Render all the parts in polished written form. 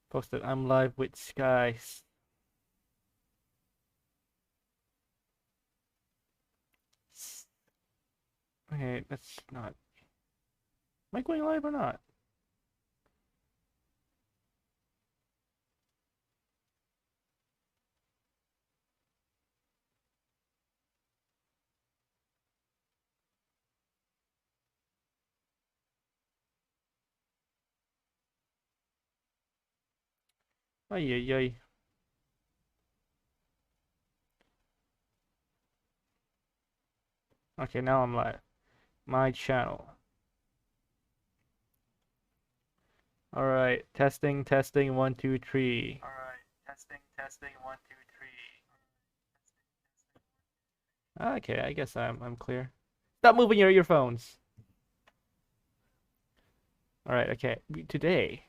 Posted I'm live with Skies. Okay, that's not. Am I going live or not? Ay, ay, ay. Okay, now I'm live. My channel. Alright, testing, testing, 1, 2, 3. Alright, testing, 1, 2, 3. Okay, I guess I'm clear. Stop moving your earphones. Alright, okay. Today.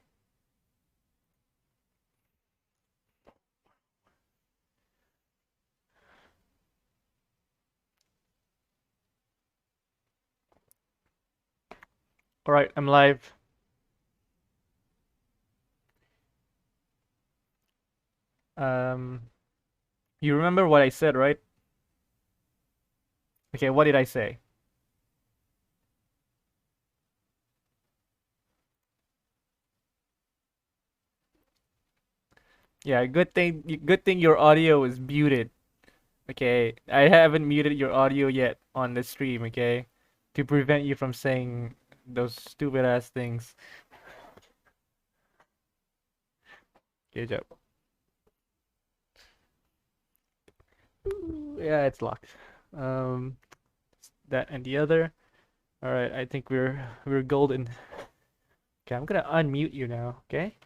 Alright, I'm live. You remember what I said, right? Okay, what did I say? Yeah, good thing your audio is muted. Okay, I haven't muted your audio yet on the stream, okay? To prevent you from saying those stupid ass things. Good job. Ooh, yeah, it's locked. Um, that and the other. All right, I think we're golden. Okay, I'm gonna unmute you now, okay?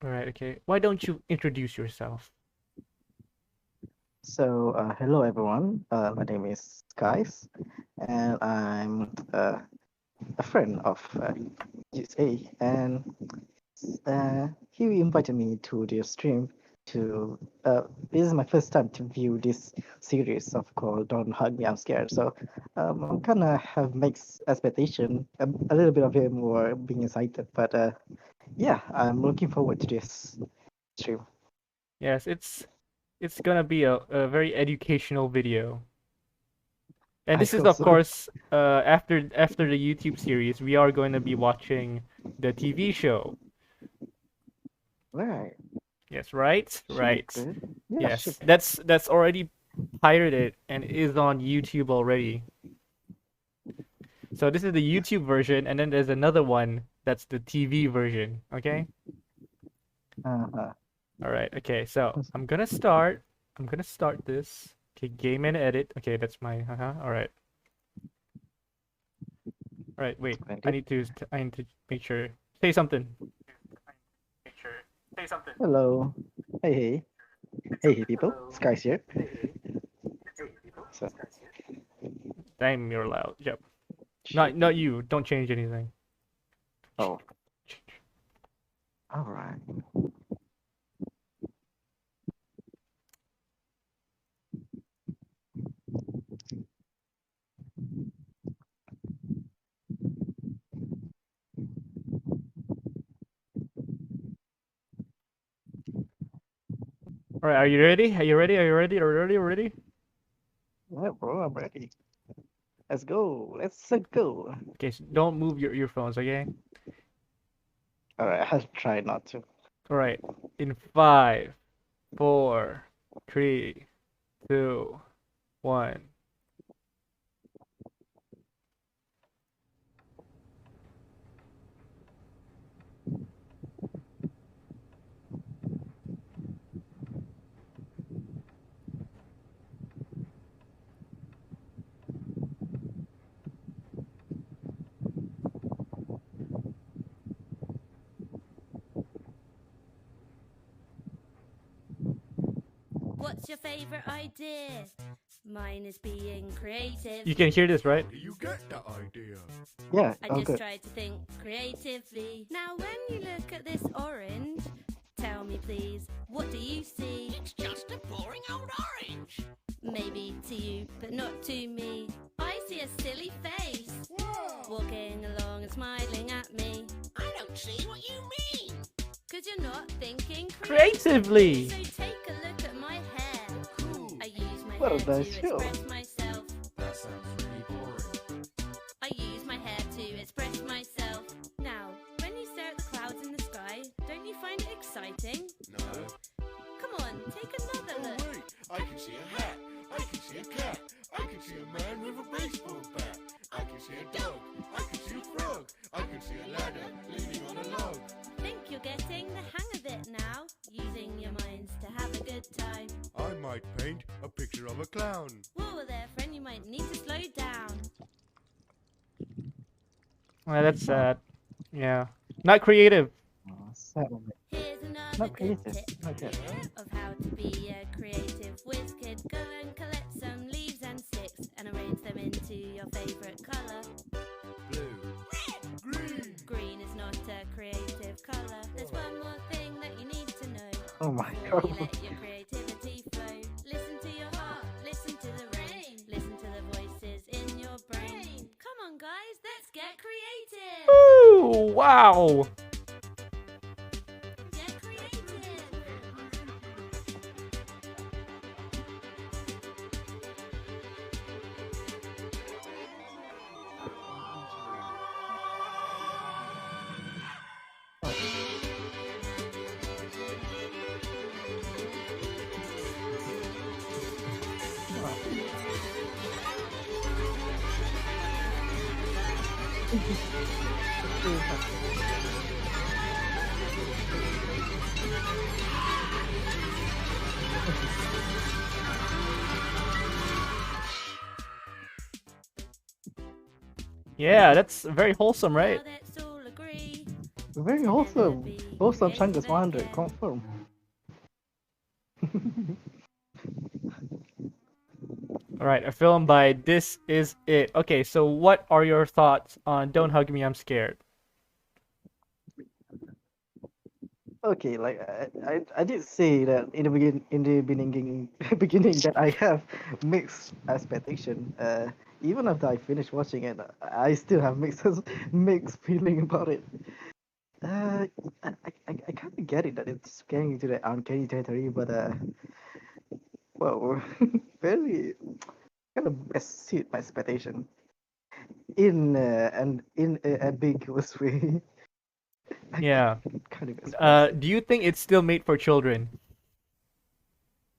All right, okay. Why don't you introduce yourself? So, hello everyone. My name is Skies, and I'm a friend of Yusa, and he invited me to their stream. To This is my first time to view this series of called "Don't Hug Me, I'm Scared." So, I'm kind of have mixed expectation, a little bit of it more being excited, but yeah, I'm looking forward to this stream. Yes, it's gonna be a very educational video. And I this is hope of so. course after the YouTube series, we are going to be watching the TV show. Right, Yes, right? should be Right. good. Yeah, should Yes. be. That's already pirated and is on YouTube already. So this is the YouTube version and then there's another one that's the TV version, okay? Uh-huh. All right. Okay. So, I'm going to start this. Okay, game and edit. Okay, that's my All right. All right, wait. I Splendid. need to make sure. Say something. Make sure. Say something. Hello. Hey, hey. Hey, hey, people. Hello. Skies here. Hey, people. So, Damn, you're loud. Yep. Not should not be. you. Don't change anything. Oh, all right. All right, are you ready? Are you ready? Are you ready? Are you ready? Are you ready? Yeah, bro, I'm ready. Let's go. Let's go. Okay, so don't move your earphones, okay? All right, I'll try not to. All right. In 5, 4, 3, 2, 1. What's your favorite idea? Mine is being creative. You can hear this, right? Where do you get that idea? Yeah, I all just good. tried to think creatively. Now, when you look at this orange, tell me please, what do you see? It's just a boring old orange. Maybe to you, but not to me. I see a silly face walking along and smiling at me. see what you mean. Cause you're not thinking Creatively. So take a look at my hair. Cool. I use my What a hair nice to show. express myself. That sounds really boring. I use my hair to express myself. Now, when you stare at the clouds in the sky, don't you find it exciting? No. Come on, take another Oh look. wait, I can see a hat. I can see a cat. I can see a man with a baseball bat. I can see a dog. I can see a frog. I can see a ladder leaning on a log. Think you're getting the hang of it now, using your minds to have a good time. I might paint a picture of a clown. Whoa there, friend, you might need to slow down. Well, that's sad. Yeah. Not creative. Settlement. Here's another Not good creative. tip Not yet. of how to be a creative whiz kid. Go and collect some leaves and sticks and arrange them into your favourite colour. Blue. Red. Green. Green is not a creative colour. There's one more thing that you need to know. Oh my Before you god. let your creativity flow, listen to your heart, listen to the rain, listen to the voices in your brain. Come on, guys, let's get creative. Ooh, wow. Get creative. Yeah, that's very wholesome, right? Now let's all agree. Very wholesome. Wholesome Chungus 100, confirm. All right, a film by This Is It. Okay, so what are your thoughts on Don't Hug Me, I'm Scared? Okay, like I did say that in the beginning beginning that I have mixed expectation. Even after I finished watching it, I still have mixed feeling about it. I kind of get it that it's getting into the uncanny territory, but well, very kind of exceed my expectation in and in a ambiguous way. Yeah. Kind of express. Do you think it's still made for children?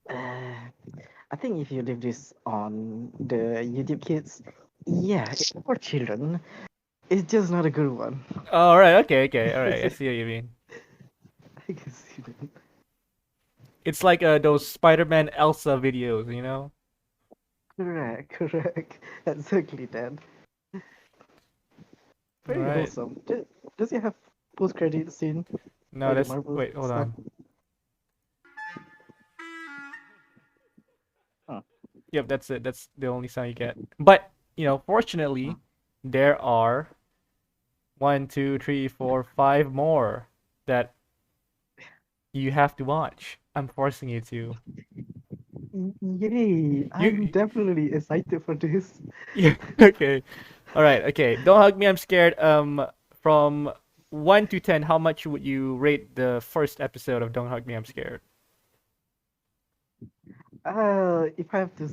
I think if you leave this on the YouTube Kids, yeah, it's for children. It's just not a good one. All right, okay, all right. I see what you mean. I can see that. It's like those Spider-Man Elsa videos, you know? Correct. Exactly that. Very Right. wholesome. Does it have post-credit scene? No, Like the that's Marvel wait, hold stuff? on. Huh. Yep, that's it. That's the only sound you get. But you know, fortunately, there are 1, 2, 3, 4, 5 more that you have to watch. I'm forcing you to. Yay! I'm definitely excited for this. Yeah. Okay. All right. Okay. Don't hug me. I'm scared. From 1 to 10, how much would you rate the first episode of Don't Hug Me? I'm Scared? If I have to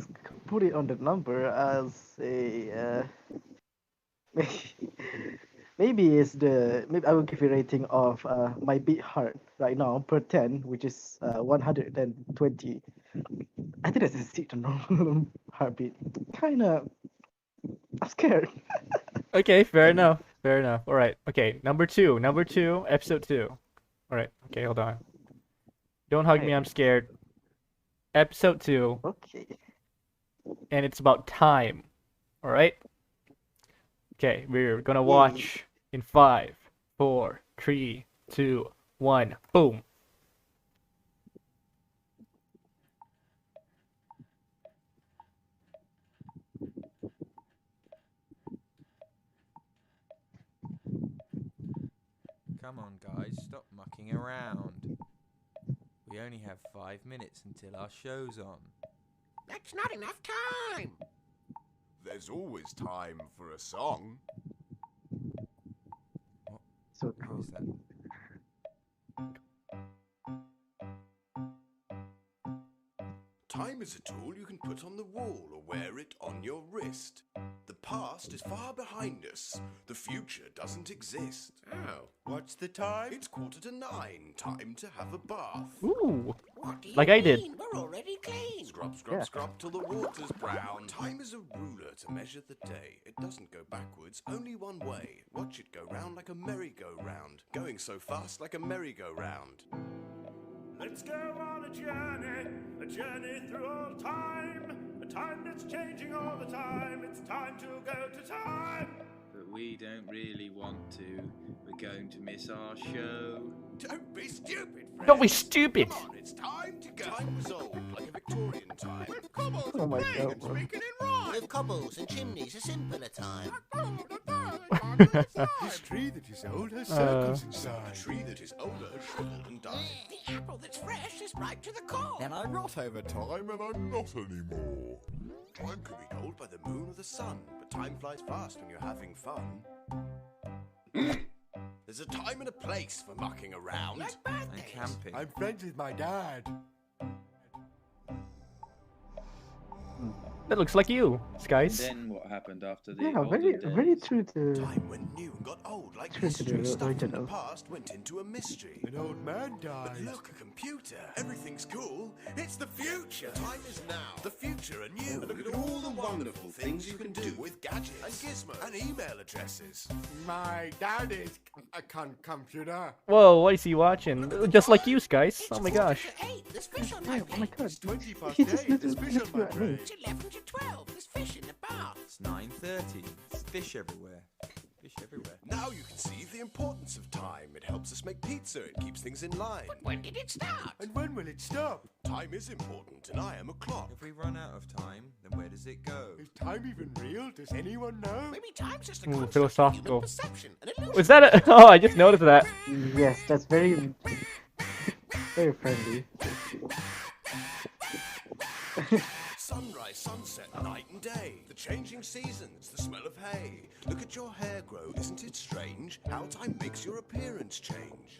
put it on the number, I'll say maybe maybe I will give a rating of my beat heart right now per 10, which is 120. I think that's a seat normal heartbeat. Kinda, I'm scared. Okay. Fair enough. Fair enough. All right. Okay. Number two. Number two. Episode 2. All right. Okay. Hold on. Don't hug me. I'm scared. Episode 2, Okay. and it's about time. All right. Okay. We're gonna Yay. watch in 5, 4, 3, 2, 1. Boom. Come on, guys, stop mucking around. We only have 5 minutes until our show's on. That's not enough time. There's always time for a song. So Who true. is that? Time is a tool you can put on the wall or wear it on your wrist. The past is far behind us. The future doesn't exist. Oh, what's the time? It's 9:15. Time to have a bath. Ooh, What do you like I did. mean? We're already clean. Scrub, scrub, Yeah. scrub till the water's brown. Time is a ruler to measure the day. It doesn't go backwards, only one way. Watch it go round like a merry-go-round. Going so fast like a merry-go-round. Let's go on a journey through all time, a time that's changing all the time. It's time to go to time. But we don't really want to. We're going to miss our show. Don't be stupid, friend. Don't be stupid. Come on, it's time to go. Time was old, like a Victorian time. With cobbles Oh and my planes God, and bro. speaking in rhyme. With With cobbles and chimneys, a simpler time. This tree that is old has circles inside. The tree that is older has shriveled and died. The apple that's fresh is ripe to the core. And I'm not over time, and I'm not anymore. Time can be told by the moon or the sun, but time flies fast when you're having fun. There's a time and a place for mucking around. Like And birthdays. camping. I'm friends with my dad. That looks like you, And Skies. then what happened after the Yeah, olden very days? true to. Time went new and got old like True to the history. Stuff from the original. past went into a mystery. An old man died. But look, a computer. Everything's cool. It's the future. Time is now. The future are new. And look at all the wonderful things you can do with gadgets and gizmos and email addresses. My dad is a computer. Whoa, what is he watching? Just like you, Skies. Oh my gosh. 8, there's fish on my Yeah, oh my plate. god. 20 past He just 8. There's literally fish on my looked at me. brain. It's 11 to 12, there's fish in the bath. It's 9:30. There's fish everywhere. Fish everywhere. Now you can see the importance of time. It helps us make pizza. It keeps things in line. But when did it start? And when will it stop? Time is important, and I am a clock. If we run out of time, then where does it go? Is time even real? Does anyone know? Maybe time's just a Ooh, construct of philosophical. human perception, an illusion. Was that a... Oh, I just noticed that. Yes, that's very, very friendly. Sunrise, sunset, night and day. The changing seasons, the smell of hay. Look at your hair grow, isn't it strange? How time makes your appearance change.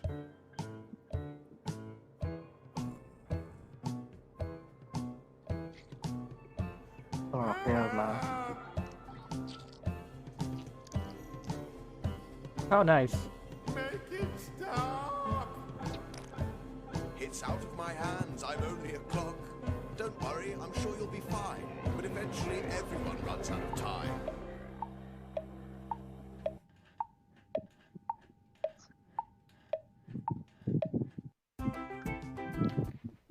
Oh, hell nah. How nice. Make it stop! It's out of my hands, I'm only a clock. Don't worry, I'm sure you'll be fine. But eventually everyone runs out of time.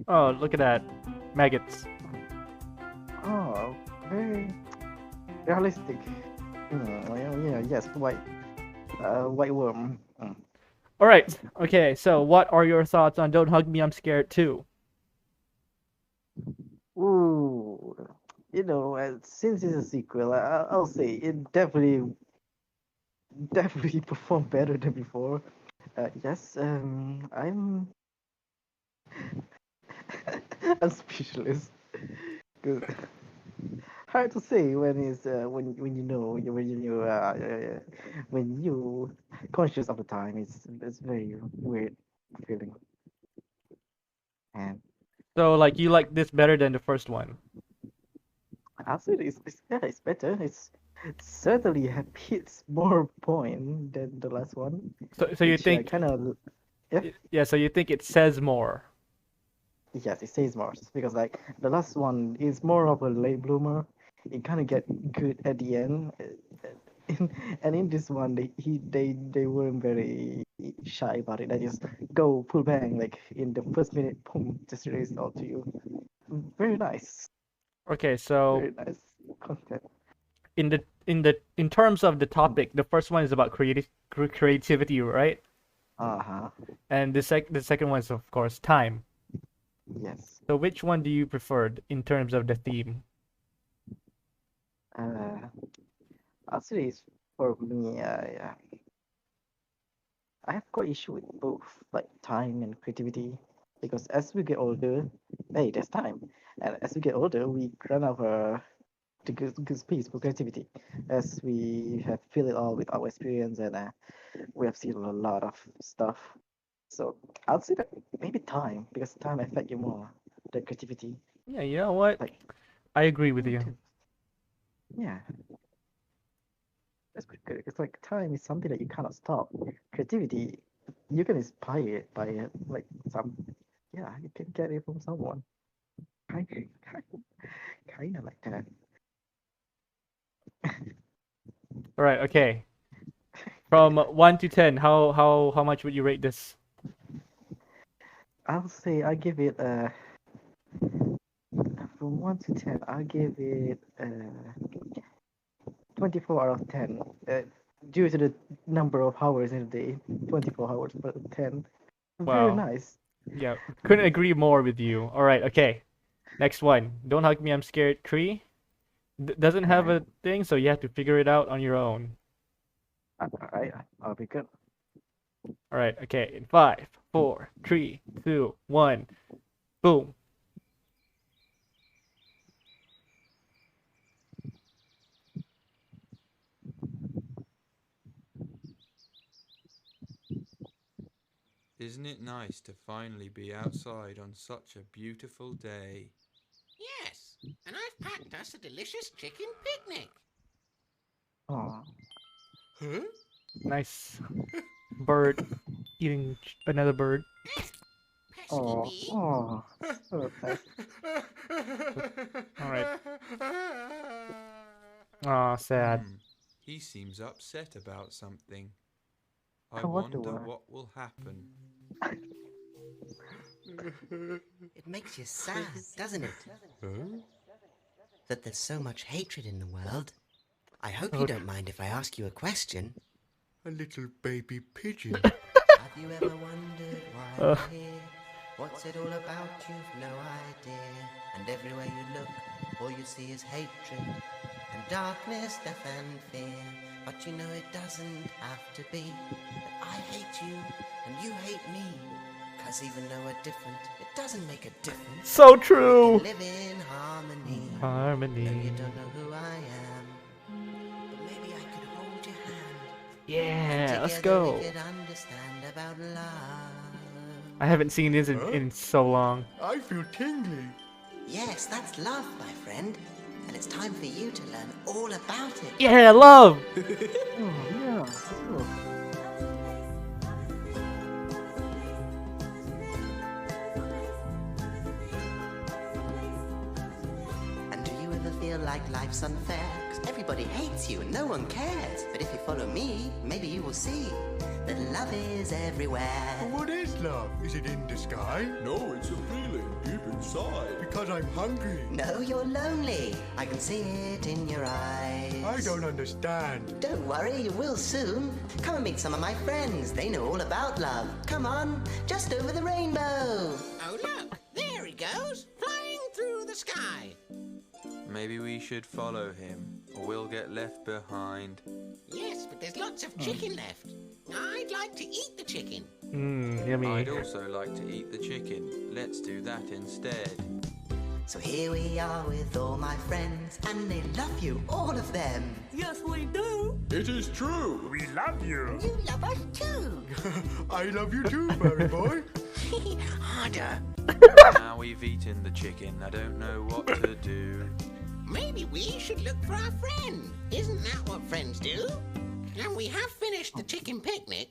Oh, look at that. Maggots. Oh, very realistic. Yeah, yes, white worm. Alright, okay, so what are your thoughts on Don't Hug Me, I'm Scared 2? Ooh, since it's a sequel, I'll say it definitely performed better than before. Yes, I'm I'm speechless. 'Cause hard to say when when you conscious of the time. It's very weird feeling. And So, like, you like this better than the first one? absolutely, it's better. It certainly hits more point than the last one. So you think... kind of Yeah, so you think it says more? yes, it says more because like the last one is more of a late bloomer. It kind of get good at the end, and in this one they weren't very shy about it. They just go full bang like in the first minute, boom, just release it all to you. Very nice, Okay, so very nice content. in terms of the topic, the first one is about creativity, right? Uh-huh. And the second one is, of course, time. Yes. So which one do you prefer in terms of the theme? Actually, it's for me, I have got issue with both, like time and creativity, because as we get older, hey, there's time, and as we get older, we run out of the good space for creativity, as we have filled it all with our experience and we have seen a lot of stuff. So I'll say that maybe time, because time affect you more than creativity. Yeah, you know what? Like, I agree with you. yeah, that's pretty good. It's like time is something that you cannot stop. Creativity, you can inspire it by like some, yeah, you can get it from someone. Kind of like that. All right, okay. From 1 to 10, how much would you rate this? I'll say I give it from 1 to 10. I'll give it 24 out of 10. Due to the number of hours in a day, 24 hours per 10. Very Wow. nice. Yeah, couldn't agree more with you. All right, okay. Next one. Don't hug me, I'm scared. Cree doesn't have a thing, so you have to figure it out on your own. I'll be good. All right, okay. In 5, 4, 3, 2, 1, boom. Isn't it nice to finally be outside on such a beautiful day? Yes, and I've packed us a delicious chicken picnic. Aw. Huh? Nice bird eating another bird. Pesky Aw. bee. Aw. So nice. All right. Aw, sad. He seems upset about something. I I wonder wonder why. what will happen. It makes you sad, doesn't it? That there's so much hatred in the world. I hope you don't mind if I ask you a question. A little baby pigeon. Have you ever wondered why we're here? What's it all about? You've no idea. And everywhere you look, all you see is hatred and darkness, death and fear. But you know it doesn't have to be that I hate you and you hate me. 'Cause even though we're different, it doesn't make a difference. So We true. can live in harmony. No, you Harmony. don't know who I am, but maybe I could hold your hand. Yeah, let's Together go. we could understand about love. I haven't seen this in so long. I feel tingly. Yes, that's love, my friend. And it's time for you to learn all about it. Yeah, love. Oh, yeah. Cool. And do you ever feel like life's unfair? 'Cause everybody hates you and no one cares. But if you follow me, maybe you will see that love is everywhere. What is love? Is it in the sky? No, it's a feeling deep inside. Because I'm hungry. No, you're lonely. I can see it in your eyes. I don't understand. Don't worry, you will soon. Come and meet some of my friends. They know all about love. Come on, just over the rainbow. Oh, look, there he goes, flying through the sky. Maybe we should follow him, or we'll get left behind. Yes, but there's lots of chicken left. I'd like to eat the chicken. Yummy. I'd also like to eat the chicken. Let's do that instead. So here we are with all my friends, and they love you, all of them. Yes, we do. It is true. We love you. You love us too. I love you too, furry boy. Harder. Now we've eaten the chicken, I don't know what to do. Maybe we should look for our friend. Isn't that what friends do? And we have finished the chicken picnic.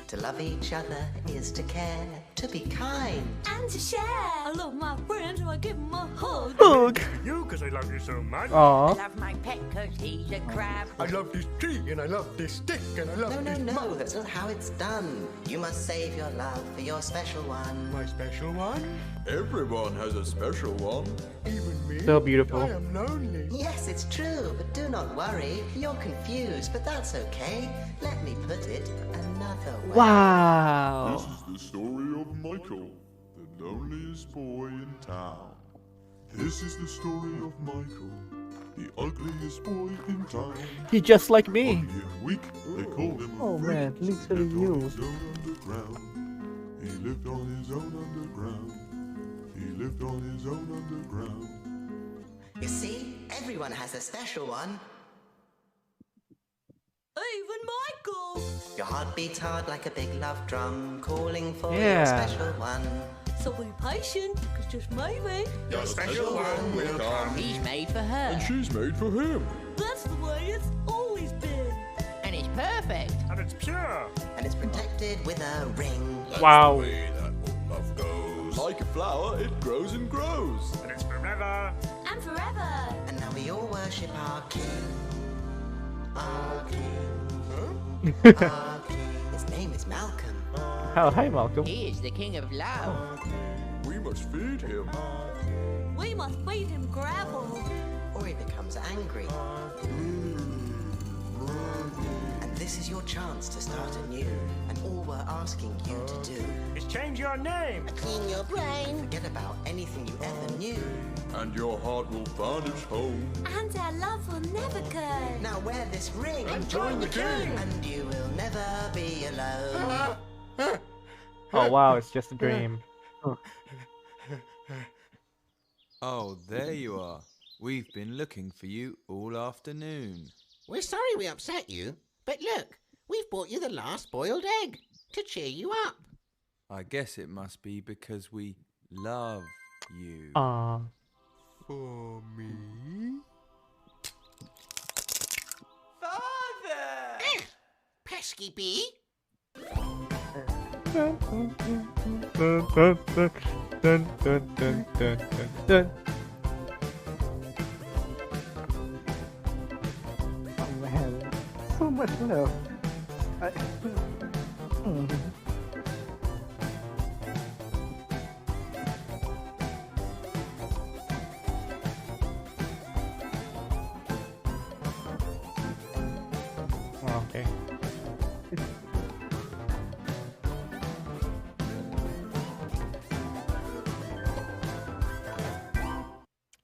To love each other is to care, to be kind. And to share. I love my friends, so I give them a hug. Hug. You, because I love you so much. Aw. Love my pet cause he's a crab. I love this tree and I love this stick and I love this No, mug. that's not how it's done. You must save your love for your special one. My special one? Everyone has a special one. Even me? So beautiful. I am lonely. Yes, it's true, but do not worry. You're confused, but that's okay. Let me put it another way. Wow. This is the story of Michael, the loneliest boy in town. This is the story of Michael, the ugliest boy in town. He's just like me. Ugly and weak, they called him a Oh, freak. man, literally He lived you. on his own underground. He lived on his own underground. He lived on his own underground. You see, everyone has a special one. Even Michael. Your heart beats hard like a big love drum, calling for your Yeah. special one. So be patient, because just maybe Your special one will come. He's made for her. And she's made for him. that's the way it's always been. And it's perfect. And it's pure. And it's protected with a ring. Wow. The way that old love goes. Like a flower, it grows and grows. And it's forever. And forever. And now we all worship our king. Our king. Our king. His name is Malcolm. Oh, hi, Malcolm. He is the king of love. We must feed him. We must feed him gravel. Or he becomes angry. And this is your chance to start anew. And all we're asking you to do Is change your name. clean your brain. Forget about anything you ever knew. And your heart will find its home. And our love will never go. Now wear this ring And join the king. and you will never be alone. Oh, wow, it's just a dream. Oh, there you are. We've been looking for you all afternoon. We're sorry we upset you, but look, we've brought you the last boiled egg to cheer you up. I guess it must be because we love you. Aw. For me? Father! Pesky bee. Dun, dun, dun, dun, dun, dun, dun, dun, dun. Oh man, so much love. Mm. Oh, okay.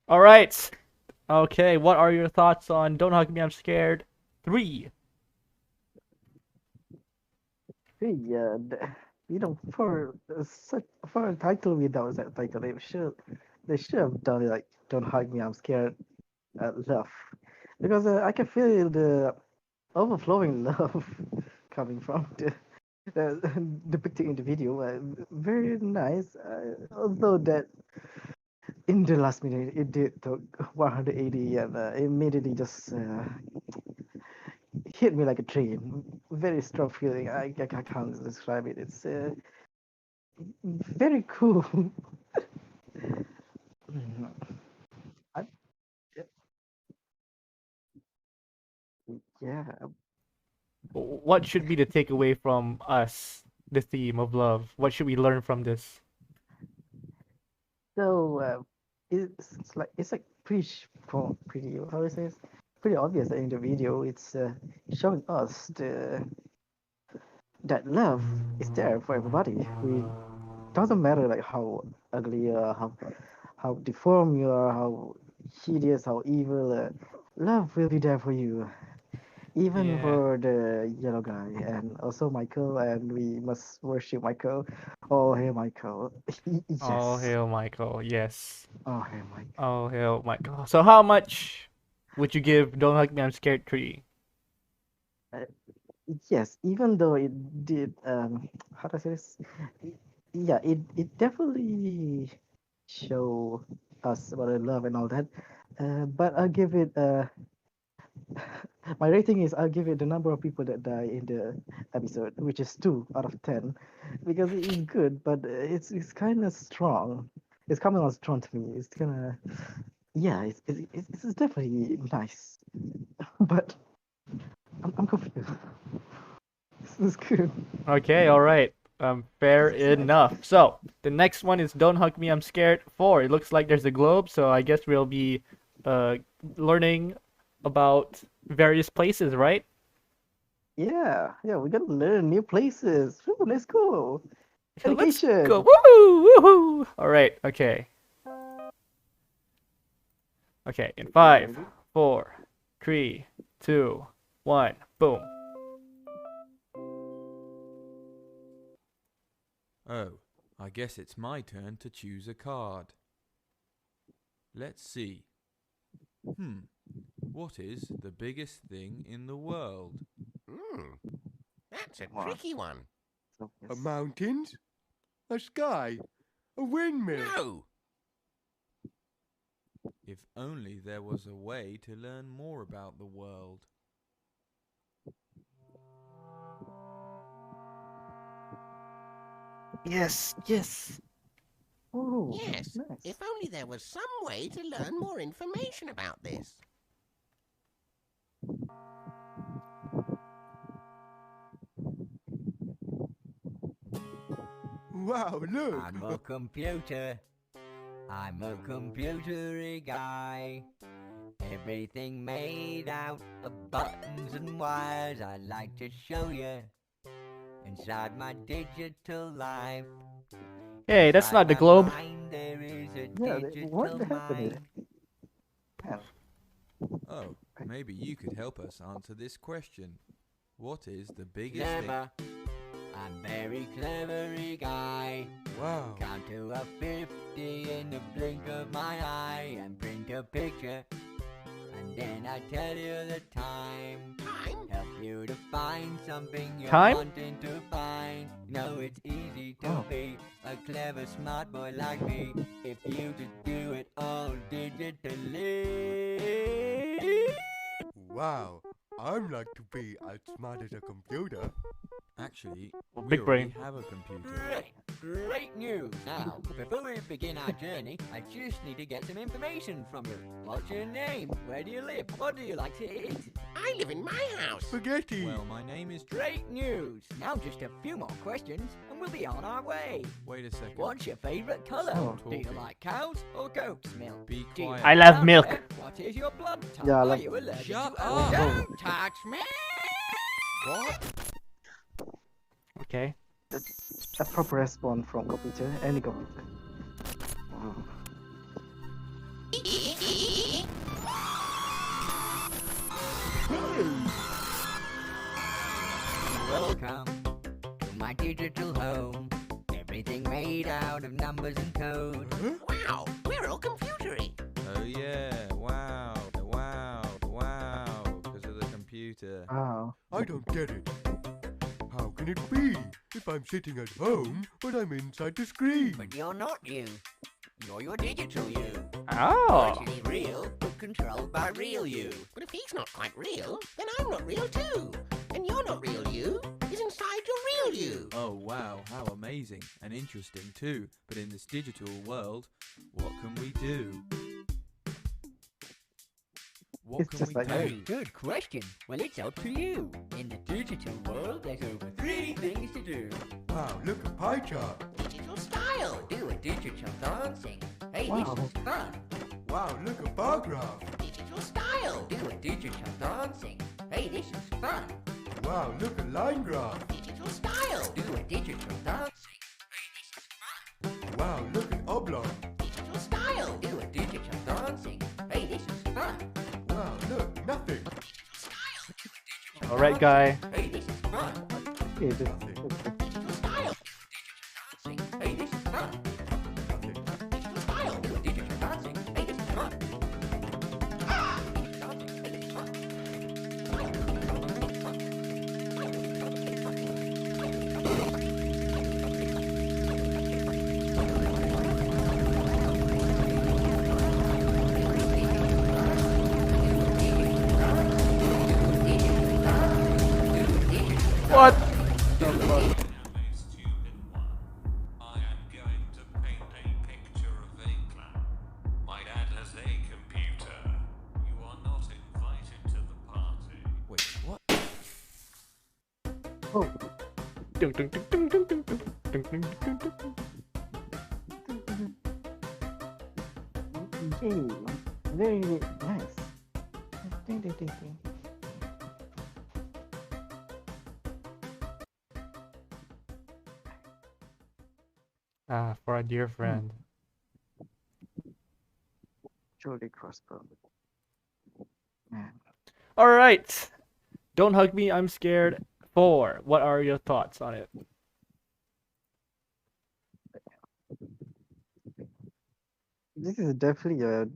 All right. Okay, what are your thoughts on Don't Hug Me, I'm Scared 3? Hey, for a title without that title, they should have done it like "Don't Hug Me, I'm Scared," love, because I can feel the overflowing love coming from depicted in the video. Very nice, although that in the last minute it did took 180 and immediately just hit me like a train. Very strong feeling. I can't describe it. It's very cool. Mm, I, yeah. What should be the takeaway from us, the theme of love? What should we learn from this? So it's like pretty how do you say this? Pretty obvious that in the video. It's showing us that love is there for everybody. We doesn't matter like how ugly or how deformed you are, how hideous, how evil. Love will be there for you, even Yeah. for the yellow guy and also Michael. And we must worship Michael. Oh, hey Michael. Yes. Oh, hail Michael. Yes. Oh, hey Michael. Oh, hail Michael. So how much would you give Don't Hug Me, I'm Scared 3? Yes, even though it did how do I say this? Yeah, it definitely show us about the love and all that. But I'll give it my rating is I'll give it the number of people that die in the episode, which is 2 out of 10, because it is good, but it's kind of strong. It's coming on strong to me. It's gonna yeah, it's definitely nice, but I'm confused. This is good. Okay, all right. Fair enough. So the next one is Don't Hug Me, I'm Scared 4. It looks like there's a globe, so I guess we'll be learning about various places, right? Yeah, we're gonna learn new places. Ooh, let's go. Let's Education. go. Woohoo! Woohoo! All right. Okay. Okay. In 5, 4, 3, 2, 1. Boom. Oh, I guess it's my turn to choose a card. Let's see. What is the biggest thing in the world? That's a Wow. tricky one. So, A yes. mountains? A sky? A windmill? No! If only there was a way to learn more about the world. Yes, yes. Oh, Yes, nice. if only there was some way to learn more information about this. Wow, look! I'm a computer. I'm a computery guy. Everything made out of buttons and wires. I'd like to show you inside my digital life. Hey, that's Inside not the my globe. mind there is a Yeah, digital what happened here? mind. Man, Oh, maybe you could help us answer this question. What is the biggest Clever. I'm very clevery guy. Wow. Count to a 50 in the blink of my eye and print a picture. And then I tell you the time. Time? Help you to find something you're Time? wanting to find. No, it's easy to Oh. be a clever, smart boy like me if you just do it all digitally. Wow. I'd like to be as smart as a computer. Actually, Well, we big already brain. have a computer. Great news! Now, before we begin our journey, I just need to get some information from you. What's your name? Where do you live? What do you like to eat? I live in my house. Spaghetti! Well, my name is... Great news! Now just a few more questions and we'll be on our way. Wait a second. What's your favourite colour? Oh. Do you like cows or goat's milk? Be Do you quiet. I love love milk. it? What is your blood type? Yeah, I Are love- you allergic Shut to up. Don't touch me! What? Okay. a proper response from computer, any computer. Wow. Welcome to my digital home. Everything made out of numbers and code. Wow, we're all computery. Oh yeah, wow, wow, wow, because of the computer. Wow. I don't get it. How can it be if I'm sitting at home but I'm inside the screen? But you're not you. You're your digital you. Oh. Actually real, but controlled by real you. But if he's not quite real, then I'm not real too. And you're not real you is inside your real you. Oh wow, how amazing and interesting too. But in this digital world, what can we do? What It's can just we like do? me. Good question. Well, it's up to you. In the digital world, there's over 3 things to do. Wow, look, a pie chart. Digital style. Do a digital dancing. Hey, Wow. this is fun. Wow, look, a bar graph. Digital style. Do a digital dancing. Hey, this is fun. Wow, look, a line graph. Digital style. Do a digital dancing. Hey, this is fun. Wow, look, an oblong. Digital style. Do a digital dancing. Hey, this is fun. Wow, look, nothing. All right, guy. Hey, this is fun. Okay, this, Digital style. Dancing. Hey, this is fun. Nothing. Digital style. Do a digital dancing. Hey, this is fun. Dancing. Hey, this is fun. What? I am going to paint a picture of England. My dad has a computer. You are not invited to the party. Wait, what? oh, Dun, dun, dun, dun, dun, dun, dun, dun, dun, dun, dun. okay. Very nice. Ding, ding, ding, ding. Ah, for a dear friend. Truly crossbow. Man. All right. Don't hug me. I'm scared. 4. What are your thoughts on it? This is definitely a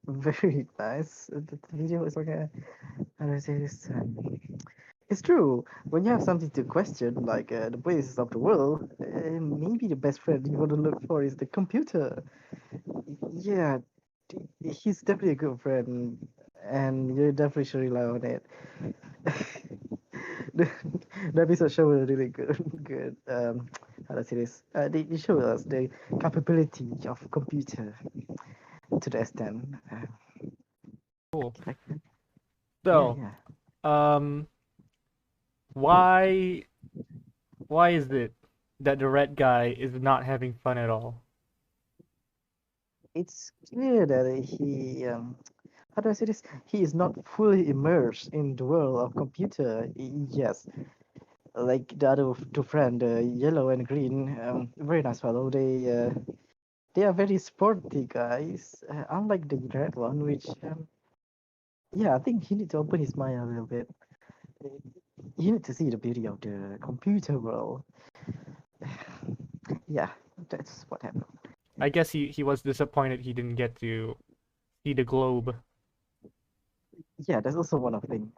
very nice. The video is like a how do I say this? It's true. When you have something to question, like the basis of the world, maybe the best friend you want to look for is the computer. Yeah, he's definitely a good friend, and you definitely should rely on it. the, the episode show was really good. Good. How do I say this? They show us the capability of computer to the extent. Cool. Like, yeah, So, yeah. um, why why is it that the red guy is not having fun at all? It's clear that he how do I say this? He is not fully immersed in the world of computer. Yes, like the other two friend, yellow and green, very nice fellow. They are very sporty guys, unlike the red one, which yeah, I think he need to open his mind a little bit. Uh, You need to see the beauty of the computer world. Yeah, that's what happened. I guess he was disappointed he didn't get to see the globe. Yeah, that's also one of the things.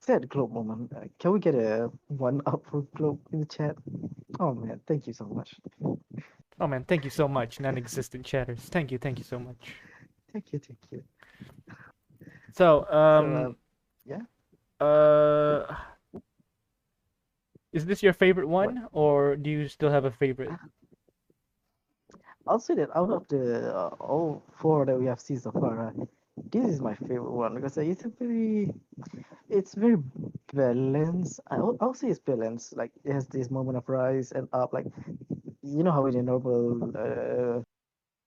Sad globe moment. Can we get a one up for globe in the chat? Oh man, thank you so much. Oh man, thank you so much, non-existent chatters. Thank you so much. Thank you, thank you. So, So, yeah. uh, is this your favorite What? one, or do you still have a favorite? I'll say that out of the all four that we have seen so far, this is my favorite one because it's very balanced. I'll say it's balanced. Like it has this moment of rise and up. Like you know how in a normal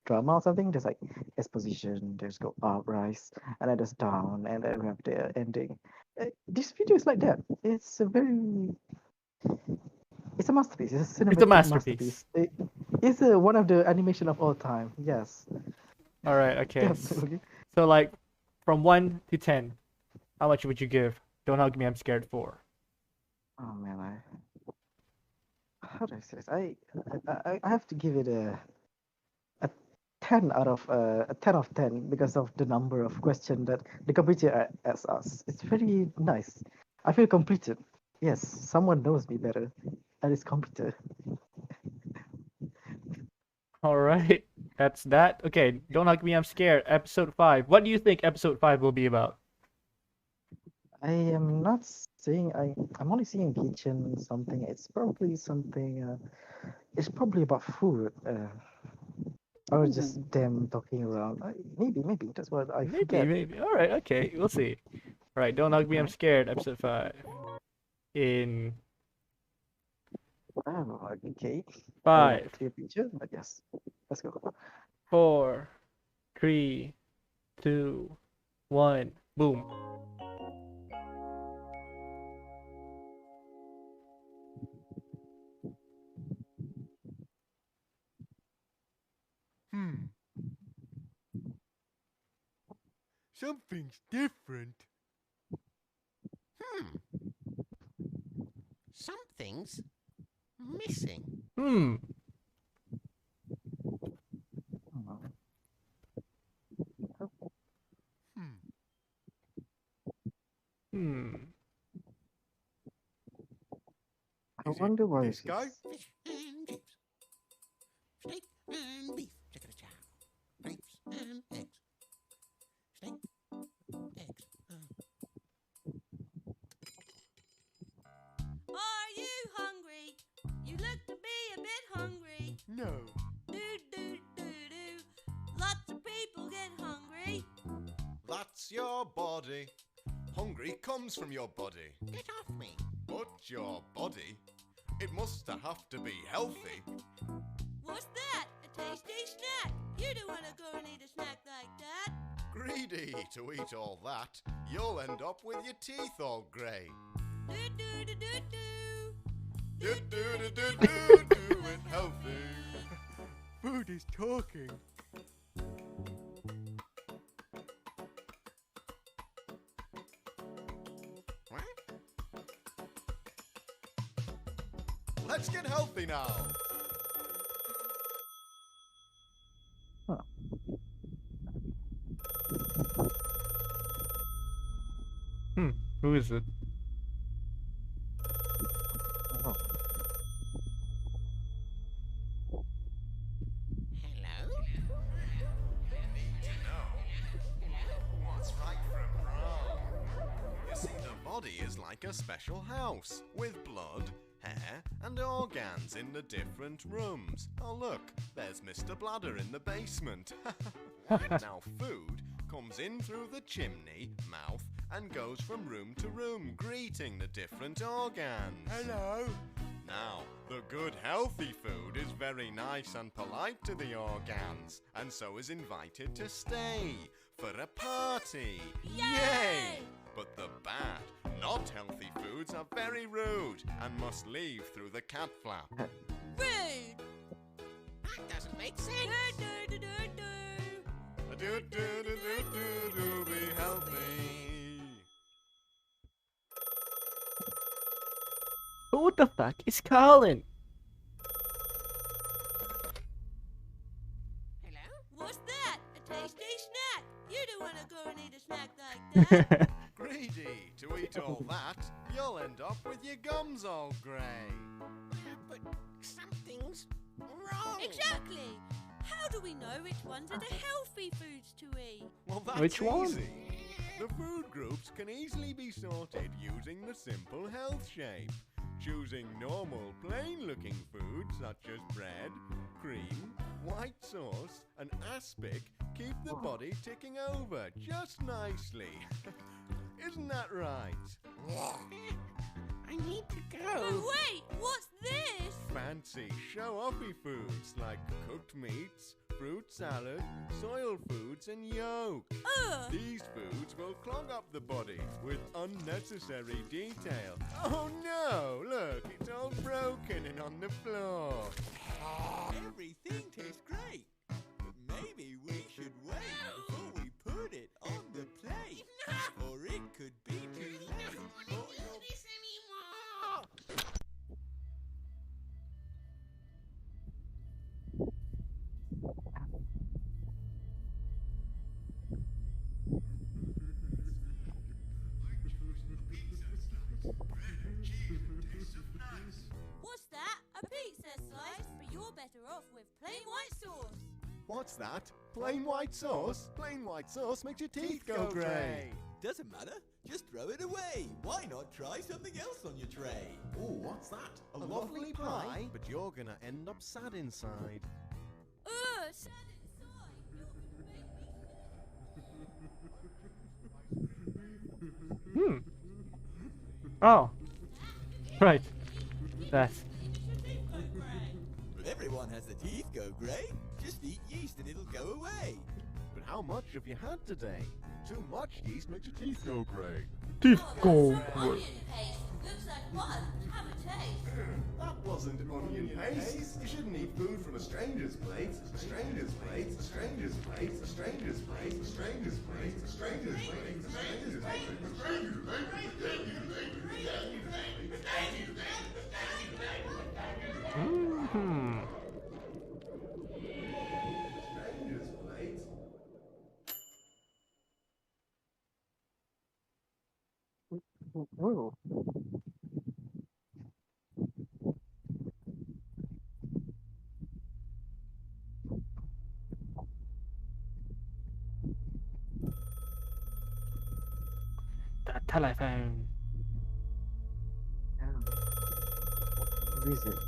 drama or something, there's like exposition, there's go up, rise, and then there's down, and then we have the ending. This video is like that. It's a masterpiece. It's a It's a cinematic masterpiece. masterpiece. It's one of the animation of all time. Yes. All right, okay. Definitely. So like, from 1 to 10, how much would you give Don't Hug Me, I'm Scared for? Oh man, how do I say this? I have to give it a 10 out of a 10 of 10 because of the number of questions that the computer asks us. It's very nice. I feel completed. Yes, someone knows me better. And it's computer. All right, that's that. Okay, Don't Hug Me, I'm Scared, episode 5. What do you think episode 5 will be about? I am not saying I'm only seeing kitchen something. It's probably something. It's probably about food. Or just them talking around. Maybe that's what I forget. Maybe. All right, okay, we'll see. All right, Don't Hug Me, I'm Scared, episode 5. In Oh, okay. 5, Clear picture, but yes. Let's go. 4, 3, 2, 1, boom. Something's different. Something's missing. Hmm. Hmm. I wonder why This guy? Fish and chips. Steak and beef. Chicken chow. Grapes and eggs. Steak. Eggs. Are you hungry? You look to be a bit hungry. No. Do do do do. Lots of people get hungry. That's your body. Hungry comes from your body. Get off me. But your body, it must have to be healthy. What's that? A tasty snack. You don't want to go and eat a snack like that. Greedy to eat all that, you'll end up with your teeth all grey. Do do do do do. Do do do do do do it healthy. Food is talking. Let's get healthy now. Who is it? Oh, What's right from wrong? You see, the body is like a special house with blood, hair, and organs in the different rooms. Oh, look, there's Mr. Bladder in the basement. Now, food comes in through the chimney, mouth, and goes from room to room, greeting the different organs. Hello. Now, the good healthy food is very nice and polite to the organs, and so is invited to stay for a party. Yay! But the bad, not healthy foods are very rude and must leave through the cat flap. Rude! That doesn't make sense. Do do do do do do, be healthy. Who the fuck is calling? What's that? A tasty snack? You don't want to go and eat a snack like that. Greedy, to eat all that, you'll end up with your gums all grey. But something's wrong. Exactly. How do we know which ones are the healthy foods to eat? Well, that's Which one? easy. The food groups can easily be sorted using the simple health shape. Choosing normal, plain-looking foods such as bread, cream, white sauce, and aspic keep the body ticking over just nicely. Isn't that right? I need to go. Oh, wait, what's this? Fancy show-offy foods like cooked meats, fruit salad, soil foods, and yolk. Ugh. These foods will clog up the body with unnecessary detail. Oh no! Look, it's all broken and on the floor. Everything tastes great, but maybe we should wait before we put it on the plate, or it could be too late. This anymore. What's that? A pizza slice? But you're better off with plain white sauce. What's that? Plain white sauce? Plain white sauce makes your teeth go grey. Doesn't matter, just throw it away. Why not try something else on your tray? Oh, what's that? A lovely pie? But you're gonna end up sad inside. Ugh, sad inside. Oh. Right. That's. But everyone has the teeth go grey. Just eat yeast and it'll go away. But how much have you had today? Too much yeast makes your teeth go grey. Teeth go Onion paste. Looks like one. Have a taste. That wasn't onion paste. You shouldn't eat food from a stranger's plate. A stranger's plate. A stranger's plate. A stranger's plate. A stranger's plate. A stranger's plate. A stranger's plate. A stranger's Hmm. plate. whoa. The telephone. Who is it?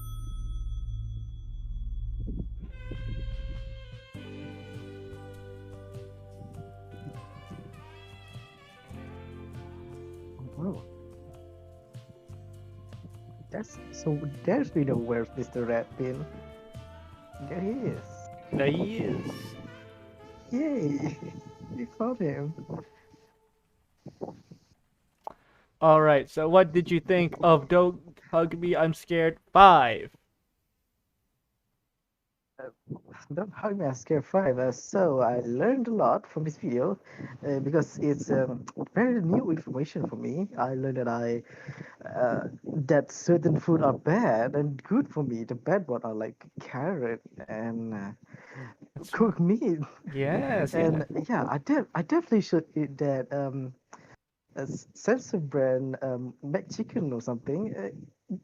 Oh. There's we know where's Mr. Rat been. There he is. There he is. Yay! We found him. Alright, so what did you think of Don't Hug Me, I'm Scared 5? Don't hug me, I'm scared 5. So I learned a lot from this video because it's very new information for me. I learned that certain food are bad and good for me. The bad one are like carrot and cooked meat. Yes. And yeah, I definitely should eat that Seltzer brand McChicken or something.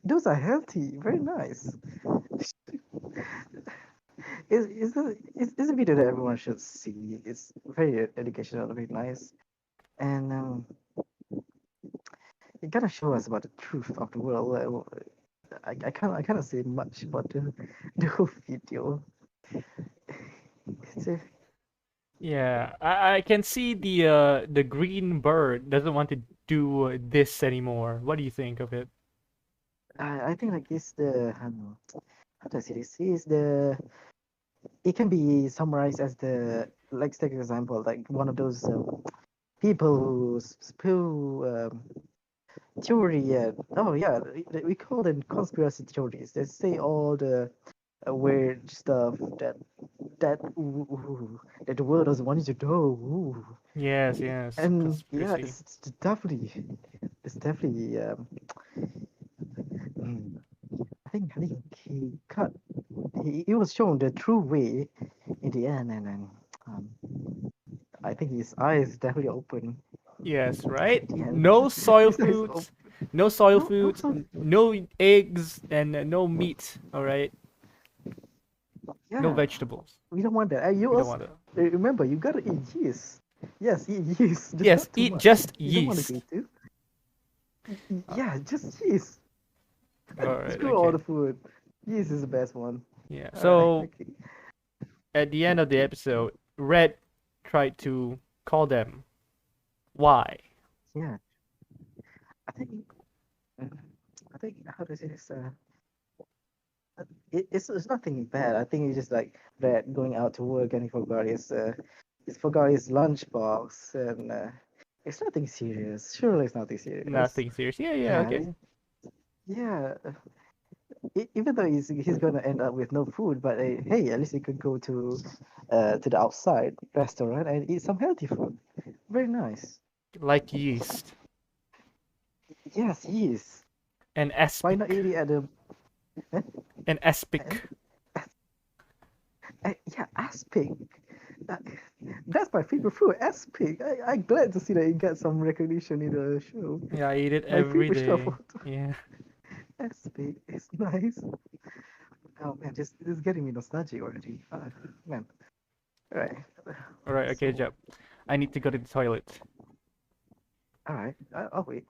Those are healthy, very nice. It's a video that everyone should see. It's very educational, very nice, and it kind of shows us about the truth of the world. I cannot say much about the whole video. It's a, Yeah, I can see the green bird doesn't want to do this anymore. What do you think of it? I think like it's the how do I say this? Is the it can be summarized as the let's take an example like one of those people who spill theory. Oh yeah, we call them conspiracy theories. They say all the weird stuff that the world doesn't want you to know. Ooh. Yes, yes, And yeah, conspiracy. it's definitely mm, I think he cut he was shown the true way in the end, and then um, I think his eyes definitely open Yes, right? at the end. No soil His eyes open. foods, no soil No, foods, so no eggs, and no meat. All right, no yeah, vegetables. we don't want that. And you We don't also want that. remember you gotta eat yeast. Yes, eat yeast, just Yes, not too eat much. just You don't want to yeast. go too. Uh, Yeah, just yeast. all right, Screw all okay. the food. Yeast is the best one. Yeah. All right, So okay. at the end of the episode, Red tried to call them. Why? Yeah, I think uh, I think how to say this? It's nothing bad. I think it's just like that going out to work and he forgot his lunchbox and it's nothing serious. Surely it's nothing serious. Nothing serious. Yeah, yeah, Yeah, okay. yeah. Even though he's gonna end up with no food, but hey, at least he could go to the outside restaurant and eat some healthy food. Very nice. Like yeast Yes, he is. and Why not aspic eat it at the eh? and Eh? aspic. Yeah, aspic. That, that's my favorite fruit, aspic. I'm glad to see that it got some recognition in the show. Yeah, I eat it My every favorite show of all day. time. Yeah. Aspic is nice. Oh man, this is getting me nostalgic already. Man, all right. All right, okay, So, Jeb. I need to go to the toilet. all right, I'll wait.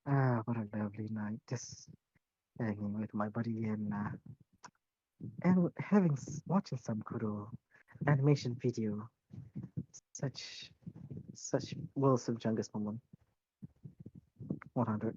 Ah, what a lovely night. Just hanging with my buddy and watching some good animation video. Such such world's youngest moment. 100.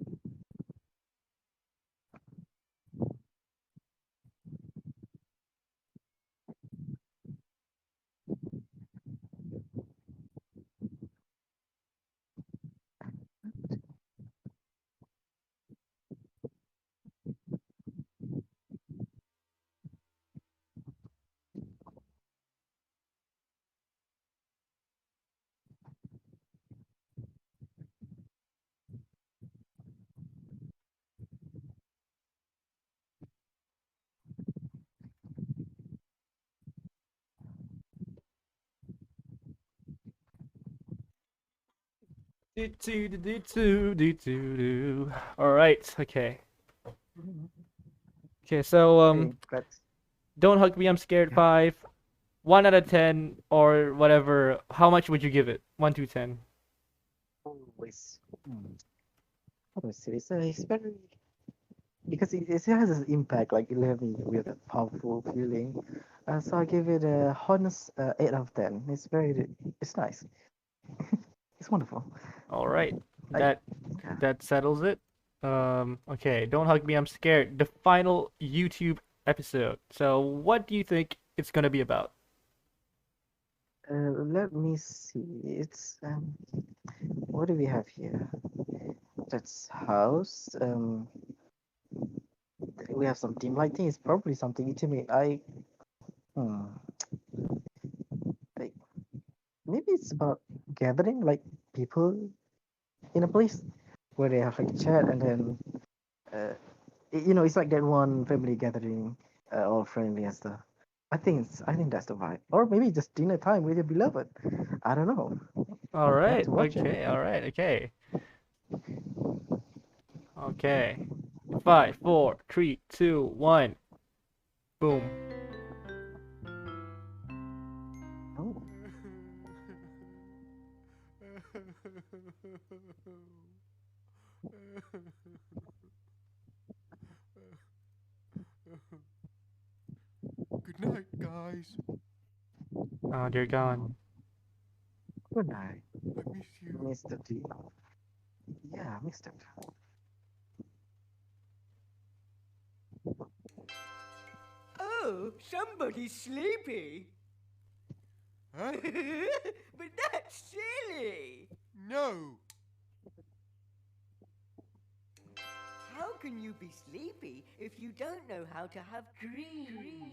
Do, do, do, do, do, do, do, do. All right, okay. Okay, so Hey, that's don't hug me, I'm scared. yeah. 5, 1 out of 10, or whatever. How much would you give it? 1 to 10. Always. How do I say this? It's very because it has an impact, like it left me with a powerful feeling. So I give it a honest 8 out of 10. It's nice. It's wonderful. All right, Like, yeah. that settles it. Okay, don't hug me, I'm scared. The final YouTube episode. So, what do you think it's gonna be about? Let me see. It's what do we have here? That's house. we have some dim lighting. It's probably something intimate. Like, maybe it's about gathering like people in a place where they have like chat and then uh, it's like that one family gathering, all friendly and stuff. I think that's the vibe. Or maybe just dinner time with your beloved. I don't know. All You have right. to watch it. Okay. All right. Okay. Okay. 5, 4, 3, 2, 1. Boom. Oh. Good night, guys. Oh, they're gone. Good night, I miss you. Mr. D. Yeah, Mr. Oh, somebody's sleepy. Huh? But that's silly. No. How can you be sleepy if you don't know how to have dreams?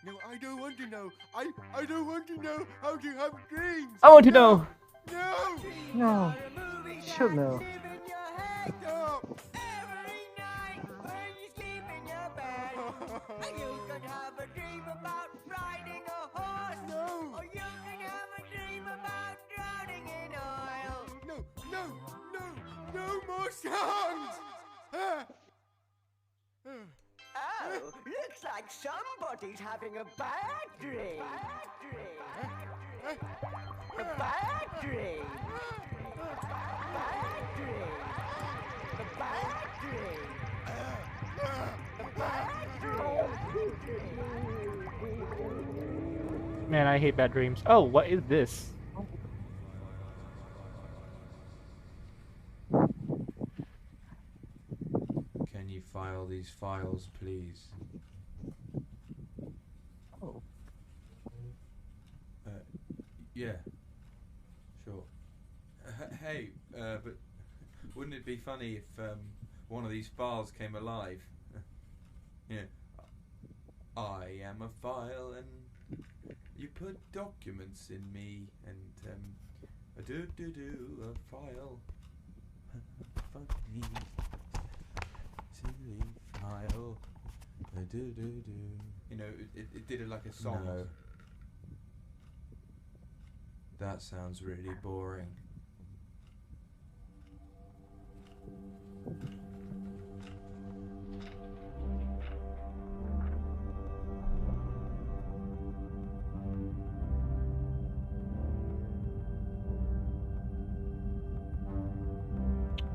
No, I don't want to know. I don't want to know how to have dreams. I want to know. No. No. Should know. Stop. Every night when you sleep in your bed, you could have a dream about riding a horse. No. Or you can have a dream about drowning in oil. No more songs. Oh, looks like somebody's having a bad dream. A bad dream. Bad dream. A bad dream. A bad dream. Man, I hate bad dreams. Oh, what is this? Can you file these files, please? Oh. Yeah. Sure. Hey, but wouldn't it be funny if one of these files came alive? Yeah. I am a file and you put documents in me and a a file. Funny. Silly file. You know, it did it like a song. No. That sounds really boring.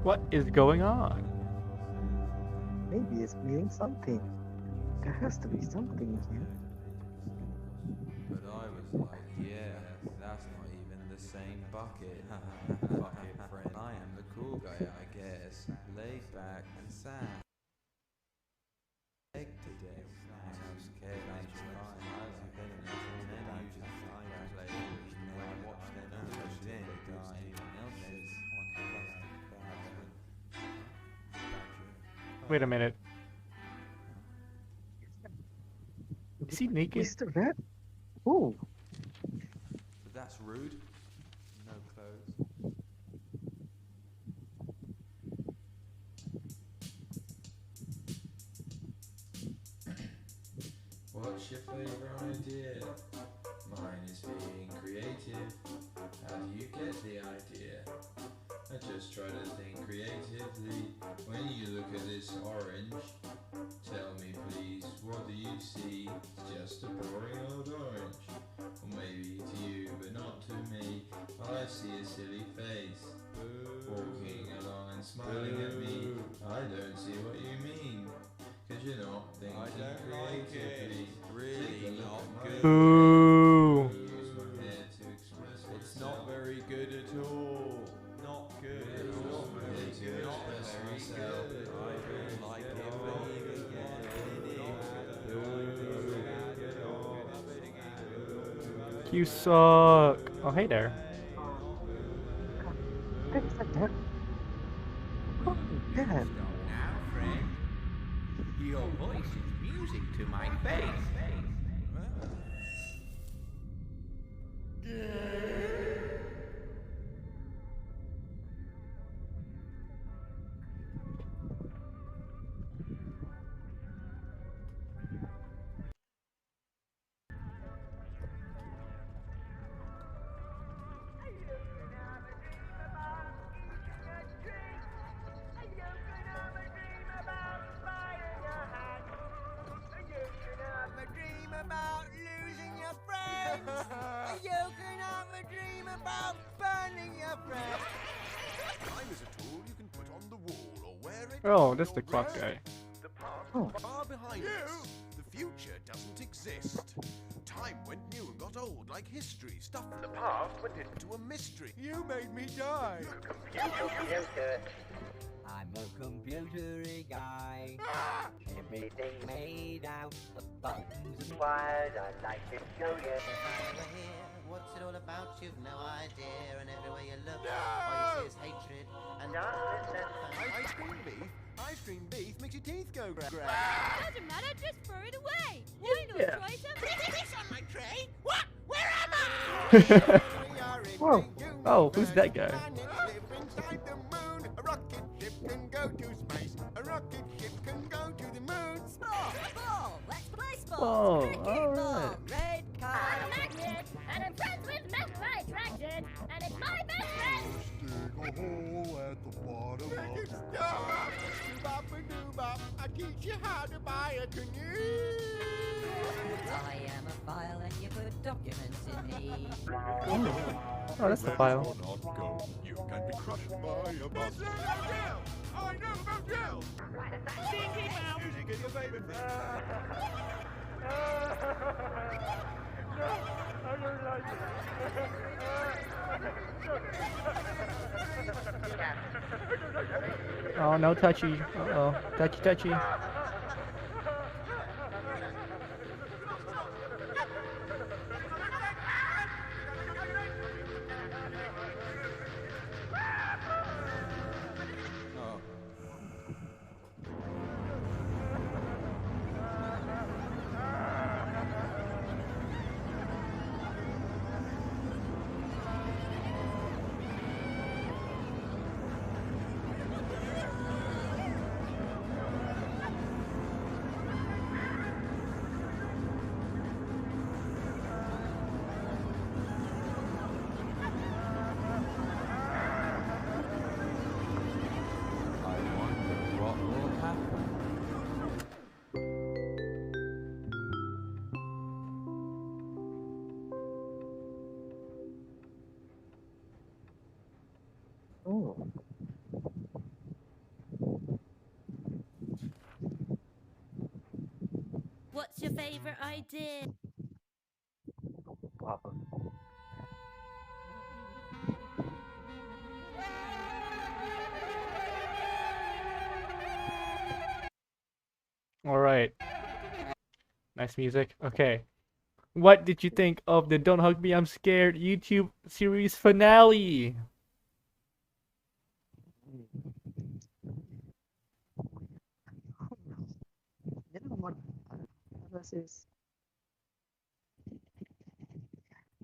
What is going on? Maybe it's feeling something. There has to be something here. But I was like, yeah, that's not even the same bucket. Bucket friend. I am the cool guy, I guess. Laid back and sad. Egg today. I'm scared I'm trying. I was getting it. And then usually I play when I watch them and I did else's one plastic bag. Wait a minute. Is he naked? Mr. Rat? Oh. But that's rude. No clothes. What's your favourite idea? Mine is being creative. How do you get the idea? I just try to think creatively. When you look at this orange, tell me please, what do you see? It's just a boring old orange. Or maybe to you, but not to me. I see a silly face, walking along and smiling at me. I don't see what you mean, 'cause you're not thinking creatively. Really not good. Boo. It's not very good at all. Not good. It's not very good. Not very good. I don't like it. You suck. Oh, hey there. What is that? Oh, Dad. Now, friend, your voice to my face. About losing your friends. You can have a dream about burning your friends. Time is a tool you can put on the wall or wear it. Oh, on that's your the clock wrist. guy. The past Oh. far behind us. The future doesn't exist. Time went new and got old like history. Stuff from the past went into a mystery. You made me die. I'm a computery guy. Everything made out of buttons and wires. I'd like to show you. If I were here, what's it all about? You've no idea. And everywhere you look, all you see is hatred and darkness and Ice cream beef. Ice cream beef makes your teeth go grey. Doesn't matter, just throw it away. Why not Yeah. try some? This on my tray? What? Where am I? Whoa. Oh, who's that guy? Inside the moon, a rocket ship can go to space. A rocket ship can go to the moon. Ball, let's play Oh, ball. Cricket alright. ball, red card. I'm a magnet, and I'm friends with Math by attraction, and it's my best friend. Dig a hole at the bottom of Stop! Doobop-a-doobop, I teach you how to buy a canoe. I am a file and you put documents in me. Oh, that's the file. Not go. You can be crushed by a bus. I know about jail. Music is your favorite thing. Oh, no touchy. Uh-oh. Touchy, touchy. I wonder what will happen. Oh. What's your favorite idea? Wow. Alright. Nice music. Okay. What did you think of the Don't Hug Me, I'm Scared YouTube series finale? You know what? This is.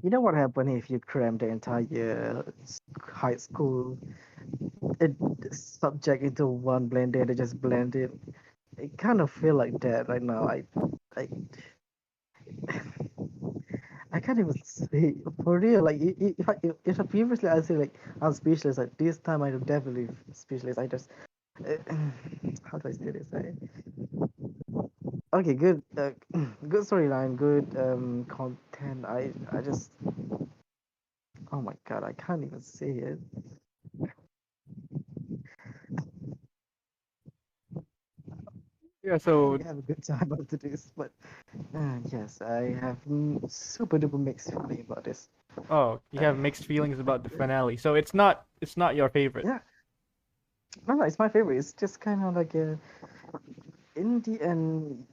You know what happened if you cram the entire high school subject into one blender and just blend it? It kind of feel like that right now. I, I can't even say for real. Like if I previously I say like I'm speechless. Like this time I'm definitely speechless. I just how do I say this? Okay, good, good storyline, good content. I just oh my god, I can't even say it. Yeah, so We have a good time after this, but yes, I have super duper mixed feeling about this. oh, you have mixed feelings about the finale. So it's not your favorite. Yeah, no, it's my favorite. It's just kind of like a in the end,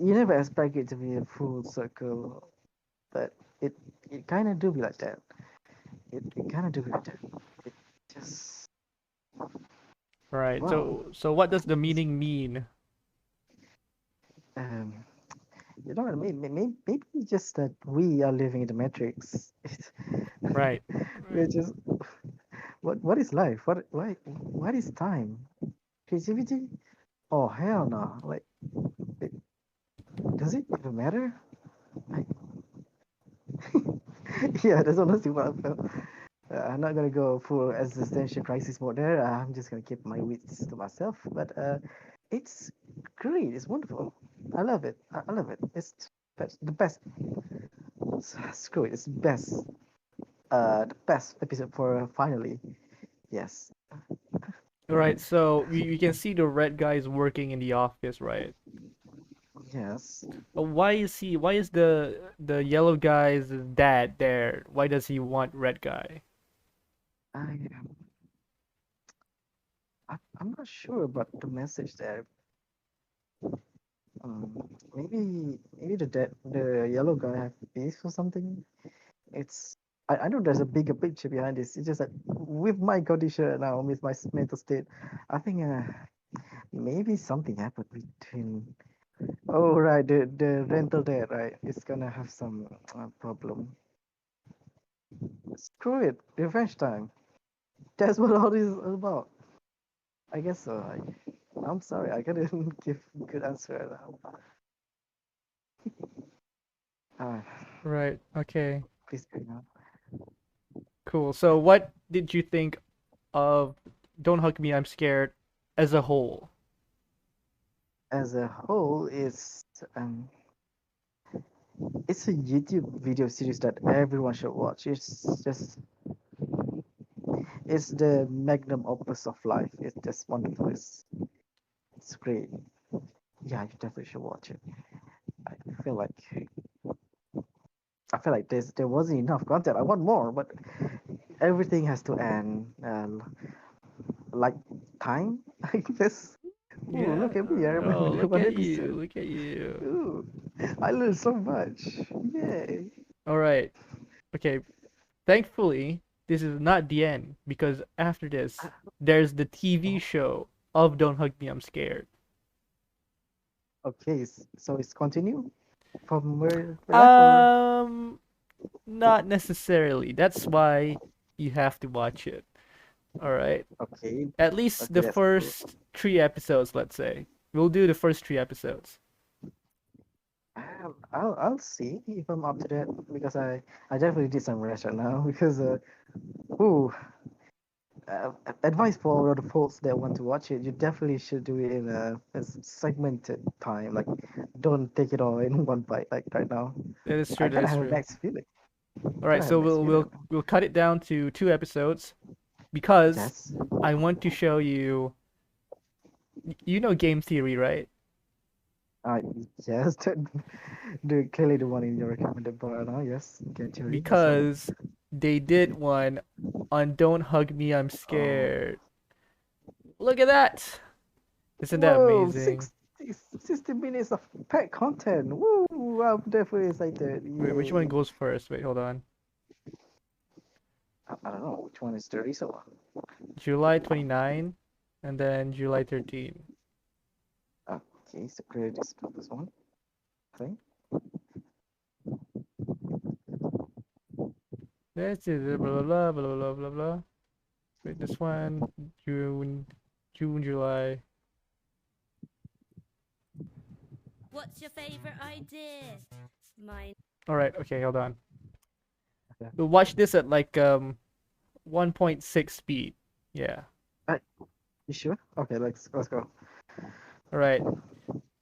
you never expect it to be a full circle, but it kind of do be like that. It kind of do be like that. It just Right. wow. So what does the meaning mean? um, you know what I mean? Maybe just that we are living in the matrix. Right. We're just what is life? What is time? Creativity? Oh hell no! Like, it, does it even matter? Like, yeah, that's honestly what I felt. I'm not gonna go full existential crisis mode there. I'm just gonna keep my wits to myself. But it's great. It's wonderful. I love it. I love it. It's the best. Screw it. It's the best. The best episode for finally. Yes. Right. So you can see the red guy is working in the office, right? Yes. Why is he? Why is the yellow guy's dad there? Why does he want red guy? I I'm not sure about the message there. Maybe the yellow guy have beef or something. It's I know there's a bigger picture behind this. It's just that with my condition now, with my mental state, I think maybe something happened between. Oh right, the rental there, right? It's gonna have some problem. Screw it, revenge time. That's what all this is about. I guess so. I'm sorry, I couldn't give good answer now. Uh, Right. Okay. please carry on. Cool. So what did you think of Don't Hug Me, I'm Scared as a whole? As a whole, um it's a YouTube video series that everyone should watch. It's the magnum opus of life. It's just wonderful. It's great. Yeah, you definitely should watch it. I feel like there wasn't enough content. I want more, but everything has to end. Like time, I guess. Ooh, Yeah. look at me! I Oh, remember the look one at you. episode. Look at you. Ooh, I learned so much. Yay! All right. Okay. Thankfully, this is not the end because after this, there's the TV show of Don't Hug Me, I'm Scared. Okay, so it's continue from where we left, or Not necessarily. That's why you have to watch it. All right. okay, At least the that's cool. first 3 episodes, let's say. We'll do the first 3 episodes. I'll see if I'm up to that because I definitely did some research now because ooh advice for all of the folks that want to watch it, you definitely should do it in a segmented time. Like, don't take it all in one bite. Like right now, That is I true. That gotta is have a true. max feeling. All right. Gotta have So a max feeling. we'll cut it down to 2 episodes because Yes. I want to show you. You know game theory, right? Uh, yes, clearly the one in your recommended bar now. Yes, get your Because they did one on Don't Hug Me, I'm Oh. Scared. Look at that! Isn't that Whoa, amazing? 60 minutes of packed content. Woo! I'm definitely excited. Wait, which one Yay. goes first? Wait, hold on. I don't know which one is the recent one. July 29 and then July 13. Okay, so clearly this is one. Okay. That's it. Blah blah blah blah blah blah blah. Wait, this one June, July. What's your favorite idea? Mine. All right. Okay, hold on. Okay. We'll watch this at like 1.6 speed. Yeah. You sure? Okay, let's go. All right.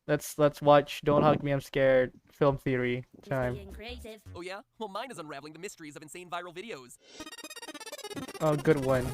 Let's watch Don't Hug Me, I'm Scared. Film theory Is time. being creative. Oh yeah? Well, mine is unraveling the mysteries of insane viral videos. Oh, good one.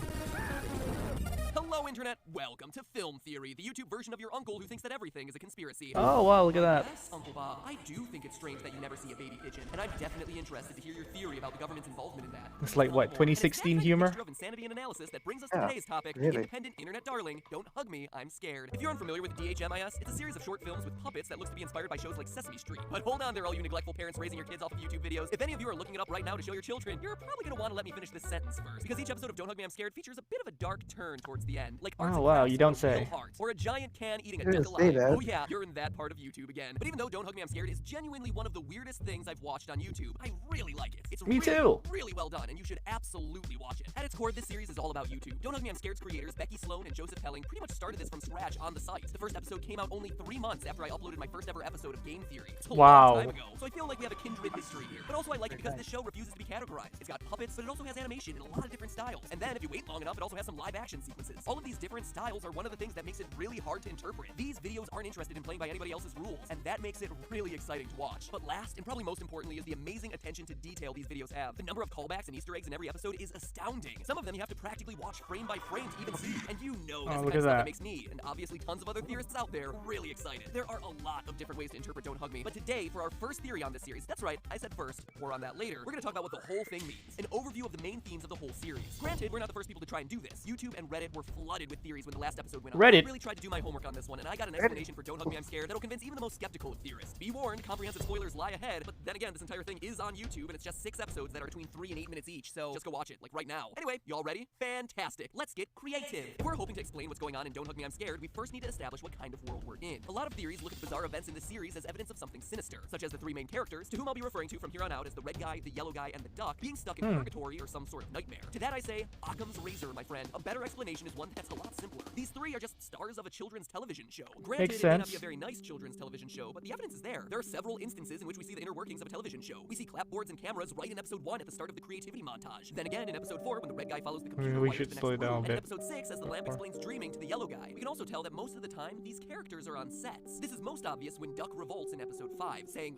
Hello, Internet! Welcome to Film Theory, the YouTube version of your uncle who thinks that everything is a conspiracy. Oh wow, look at that. Yes, Uncle Bob, I do think it's strange that you never see a baby pigeon, and I'm definitely interested to hear your theory about the government's involvement in that. It's like what, 2016 humor? Mixture of insanity and analysis that brings us to Yeah, today's topic, the really. independent internet darling, Don't Hug Me, I'm Scared. If you're unfamiliar with DHMIS, it's a series of short films with puppets that looks to be inspired by shows like Sesame Street. But hold on there, all you neglectful parents raising your kids off of YouTube videos. If any of you are looking it up right now to show your children, you're probably gonna want to let me finish this sentence first, because each episode of Don't Hug Me, I'm Scared features a bit of a dark turn towards the end. like arts Oh and wow, crafts you with don't a real say. heart, or a giant can eating a You duck didn't say alive. that. Oh yeah, you're in that part of YouTube again. But even though Don't Hug Me, I'm Scared is genuinely one of the weirdest things I've watched on YouTube, I really like it. It's Me really, too. really well done, and you should absolutely watch it. At its core, this series is all about YouTube. Don't Hug Me, I'm Scared's creators, Becky Sloan and Joseph Helling, pretty much started this from scratch on the site. The first episode came out only 3 months after I uploaded my first ever episode of Game Theory. It's a Wow. long time ago, so I feel like we have a kindred history here. But also I like it because this show refuses to be categorized. It's got puppets, but it also has animation in a lot of different styles. And then if you wait long enough, it also has some live action sequences. All of these different styles are one of the things that makes it really hard to interpret. These videos aren't interested in playing by anybody else's rules, and that makes it really exciting to watch. But last, and probably most importantly, is the amazing attention to detail these videos have. The number of callbacks and Easter eggs in every episode is astounding. Some of them you have to practically watch frame by frame to even see. And you know that's the look kind of at stuff that. that makes me, and obviously tons of other theorists out there, really excited. There are a lot of different ways to interpret Don't Hug Me, but today, for our first theory on this series, that's right, I said first, more on that later, we're gonna talk about what the whole thing means. An overview of the main themes of the whole series. Granted, we're not the first people to try and do this. YouTube and Reddit were flooded with theories when the last episode went on. Reddit. I really tried to do my homework on this one, and I got an explanation for Don't Hug Me, I'm Scared that'll convince even the most skeptical of theorists. Be warned, comprehensive spoilers lie ahead, but then again, this entire thing is on YouTube, and it's just 6 episodes that are between 3 and 8 minutes each, so just go watch it, like right now. Anyway, y'all ready? Fantastic. Let's get creative. If we're hoping to explain what's going on in Don't Hug Me, I'm Scared, we first need to establish what kind of world we're in. A lot of theories look at bizarre events in this series as evidence of something sinister, such as the 3 main characters, to whom I'll be referring to from here on out as the red guy, the yellow guy, and the duck, being stuck in purgatory or some sort of nightmare. To that I say, Occam's razor, my friend. A better explanation is one that's a lot simpler. These 3 are just stars of a children's television show. Granted, Makes it may not be sense. a very nice children's television show, but the evidence is there. There are several instances in which we see the inner workings of a television show. We see clapboards and cameras right in episode 1 at the start of the creativity montage. Then again, in episode 4, when the red guy follows the computer we wire to should the slow next down a room, and in bit. episode 6, as the lamp explains dreaming to the yellow guy. We can also tell that most of the time, these characters are on sets. This is most obvious when Duck revolts in episode 5, saying,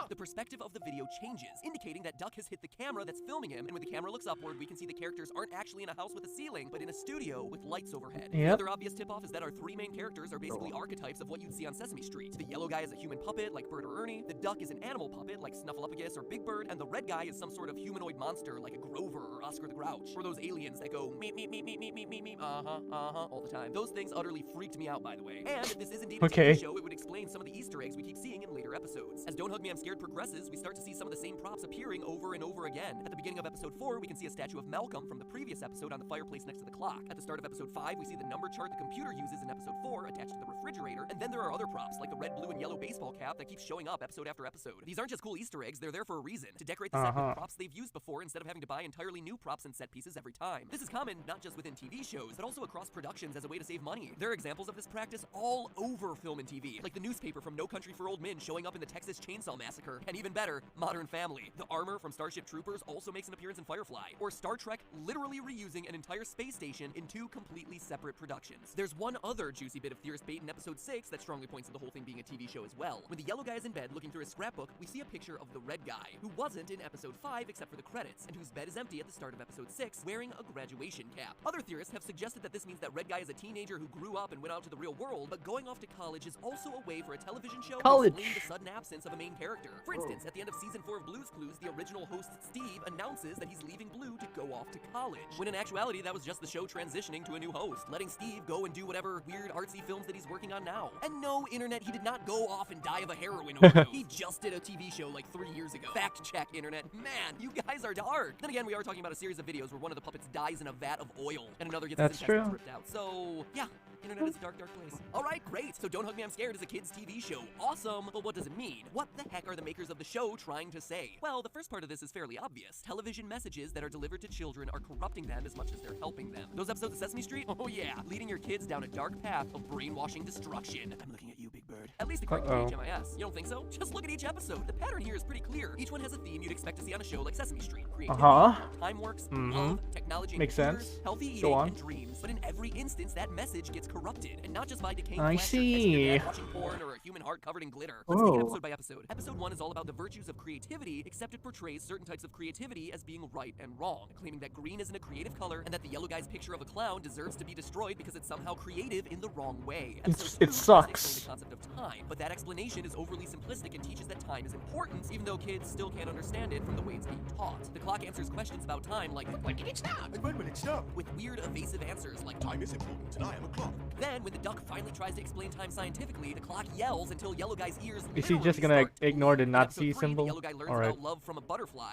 the perspective of the video changes, indicating that Duck has hit the camera that's filming him, and when the camera looks upward, we can see the characters aren't actually in a house with a ceiling, but in a studio with lights overhead. The Yep. other obvious tip-off is that our 3 main characters are basically archetypes of what you'd see on Sesame Street. The yellow guy is a human puppet, like Bert or Ernie, the duck is an animal puppet, like Snuffleupagus or Big Bird, and the red guy is some sort of humanoid monster, like a Grover or Oscar the Grouch, or those aliens that go meep, meep, meep, meep, meep, meep, meep, meep, all the time. Those things utterly freaked me out, by the way. And if this is indeed a Okay. TV show, it would explain some of the Easter eggs we keep seeing in later episodes. As Don't Hug Me, I'm Scared progresses, we start to see some of the same props appearing over and over again. At the beginning of episode 4, we can see a statue of Malcolm from the previous episode on the fireplace next to the clock. At the start of episode 5, we see the number chart the computer uses in episode 4 attached to the refrigerator, and then there are other props, like the red, blue, and yellow baseball cap that keeps showing up episode after episode. These aren't just cool Easter eggs, they're there for a reason, to decorate the set with props they've used before instead of having to buy entirely new props and set pieces every time. This is common not just within TV shows, but also across productions as a way to save money. There are examples of this practice all over film and TV, like the newspaper from No Country for Old Men showing up in the Texas Chainsaw Massacre, and even better, Modern Family. The armor from Starship Troopers also makes an appearance in Firefly, or Star Trek literally reusing an entire space station in 2 completely separate productions. There's one other juicy bit of theorist bait in episode 6 that strongly points to the whole thing being a TV show as well. When the yellow guy is in bed looking through his scrapbook, we see a picture of the red guy, who wasn't in episode 5 except for the credits, and whose bed is empty at the start of episode 6, wearing a graduation cap. Other theorists have suggested that this means that red guy is a teenager who grew up and went out to the real world, but going off to college is also a way for a television show to explain the sudden absence of a main character. For instance, at the end of season 4 of Blue's Clues, the original host Steve announces that he's leaving Blue to go off to college, when in actuality that was just the show transitioning to a new host, letting Steve go and do whatever weird artsy films that he's working on now. And no, internet, he did not go off and die of a heroin overdose. He just did a TV show like 3 years ago. Fact check, internet. Man, you guys are dark. Then again, we are talking about a series of videos where one of the puppets dies in a vat of oil, and another gets his intestines ripped out. So, yeah. Internet is a dark, dark place. Alright, great. So Don't Hug Me, I'm Scared is a kid's TV show. Awesome. But what does it mean? What the heck are the makers of the show trying to say? Well, the first part of this is fairly obvious. Television messages that are delivered to children are corrupting them as much as they're helping them. Those episodes of Sesame Street? Oh yeah. Leading your kids down a dark path of brainwashing destruction. I'm looking at you, Big Bird. At least according to HMIS. You don't think so? Just look at each episode. The pattern here is pretty clear. Each one has a theme you'd expect to see on a show like Sesame Street. Creativity, time works, love, technology, makes computers, sense. healthy eating, Go on. and dreams. But in every instance, that message gets corrupted, and not just by decaying I flesh or catching your see. dad watching porn or a human heart covered in glitter. Let's take it episode by episode. Episode 1 is all about the virtues of creativity, except it portrays certain types of creativity as being right and wrong, claiming that green isn't a creative color and that the yellow guy's picture of a clown deserves to be destroyed because it's somehow creative in the wrong way. Episode 2 It tries to sucks. explain the concept of time, but that explanation is overly simplistic and teaches that time is important, even though kids still can't understand it from the way it's being taught. The clock answers questions about time like, when did it stop? And when will it stop? With weird evasive answers like, Time is important, and I am a clock. then, when the duck finally tries to explain time scientifically, the clock yells until yellow guy's ears Is he literally just gonna start to ignore the bleed. In Nazi episode 3, symbol? The yellow guy learns Alright. about love from a butterfly.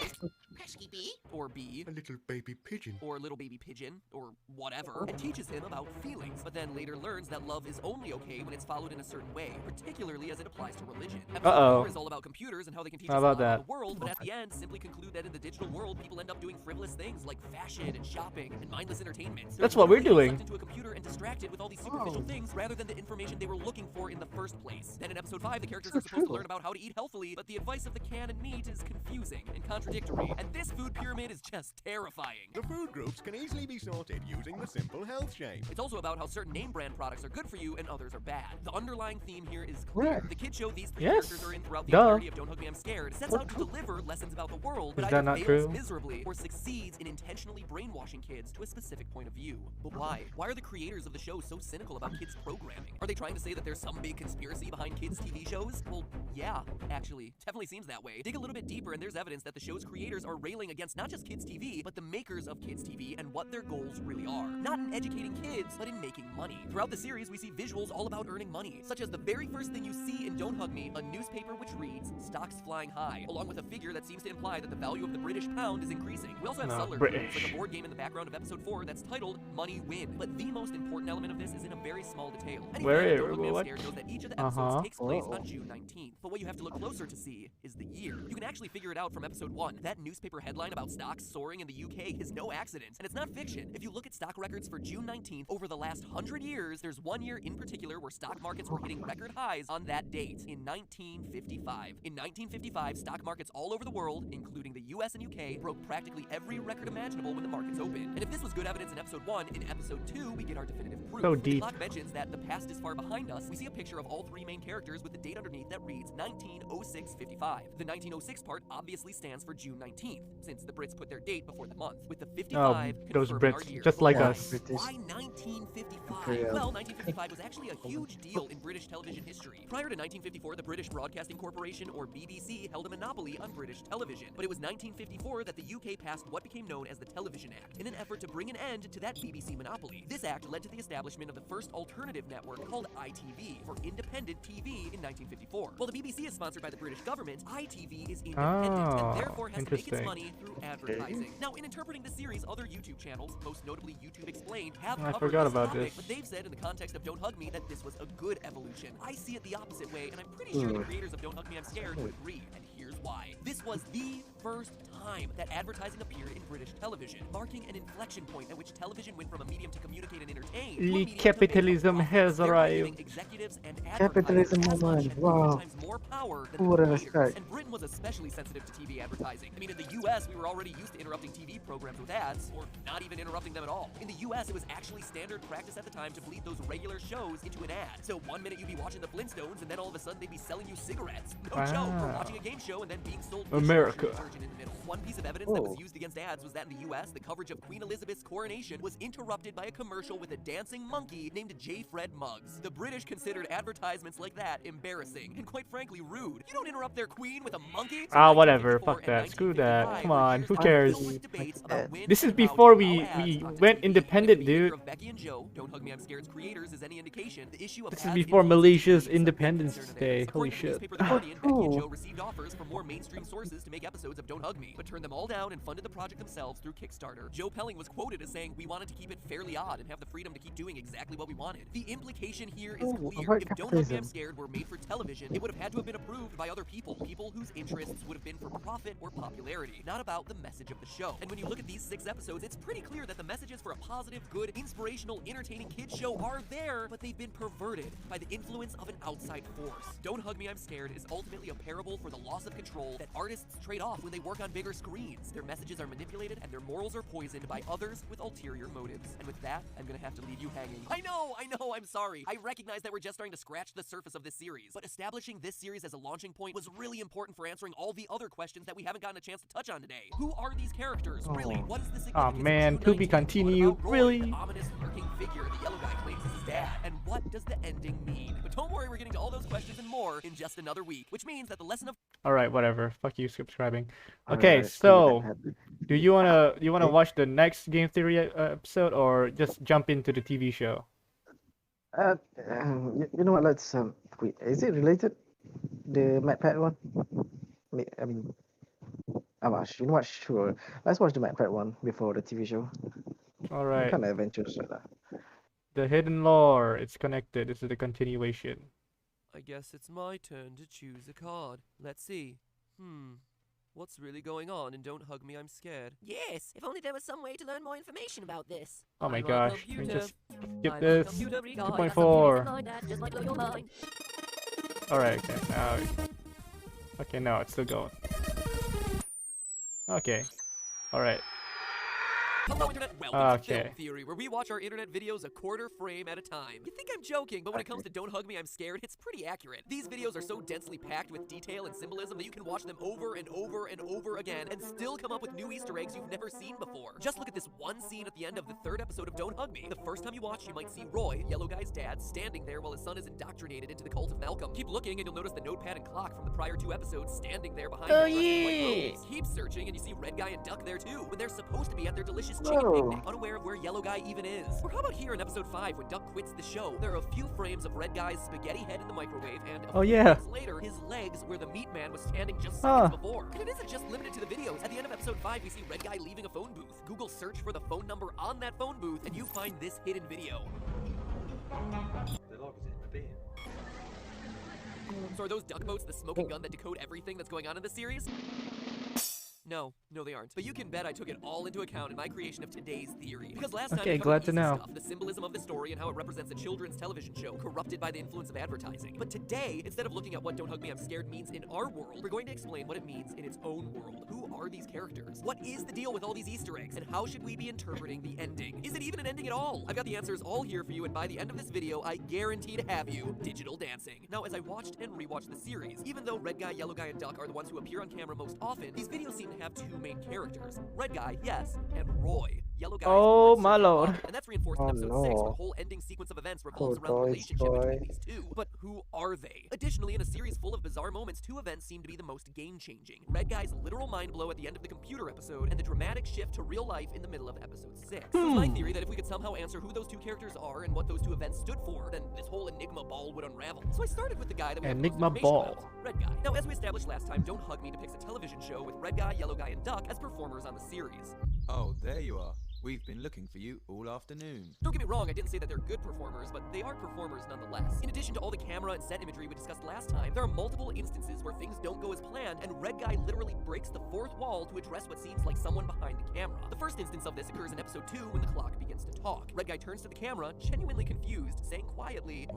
Pesky bee. or bee, A little baby pigeon. or little baby pigeon, or whatever, and teaches him about feelings, but then later learns that love is only okay when it's followed in a certain way, particularly as it applies to religion. Episode Uh-oh. 4 is all about computers and how they can teach How us a lot about about that? the world, but at the end simply conclude that in the digital world, people end up doing frivolous things like fashion and shopping and mindless entertainment. That's what we're doing. Sucked into a computer and distracted with all these superficial things rather than the information they were looking for in the first place. Then in episode 5, the characters are supposed to learn about how to eat healthily, but the advice of the canned meat is confusing and contradictory, and this food pyramid is just terrifying. The food groups can easily be sorted using the simple health shape. It's also about how certain name brand products are good for you and others are bad. The underlying theme here is clear. Right. The kid show these three Yes. characters are in throughout the Duh. entirety of Don't Hug Me, I'm Scared sets out to deliver lessons about the world, but Is that either not fails true? miserably or succeeds in intentionally brainwashing kids to a specific point of view. But why? Why are the creators of the show so cynical about kids programming? Are they trying to say that there's some big conspiracy behind kids' TV shows? Well, yeah, actually. Definitely seems that way. Dig a little bit deeper and there's evidence that the show's creators are railing against not just kids' TV, but the makers of kids' TV and what their goals really are. Not in educating kids, but in making money. Throughout the series, we see visuals all about earning money, such as the very first thing you see in Don't Hug Me, a newspaper which reads, "Stocks flying high," along with a figure that seems to imply that the value of the British pound is increasing. We also have No, subtler British. clues, like a board game in the background of episode 4 that's titled Money Win. But the most important element of this is in a very small detail. Any Where- fan of Don't Hug Me, I'm what? Scared knows that each of the episodes Uh-huh. takes place Oh. on June 19th. But what you have to look closer to see is the year. You can actually figure it out from episode 1. That newspaper headline about stocks soaring in the UK is no accident, and it's not fiction. If you look at stock records for June 19th over the last 100 years, there's one year in particular where stock markets were hitting record highs on that date, in 1955. In 1955, stock markets all over the world, including the US and UK, broke practically every record imaginable when the markets opened. And if this was good evidence in episode 1, in episode 2, we get our definitive proof. So When the deep. clock mentions that the past is far behind us, we see a picture of all three main characters with the date underneath that reads 1906-55. The 1906 part obviously stands for June 19th, since the Brits put their date before the month, with the 55 those confirming our Brits, year. just like Yeah, us. British. Why 1955? Imperial. Well, 1955 was actually a huge deal in British television history. Prior to 1954, the British Broadcasting Corporation, or BBC, held a monopoly on British television. But it was 1954 that the UK passed what became known as the Television Act, in an effort to bring an end to that BBC monopoly. This act led to the establishment of the first alternative network called ITV, for independent TV, in 1954. While the BBC is sponsored by the British government, ITV is independent Oh, and therefore has to make its interesting. money through advertising. Now, in interpreting the series, other YouTube channels, most notably YouTube Explained, have I covered forgot this about topic, this. but they've said in the context of Don't Hug Me that this was a good evolution. I see it the opposite way, and I'm pretty sure the creators of Don't Hug Me, I'm Scared would agree, and here's why. This was the first time that advertising appeared in British television, marking an inflection point at which television went from a medium to communicate and entertain to a medium to make Capitalism profits, has thereby arrived. giving executives and Capitalism advertisers as much moment, and 100 wow. times more power than Who the would have creators. expected? And Britain was especially sensitive to TV advertising. I mean, in the US, we were already used to interrupting TV programs with ads, or not even interrupting them at all. In the US, it was actually standard practice at the time to bleed those regular shows into an ad. So one minute you'd be watching the Flintstones, and then all of a sudden they'd be selling you cigarettes. No joke. Or Wow. watching a game show and then being sold America. dishwasher detergent in the middle. One piece of evidence that was Oh. used against ads was that in the US, the coverage of Queen Elizabeth's coronation was interrupted by a commercial with a dancing monkey named J. Fred Muggs. The British considered advertisements like that embarrassing and quite frankly rude. You don't interrupt their queen with a monkey. So Ah, whatever. 1954 Fuck and that. Screw that. 1955 Come were on. years Who that were cares? filled with debates about when This is and how before to we allow ads we on went TV. independent, And if the behavior dude. of Becky and Joe, Don't Hug Me, I'm Scared's creators, is any indication, the issue of This is ads before influencing Malaysia's TV is a big Independence concern of Day. theirs. Holy According to the shit. newspaper The Guardian, Becky and Oh. Joe received offers from more mainstream sources to make episodes of Don't Hug Me, but turned them all down and funded the project themselves through Kickstarter. Joe Pelling was quoted as saying, "We wanted to keep it fairly odd and have the freedom to keep doing exactly what we wanted." The implication here is Oh, clear. avoid If Don't Hug Me, I'm capitalism. Scared were made for television, it would have had to have been approved by other people whose interests would have been for profit or popularity, not about the message of the show. And when you look at these 6 episodes, it's pretty clear that the messages for a positive, good, inspirational, entertaining kids show are there, but they've been perverted by the influence of an outside force. Don't Hug Me, I'm Scared is ultimately a parable for the loss of control that artists trade off when they work on bigger screens. Their messages are manipulated and their morals are poisoned by others with ulterior motives. And with that, I'm gonna have to leave you hanging. I know, I'm sorry. I recognize that we're just starting to scratch the surface of this series, but establishing this series as a launching point was really important for answering all the other questions that we haven't gotten a chance to touch on today. Who are these characters? Really, what is the Aw, significance of man, June to be 19th? continued. What about Roy, Really? the ominous lurking figure the yellow guy claims is his dad? And what does the ending mean? But don't worry, we're getting to all those questions and more in just another week, which means that the lesson of Alright, whatever. Fuck you subscribing. Alright, Okay, let's see so what happened. do you wanna watch the next Game Theory episode or just jump into the TV show? You know what? Let's wait. Is it related? The MacPad one? I mean, I'm actually not sure. Let's watch the Minecraft one before the TV show. All right. Kind of adventurous. The hidden lore. It's connected. This is the continuation. I guess it's my turn to choose a card. Let's see. What's really going on in Don't Hug Me, I'm Scared? Yes, if only there was some way to learn more information about this. Oh my I'm a gosh. Can we computer. just skip I'm a this? computer guy. 2.4. Just might blow your mind. Alright, okay. Now. Okay, no, it's still going. Okay. Alright. Hello, Internet. Welcome to Okay. Film Theory, where we watch our internet videos a quarter frame at a time. You think I'm joking, but when it comes to Don't Hug Me, I'm Scared, it's pretty accurate. These videos are so densely packed with detail and symbolism that you can watch them over and over and over again and still come up with new Easter eggs you've never seen before. Just look at this one scene at the end of the 3rd episode of Don't Hug Me. The first time you watch, you might see Roy, Yellow Guy's dad, standing there while his son is indoctrinated into the cult of Malcolm. Keep looking and you'll notice the notepad and clock from the prior 2 episodes standing there behind Oh, him, dressed in white yeah. robes. Keep searching and you see Red Guy and Duck there too, when they're supposed to be at their delicious chicken picnic, unaware of where Yellow Guy even is. Or how about here in episode 5 when Duck quits the show? There are a few frames of Red Guy's spaghetti head in the microwave and a few frames later his legs where the meat man was standing just seconds before. And it isn't just limited to the videos. At the end of episode 5 we see Red Guy leaving a phone booth. Google search for the phone number on that phone booth and you find this hidden video. The log is in the bin. So are those duck boats the smoking gun that decode everything that's going on in the series? No, they aren't. But you can bet I took it all into account in my creation of today's theory. Because last time Okay, we covered glad to easy know. stuff, the symbolism of the story and how it represents a children's television show corrupted by the influence of advertising. But today, instead of looking at what Don't Hug Me, I'm Scared means in our world, we're going to explain what it means in its own world. Who are these characters? What is the deal with all these Easter eggs? And how should we be interpreting the ending? Is it even an ending at all? I've got the answers all here for you, and by the end of this video, I guarantee to have you digital dancing. Now, as I watched and rewatched the series, even though Red Guy, Yellow Guy, and Duck are the ones who appear on camera most often, these videos seem to have 2 main characters. Red Guy, yes, and Roy. Yellow Guy. Oh my lord. And that's reinforced in episode 6, where the whole ending sequence of events revolves around the relationship between these two. But who are they? Additionally, in a series full of bizarre moments, 2 events seem to be the most game-changing. Red Guy's literal mind blow at the end of the computer episode, and the dramatic shift to real life in the middle of episode 6. So it's my theory that if we could somehow answer who those 2 characters are and what those 2 events stood for, then this whole enigma ball would unravel. So I started with the guy that we have the most Enigma information ball. about, Red Guy. Now, as we established last time, Don't Hug Me depicts a television show with Red Guy, Yellow Guy, and Duck as performers on the series. Oh, there you are. We've been looking for you all afternoon. Don't get me wrong, I didn't say that they're good performers, but they are performers nonetheless. In addition to all the camera and set imagery we discussed last time, there are multiple instances where things don't go as planned, and Red Guy literally breaks the 4th wall to address what seems like someone behind the camera. The first instance of this occurs in episode 2 when the clock begins to talk. Red Guy turns to the camera, genuinely confused, saying quietly,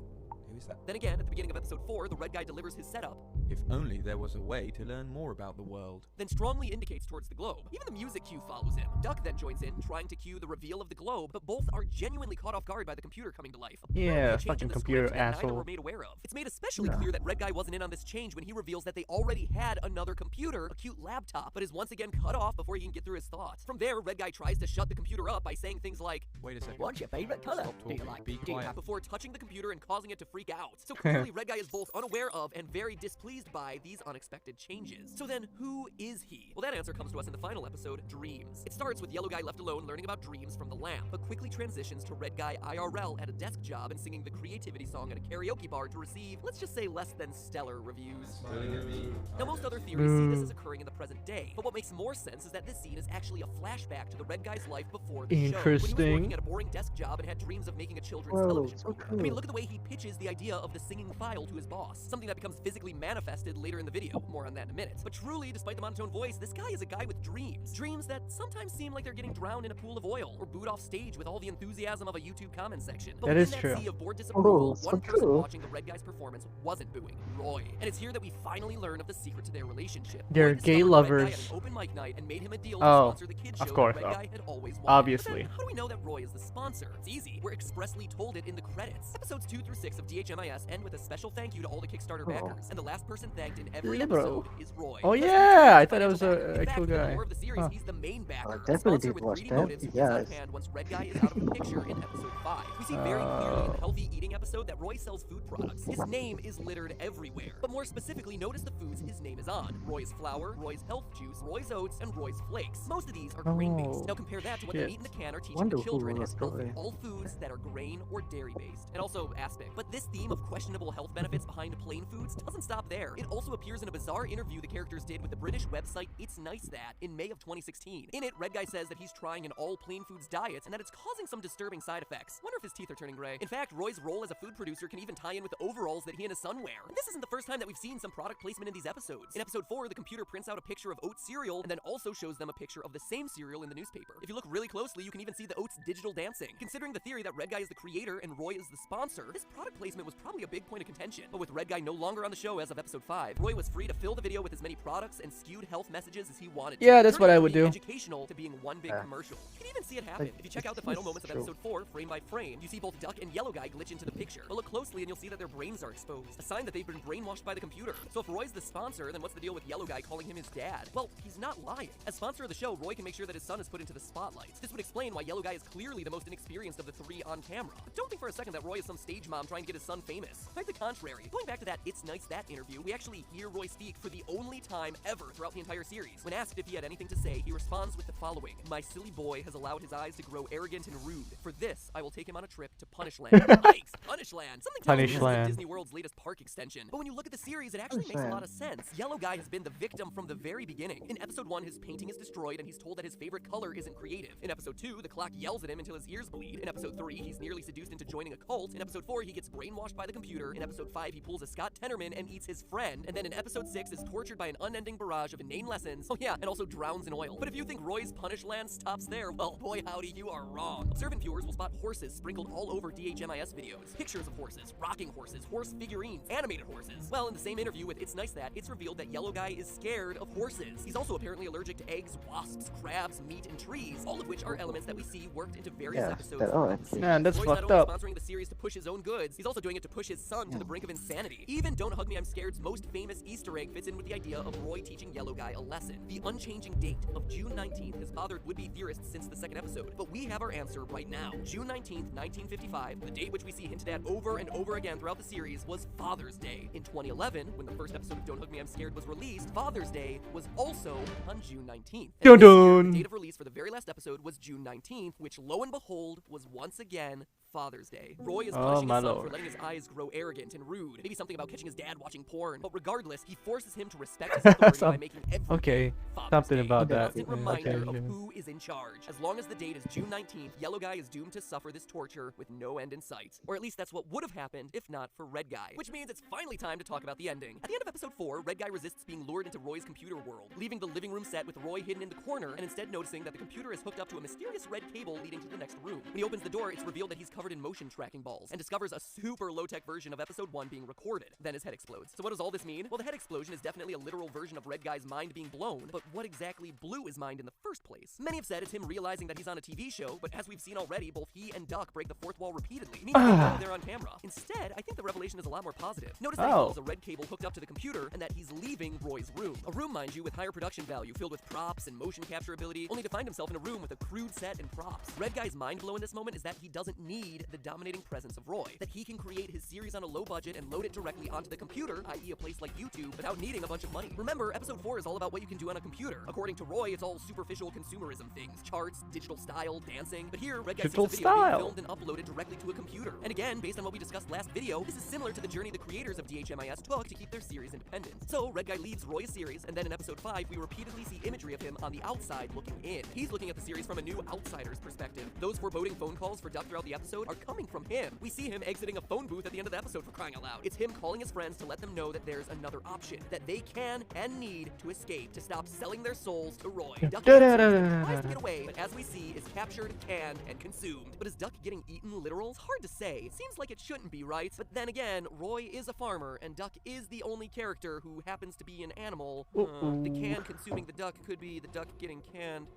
Who is that? Then again, at the beginning of episode 4, the Red Guy delivers his setup, If only there was a way to learn more about the world. then strongly indicates towards the globe. Even the music cue follows him. Duck then joins in, trying to cue the reveal of the globe, but both are genuinely caught off guard by the computer coming to life. Yeah, A change in fucking the computer script that neither asshole. were made aware of. It's made especially clear that Red Guy wasn't in on this change when he reveals that they already had another computer, a cute laptop, but is once again cut off before he can get through his thoughts. From there, Red Guy tries to shut the computer up by saying things like, Wait a second. What's your favorite color? Stop Do you talking. like? Be Do you quiet. have? before touching the computer and causing it to freak out. So clearly, Red Guy is both unaware of and very displeased by these unexpected changes. So then, who is he? Well, that answer comes to us in the final episode, Dreams. It starts with Yellow Guy left alone learning about dreams from the lamp, but quickly transitions to Red Guy IRL at a desk job and singing the creativity song at a karaoke bar to receive, let's just say, less than stellar reviews. Smiling at me. Now, most other theories see this as occurring in the present day, but what makes more sense is that this scene is actually a flashback to the Red Guy's life before the show, when he was Interesting. working at a boring desk job and had dreams of making a children's Whoa, television so program. I mean, cool. look at the way he pitches the idea of the singing file to his boss, something that becomes physically manifested later in the video. More on that in a minute. But truly, despite the monotone voice, this guy is a guy with dreams. Dreams that sometimes seem like they're getting drowned in a pool of oil, or booed off stage with all the enthusiasm of a YouTube comment section. But That within is true. sea of bored disapproval, Oh, so one person true. watching the Red Guy's performance wasn't booing, Roy. And it's here that we finally learn of the secret to their relationship. They're Roy gay discovered Red Guy lovers. at an open mic night and made him a deal to Oh, sponsor the kids of show course, that Red oh. Guy had always wanted. Obviously. But then, how do we know that Roy is the sponsor? It's easy. We're expressly told it in the credits. Episodes 2 through 6 of DHMIS end with a special thank you to all the Kickstarter backers, and the last person thanked in every Liberal. episode is Roy. Oh Because yeah, he's I thought it was financial a backer. In actual fact, in the guy. lore of the series, Huh. he's the main backer. I a definitely sponsor did with watch greedy that, motives who gets out of yes. hand once Red Guy is out of the picture in episode 5. We see very clearly in the healthy eating episode that Roy sells food products. His name is littered everywhere. But more specifically, notice the foods his name is on. Roy's flour, Roy's health juice, Roy's oats, and Roy's flakes. Most of these are grain-based. Oh, Now compare that to what the shit. meat in the can are teaching Wonder the who children was as healthy. Roy. All foods that are grain or dairy-based. And also aspic. But this This theme of questionable health benefits behind plain foods doesn't stop there. It also appears in a bizarre interview the characters did with the British website It's Nice That in May of 2016. In it, Red Guy says that he's trying an all plain foods diet and that it's causing some disturbing side effects. Wonder if his teeth are turning gray. In fact, Roy's role as a food producer can even tie in with the overalls that he and his son wear. And this isn't the first time that we've seen some product placement in these episodes. In episode 4, the computer prints out a picture of oat cereal and then also shows them a picture of the same cereal in the newspaper. If you look really closely, you can even see the oat's digital dancing. Considering the theory that Red Guy is the creator and Roy is the sponsor, this product placement was probably a big point of contention. But with Red Guy no longer on the show as of episode 5, Roy was free to fill the video with as many products and skewed health messages as he wanted to. Yeah, that's what I Turning would from being do. Educational to being one big commercial. You can even see it happen. If you check out the final moments of episode 4, frame by frame, you see both Duck and Yellow Guy glitch into the picture. But look closely and you'll see that their brains are exposed, a sign that they've been brainwashed by the computer. So if Roy's the sponsor, then what's the deal with Yellow Guy calling him his dad? Well, he's not lying. As sponsor of the show, Roy can make sure that his son is put into the spotlight. This would explain why Yellow Guy is clearly the most inexperienced of the 3 on camera. But don't think for a second that Roy is some stage mom trying to get his son famous. Quite the contrary. Going back to that It's Nice That interview, we actually hear Roy speak for the only time ever throughout the entire series. When asked if he had anything to say, he responds with the following: "My silly boy has allowed his eyes to grow arrogant and rude. For this, I will take him on a trip to Punishland." Yikes! Punishland! Something tells me this is Punishland. Disney World's latest park extension. But when you look at the series, it actually makes a lot of sense. Yellow Guy has been the victim from the very beginning. In episode 1, his painting is destroyed and he's told that his favorite color isn't creative. In episode 2, the clock yells at him until his ears bleed. In episode 3, he's nearly seduced into joining a cult. In episode 4, he gets brainwashed by the computer. In episode 5, he pulls a Scott Tenorman and eats his friend. And then in episode 6, is tortured by an unending barrage of inane lessons. Oh yeah, and also drowns in oil. But if you think Roy's Punishland stops there, well, boy howdy, you are wrong. Observant viewers will spot horses sprinkled all over DHMIS videos. Pictures of horses, rocking horses, horse figurines, animated horses. Well, in the same interview with It's Nice That, it's revealed that Yellow Guy is scared of horses. He's also apparently allergic to eggs, wasps, crabs, meat, and trees, all of which are elements that we see worked into various episodes. Man, that's Roy's fucked not up. only sponsoring the series to push his own goods, he's also doing it to push his son to the brink of insanity. Even Don't Hug Me, I'm Scared's most famous Easter egg fits in with the idea of Roy teaching Yellow Guy a lesson. The unchanging date of June 19th has bothered would-be theorists since the second episode, but we have our answer right now. June 19th, 1955, the date which we see hinted at over and over again throughout the series, was Father's Day. In 2011, when the first episode of Don't Hug Me, I'm Scared was released, Father's Day was also on June 19th. And Dun this year, dun. the date of release for the very last episode was June 19th, which lo and behold was once again Father's Day. Roy is Oh, punishing my his son lord. for letting his eyes grow arrogant and rude. Maybe something about catching his dad watching porn. But regardless, he forces him to respect his authority by making every Okay, Father's something Day about a that. constant reminder Okay, of yeah. who is in charge. As long as the date is June 19th, Yellow Guy is doomed to suffer this torture with no end in sight. Or at least that's what would have happened if not for Red Guy. Which means it's finally time to talk about the ending. At the end of episode 4, Red Guy resists being lured into Roy's computer world, leaving the living room set with Roy hidden in the corner and instead noticing that the computer is hooked up to a mysterious red cable leading to the next room. When he opens the door, it's revealed that he's covered in motion tracking balls and discovers a super low-tech version of episode 1 being recorded. Then his head explodes. So what does all this mean? Well, the head explosion is definitely a literal version of Red Guy's mind being blown, but what exactly blew his mind in the first place? Many have said it's him realizing that he's on a TV show, but as we've seen already, both he and Duck break the fourth wall repeatedly, meaning they know they're on camera. Instead, I think the revelation is a lot more positive. Notice that he Oh. pulls a red cable hooked up to the computer and that he's leaving Roy's room. A room, mind you, with higher production value, filled with props and motion capture ability, only to find himself in a room with a crude set and props. Red Guy's mind blow in this moment is that he doesn't need the dominating presence of Roy, that he can create his series on a low budget and load it directly onto the computer, i.e. a place like YouTube, without needing a bunch of money. Remember, episode 4 is all about what you can do on a computer. According to Roy, it's all superficial consumerism things, charts, digital style, dancing. But here, Red Guy sees Digital a video being style. filmed and uploaded directly to a computer. And again, based on what we discussed last video, this is similar to the journey the creators of DHMIS took to keep their series independent. So, Red Guy leaves Roy's series, and then in episode 5, we repeatedly see imagery of him on the outside looking in. He's looking at the series from a new outsider's perspective. Those foreboding phone calls for Duck throughout the episode are coming from him. We see him exiting a phone booth at the end of the episode, for crying out loud. It's him calling his friends to let them know that there's another option, that they can and need to escape, to stop selling their souls to Roy. Duck tries to get away, but as we see, is captured, canned, and consumed. But is Duck getting eaten literal? It's hard to say. It seems like it shouldn't be, right? But then again, Roy is a farmer, and Duck is the only character who happens to be an animal. The can consuming the duck could be the duck getting canned.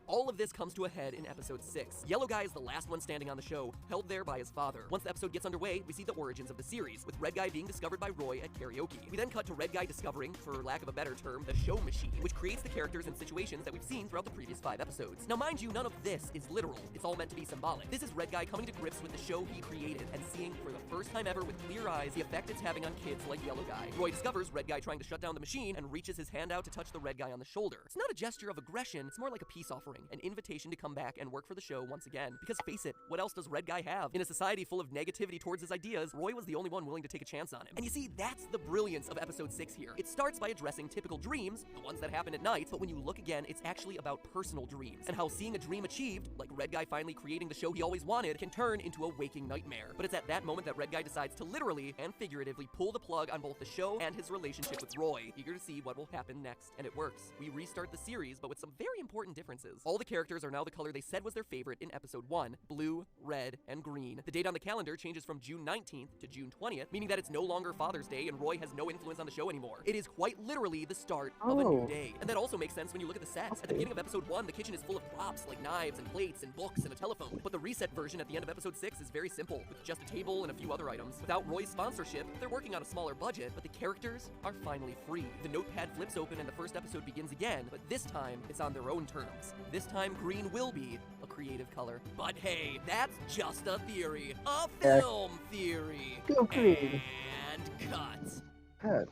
All of this comes to a head in episode 6. Yellow Guy is the last one standing on the show, held there by his father. Once the episode gets underway, we see the origins of the series, with Red Guy being discovered by Roy at karaoke. We then cut to Red Guy discovering, for lack of a better term, the show machine, which creates the characters and situations that we've seen throughout the previous 5 episodes. Now mind you, none of this is literal. It's all meant to be symbolic. This is Red Guy coming to grips with the show he created and seeing for the first time ever with clear eyes the effect it's having on kids like Yellow Guy. Roy discovers Red Guy trying to shut down the machine and reaches his hand out to touch the Red Guy on the shoulder. It's not a gesture of aggression, it's more like a peace offering, an invitation to come back and work for the show once again. Because face it, what else does Red Red Guy have? In a society full of negativity towards his ideas, Roy was the only one willing to take a chance on him. And you see, that's the brilliance of episode 6 here. It starts by addressing typical dreams, the ones that happen at night, but when you look again, it's actually about personal dreams, and how seeing a dream achieved, like Red Guy finally creating the show he always wanted, can turn into a waking nightmare. But it's at that moment that Red Guy decides to literally and figuratively pull the plug on both the show and his relationship with Roy, eager to see what will happen next. And it works. We restart the series, but with some very important differences. All the characters are now the color they said was their favorite in episode 1, blue, red, and green. The date on the calendar changes from June 19th to June 20th, meaning that it's no longer Father's Day and Roy has no influence on the show anymore. It is quite literally the start of a new day. And that also makes sense when you look at the sets. At the beginning of episode 1, the kitchen is full of props like knives and plates and books and a telephone. But the reset version at the end of episode 6 is very simple, with just a table and a few other items. Without Roy's sponsorship, they're working on a smaller budget, but the characters are finally free. The notepad flips open and the first episode begins again, but this time it's on their own terms. This time green will be a creative color. But hey, that's just a theory. A film theory. And cut.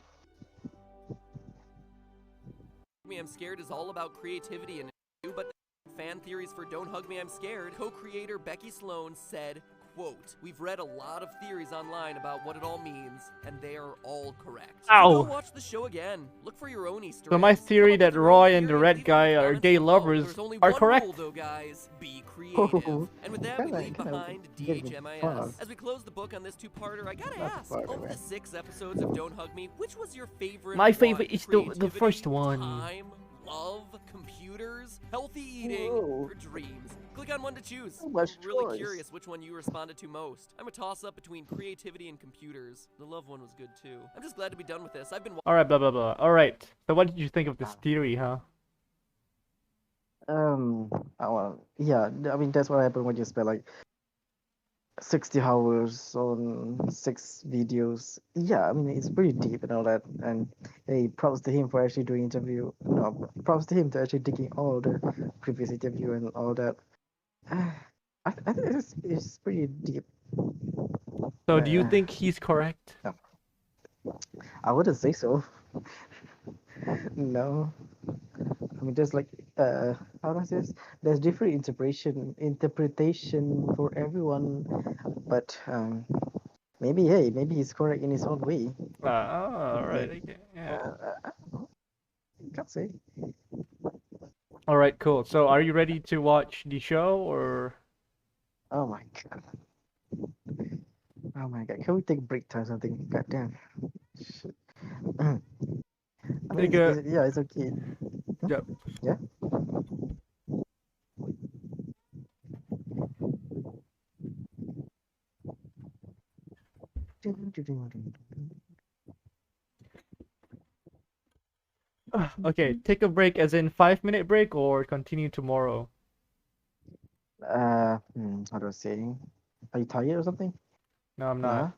Me, I'm Scared is all about creativity and but fan theories for Don't Hug Me, I'm Scared. Co-creator Becky Sloan said, quote, "We've read a lot of theories online about what it all means, and they are all correct. Ow. So go watch the show again. Look for your own Easter So my eggs. theory Come up that with your own Roy and the theory Red leave them in Guy the are comments gay below. lovers There's only are one correct. rule, though, guys. Be creative. And with that, we leave behind DHMIS. As we close the book on this two-parter, I gotta ask, of the 6 episodes of Don't Hug Me, which was your favorite? My favorite one? is the first one. Time, love, computers, healthy eating, or dreams? Click on one to choose. I'm really curious which one you responded to most. I'm a toss-up between creativity and computers. The love one was good too. I'm just glad to be done with this. I've been Alright, blah blah blah. Alright. So what did you think of this theory, huh? Yeah, I mean, that's what happened when you spend like 60 hours on 6 videos. Yeah, I mean, it's pretty deep and all that. And hey, props to him for actually doing interview. No, props to him to actually digging all the previous interview and all that. I think it's pretty deep. So do you think he's correct? No. I wouldn't say so. No. I mean, there's like, how does this? There's different interpretation for everyone, but maybe he's correct in his own way. Alright, okay. Yeah. Can't say. Alright, cool. So are you ready to watch the show or? Oh my god. Oh my god. Can we take a break time or something? God damn. Shit. I mean, yeah, it's okay. Yep. Yeah. Okay, take a break as in 5-minute break or continue tomorrow? How do I say? Are you tired or something? No, I'm not.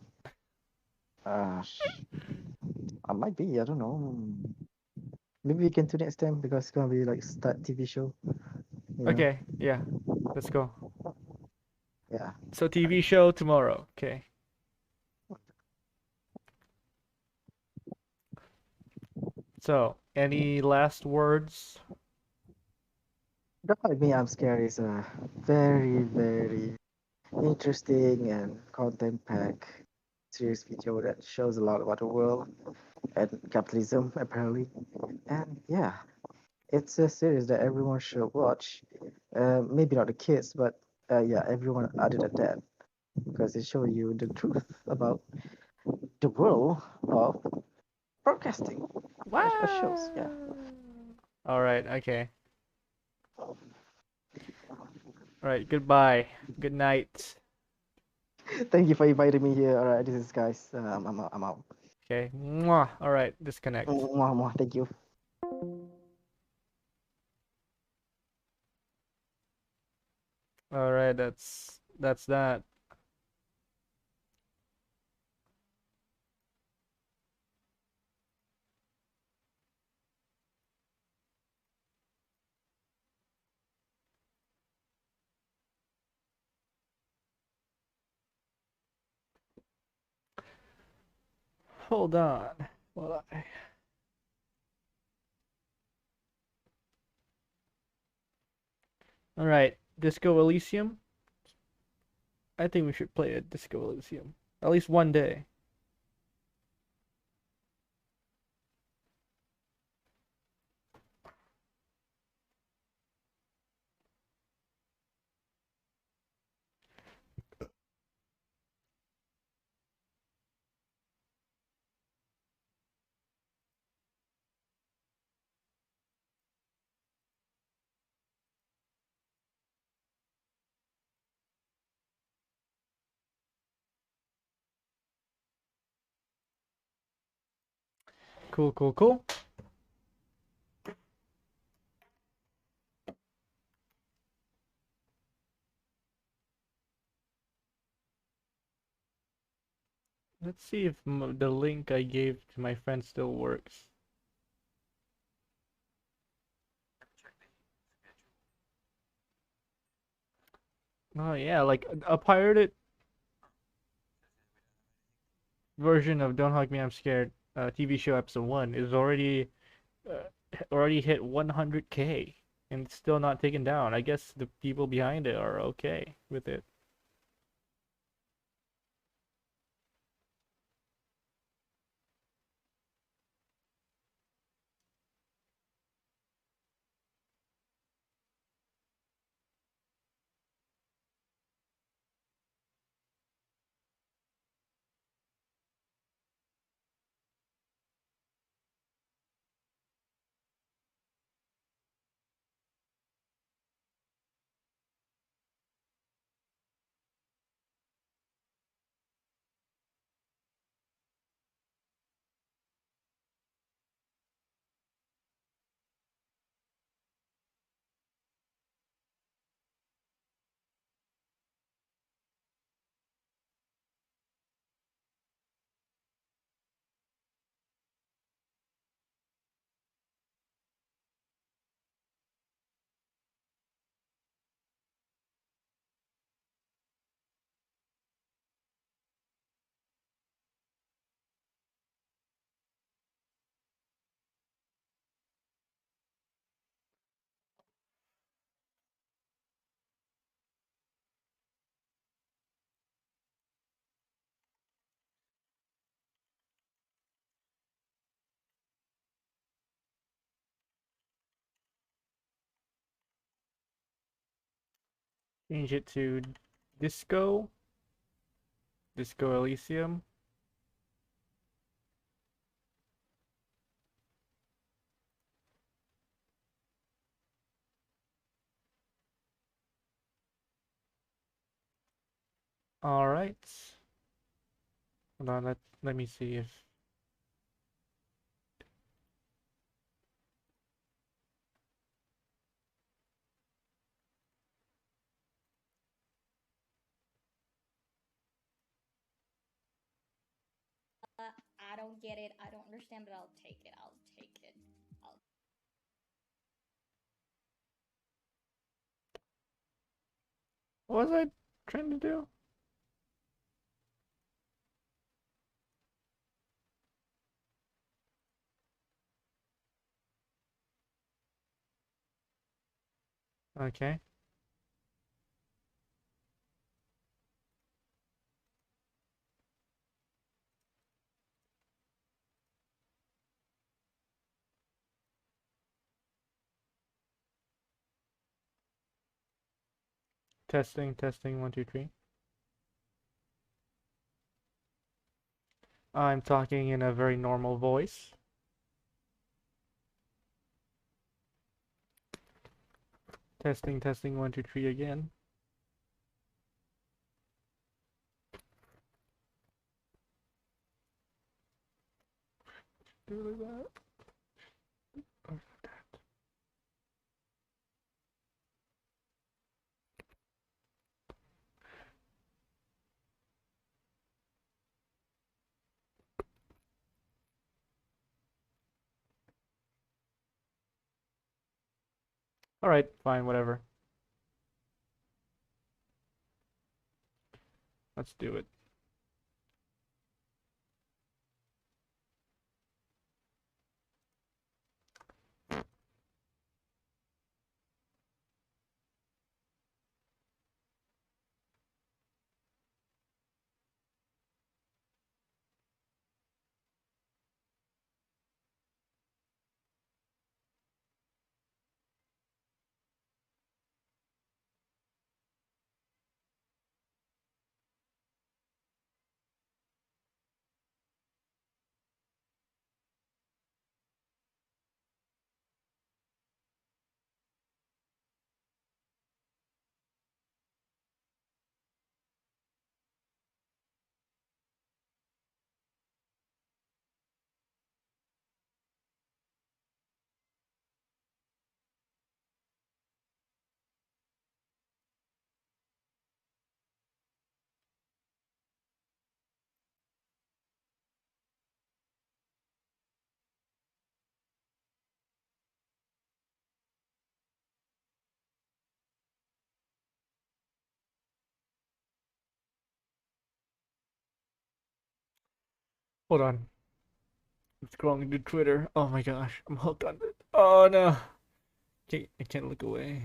I might be. I don't know. Maybe we can do next time because it's gonna be like start TV show. You know? Okay, yeah. Let's go. Yeah. So TV show tomorrow. Okay. So, any last words? Don't Hug Me, I'm Scared is a very, very interesting and content-packed series video that shows a lot about the world and capitalism, apparently. And yeah, it's a series that everyone should watch. Maybe not the kids, but yeah, everyone other than that, because it shows you the truth about the world of broadcasting. Shows, yeah. Alright, okay. Alright, goodbye. Good night. Thank you for inviting me here. Alright, this is guys. I'm out. Okay. Mwah. Alright, disconnect. Mwah, mwah. Thank you. Alright, that's that. Hold on. Well, Alright, Disco Elysium. I think we should play a Disco Elysium. At least one day. Cool, cool, cool. Let's see if the link I gave to my friend still works. Oh yeah, like a pirated version of Don't Hug Me, I'm Scared TV show episode 1 is already hit 100K and it's still not taken down. I guess the people behind it are okay with it. Change it to Disco Elysium. All right. Hold on, let me see if I don't get it. I don't understand, but I'll take it. I'll take it. what was I trying to do? Okay. Testing, testing, 1, 2, 3. I'm talking in a very normal voice. Testing, testing, 1, 2, 3 again. Do like that. Alright, fine, whatever. Let's do it. Hold on. I'm scrolling to Twitter. Oh my gosh, I'm hooked on it. Oh no. I can't look away.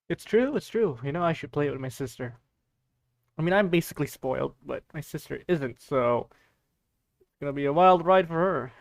It's true, it's true. You know, I should play it with my sister. I mean, I'm basically spoiled, but my sister isn't, so it's gonna be a wild ride for her.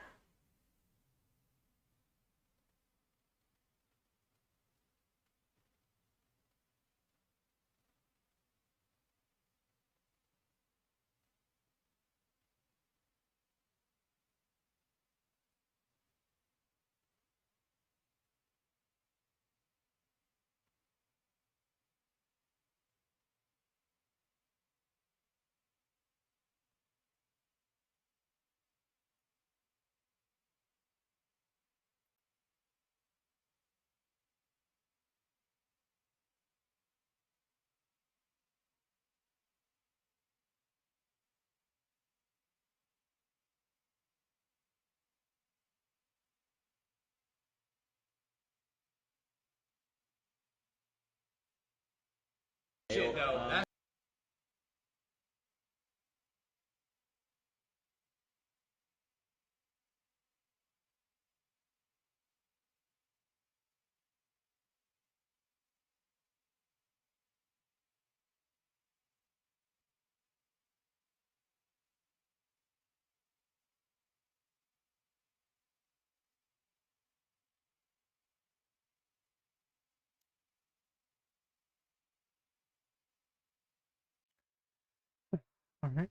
Alright.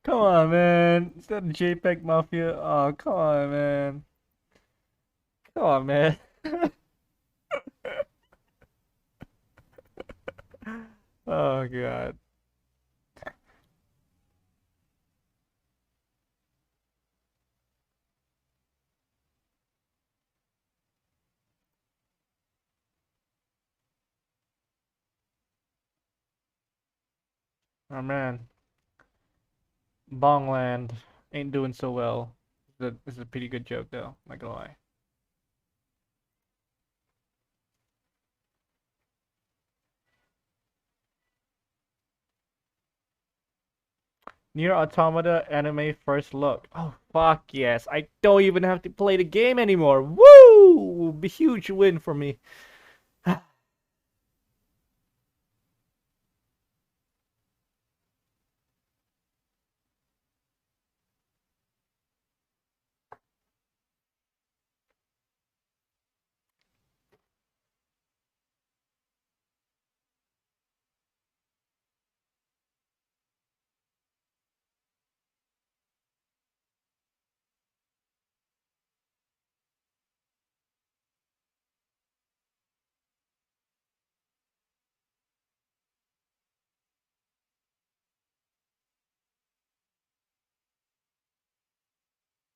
Come on, man. Is that JPEG Mafia? Oh, come on, man. Come on, man. Oh, God. Oh, man. Bongland ain't doing so well. This is a pretty good joke, though. Not gonna lie. Near Automata anime first look. Oh, fuck yes. I don't even have to play the game anymore. Woo! Be huge win for me.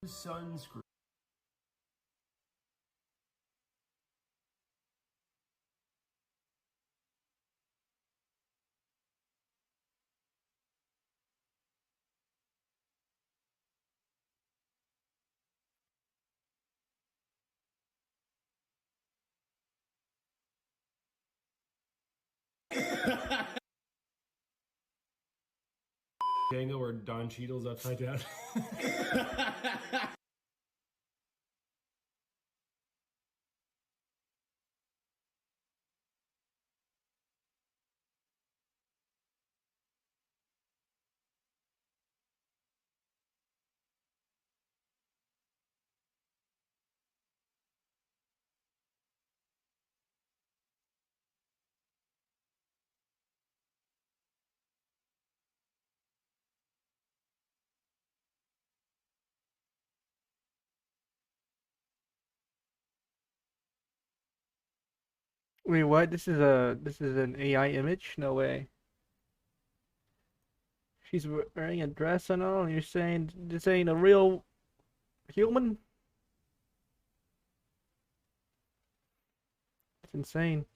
Sunscreen. Django or Don Cheadle's upside down. Wait, what? This is an AI image? No way. She's wearing a dress and all, and you're saying this ain't a real human? It's insane.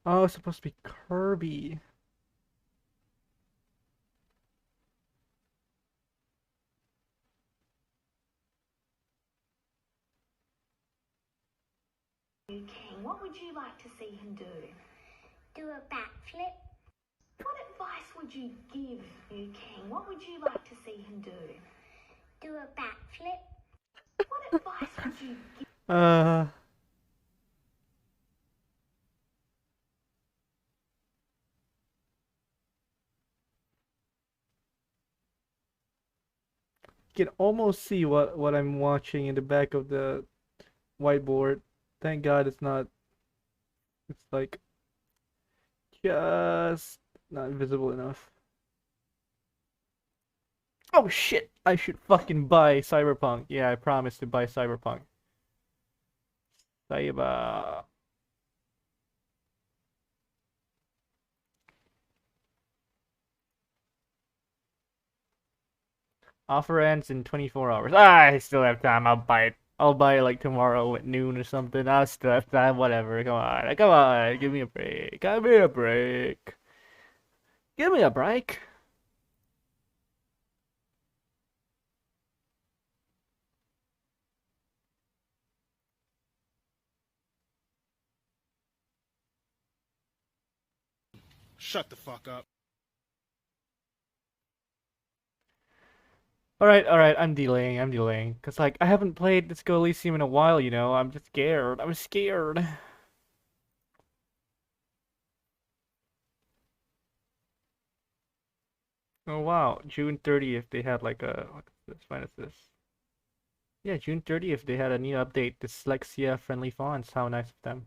Oh, it's supposed to be Kirby. King, what would you like to see him do? Do a backflip. What advice would you give King? What would you like to see him do? Do a backflip. What advice would you give? You can almost see what I'm watching in the back of the whiteboard. Thank God it's not. It's like just not visible enough. Oh shit! I should fucking buy Cyberpunk. Yeah, I promised to buy Cyberpunk. Cyber. Offer ends in 24 hours. Ah, I still have time. I'll buy it. I'll buy it like tomorrow at noon or something. I still have time. Whatever. Come on. Come on. Give me a break. Give me a break. Give me a break. Shut the fuck up. Alright, I'm delaying, Cause like, I haven't played Let's Go Elysium in a while, you know? I'm just scared. I'm scared. Oh wow, June 30th they had like a... What's this? When is this? Yeah, June 30th they had a new update, dyslexia-friendly fonts. How nice of them.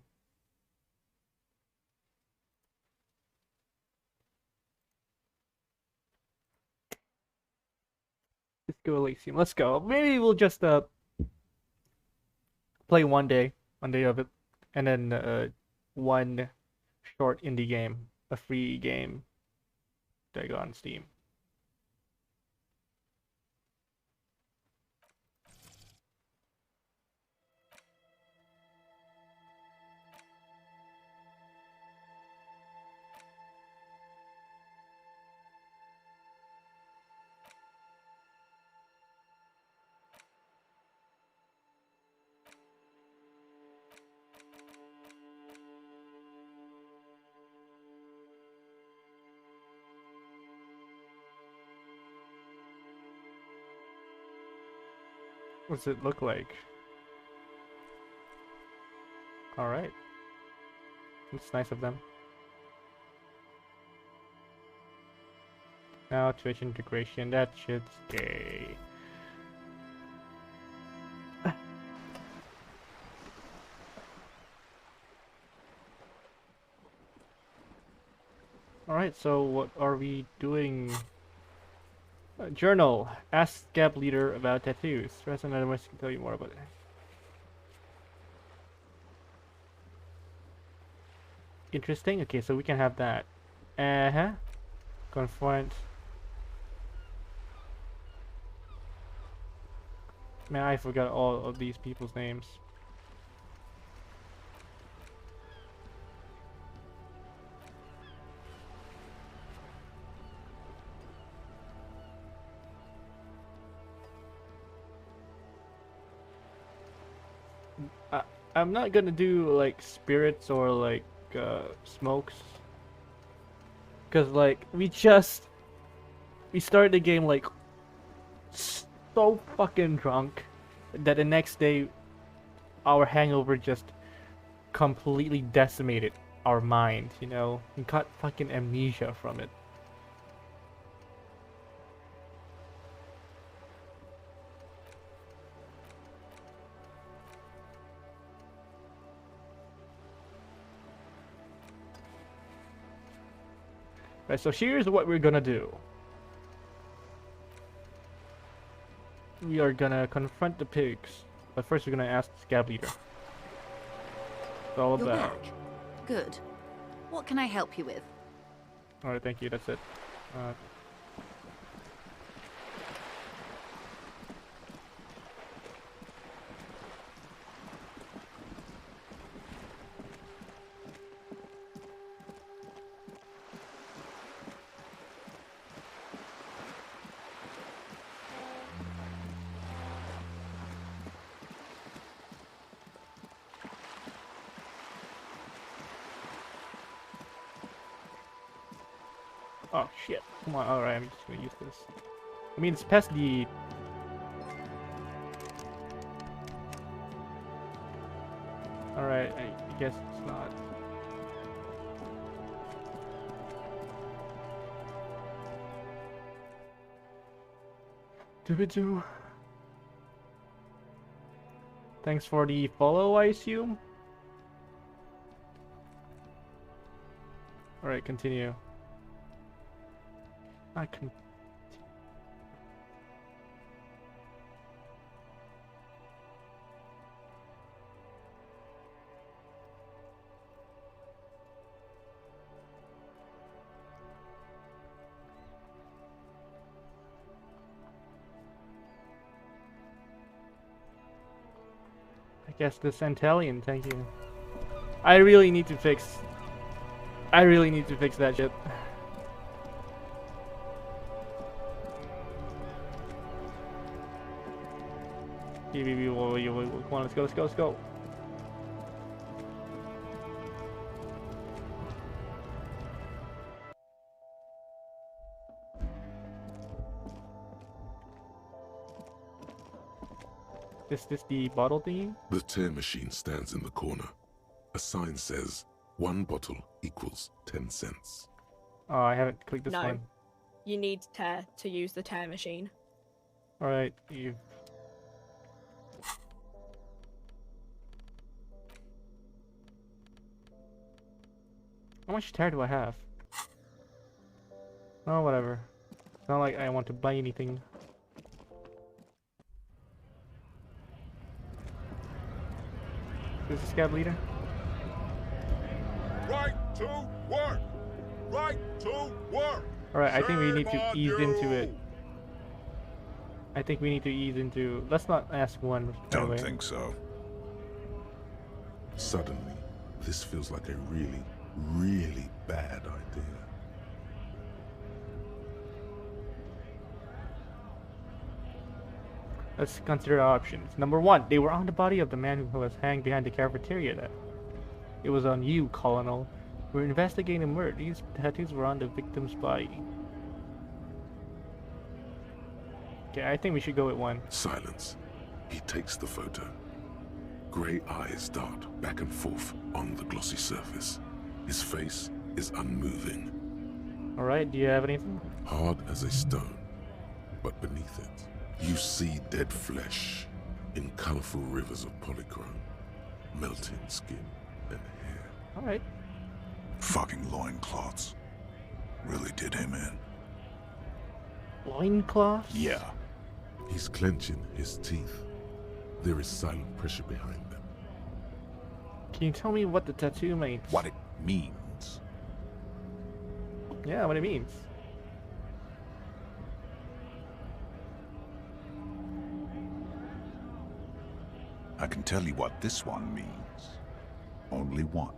Let's go Elysium. Let's go. Maybe we'll just play one day of it, and then one short indie game, a free game that I got on Steam. What's it look like? Alright. It's nice of them. Now Twitch integration, that should stay. Alright, so what are we doing? Journal. Ask Gap leader about tattoos. Stress and otherwise can tell you more about it. Interesting. Okay, so we can have that. Confront. Man, I forgot all of these people's names. I'm not gonna do like spirits or like smokes, cause like we started the game like so fucking drunk that the next day our hangover just completely decimated our mind, you know? We got fucking amnesia from it. Right, so here's what we're gonna do. We are gonna confront the pigs, but first we're gonna ask the scab leader. It's all You're about. back. Good. What can I help you with? Alright, thank you, that's it. Oh shit, come on, alright, I'm just gonna use this. I mean, it's past the... Alright, I guess it's not. Doo-ba-doo. Thanks for the follow, I assume? Alright, continue. I can... I guess the Centellian, thank you. I really need to fix that shit. Come on, let's go, let's go, let's go. Is this the bottle thingy? The tear machine stands in the corner. A sign says, 1 bottle equals 10 cents. Oh, I haven't clicked this No. one. You need tear to use the tear machine. Alright, you... How much tear do I have? Oh, whatever. It's not like I want to buy anything. Is this scab leader? Right to work! Right to work! Alright, I think we need to Shame on ease into you! it. I think we need to ease into... Let's not ask one. Don't anyway. think so. Suddenly, this feels like a really, really bad idea. Let's consider our options. Number 1, they were on the body of the man who was hanged behind the cafeteria there. It was on you, Colonel. We're investigating a murder. These tattoos were on the victim's body. Okay, I think we should go with 1. Silence. He takes the photo. Grey eyes dart back and forth on the glossy surface. His face is unmoving. Alright, do you have anything? Hard as a stone. But beneath it, you see dead flesh in colorful rivers of polychrome, melting skin and hair. Alright. Fucking loincloths. Really did him in. Loincloths? Yeah. He's clenching his teeth. There is silent pressure behind them. Can you tell me what the tattoo means? What it means. Yeah, what it means. I can tell you what this one means. Only one.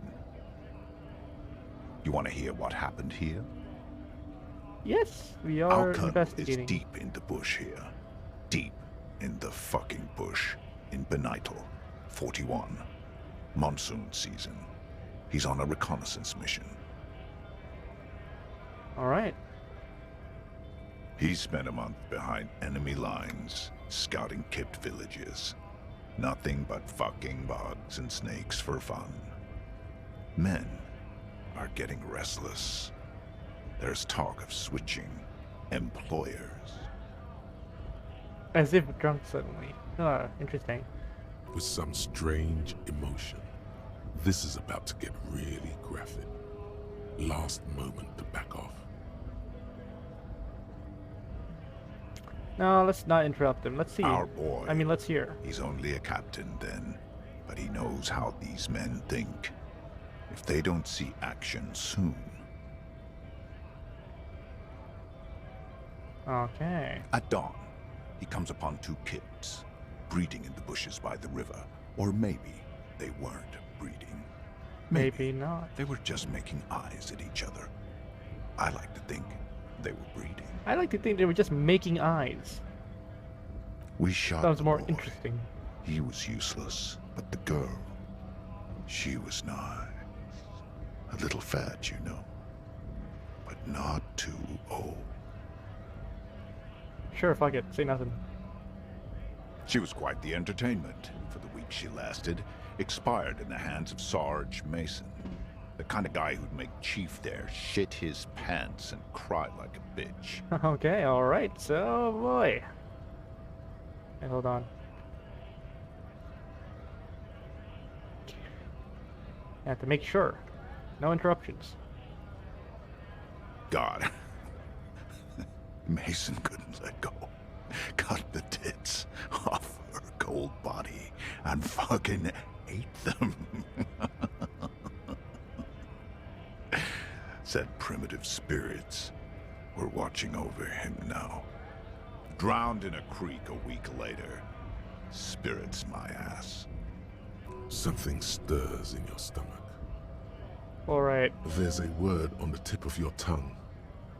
You want to hear what happened here? Yes, we Our are colonel investigating. is deep in the bush here. Deep in the fucking bush in Benital. 41. Monsoon season. He's on a reconnaissance mission. Alright. He spent a month behind enemy lines, scouting kipped villages. Nothing but fucking bugs and snakes for fun. Men are getting restless. There's talk of switching employers. As if drunk suddenly. Ah, interesting. With some strange emotion. This is about to get really graphic. Last moment to back off. No, let's not interrupt him. Let's see. Our boy. I mean, let's hear. He's only a captain then, but he knows how these men think. If they don't see action soon. Okay. At dawn, he comes upon two kids, breeding in the bushes by the river. Or maybe they weren't breeding. Maybe not. They were just making eyes at each other. I like to think they were breeding. I like to think they were just making eyes. We shot Sounds the more boy. interesting. He was useless, but the girl, she was nice. A little fat, you know, but not too old. Sure, fuck it. Say nothing. She was quite the entertainment. For the week she lasted, expired in the hands of Sarge Mason. The kind of guy who'd make Chief there shit his pants and cry like a bitch. Okay, alright. So, boy. Hey, hold on. I have to make sure. No interruptions. God. Mason couldn't let go. Cut the tits off her cold body and fucking ate them. Said primitive spirits were watching over him now. Drowned in a creek a week later. Spirits my ass. Something stirs in your stomach. Alright. There's a word on the tip of your tongue.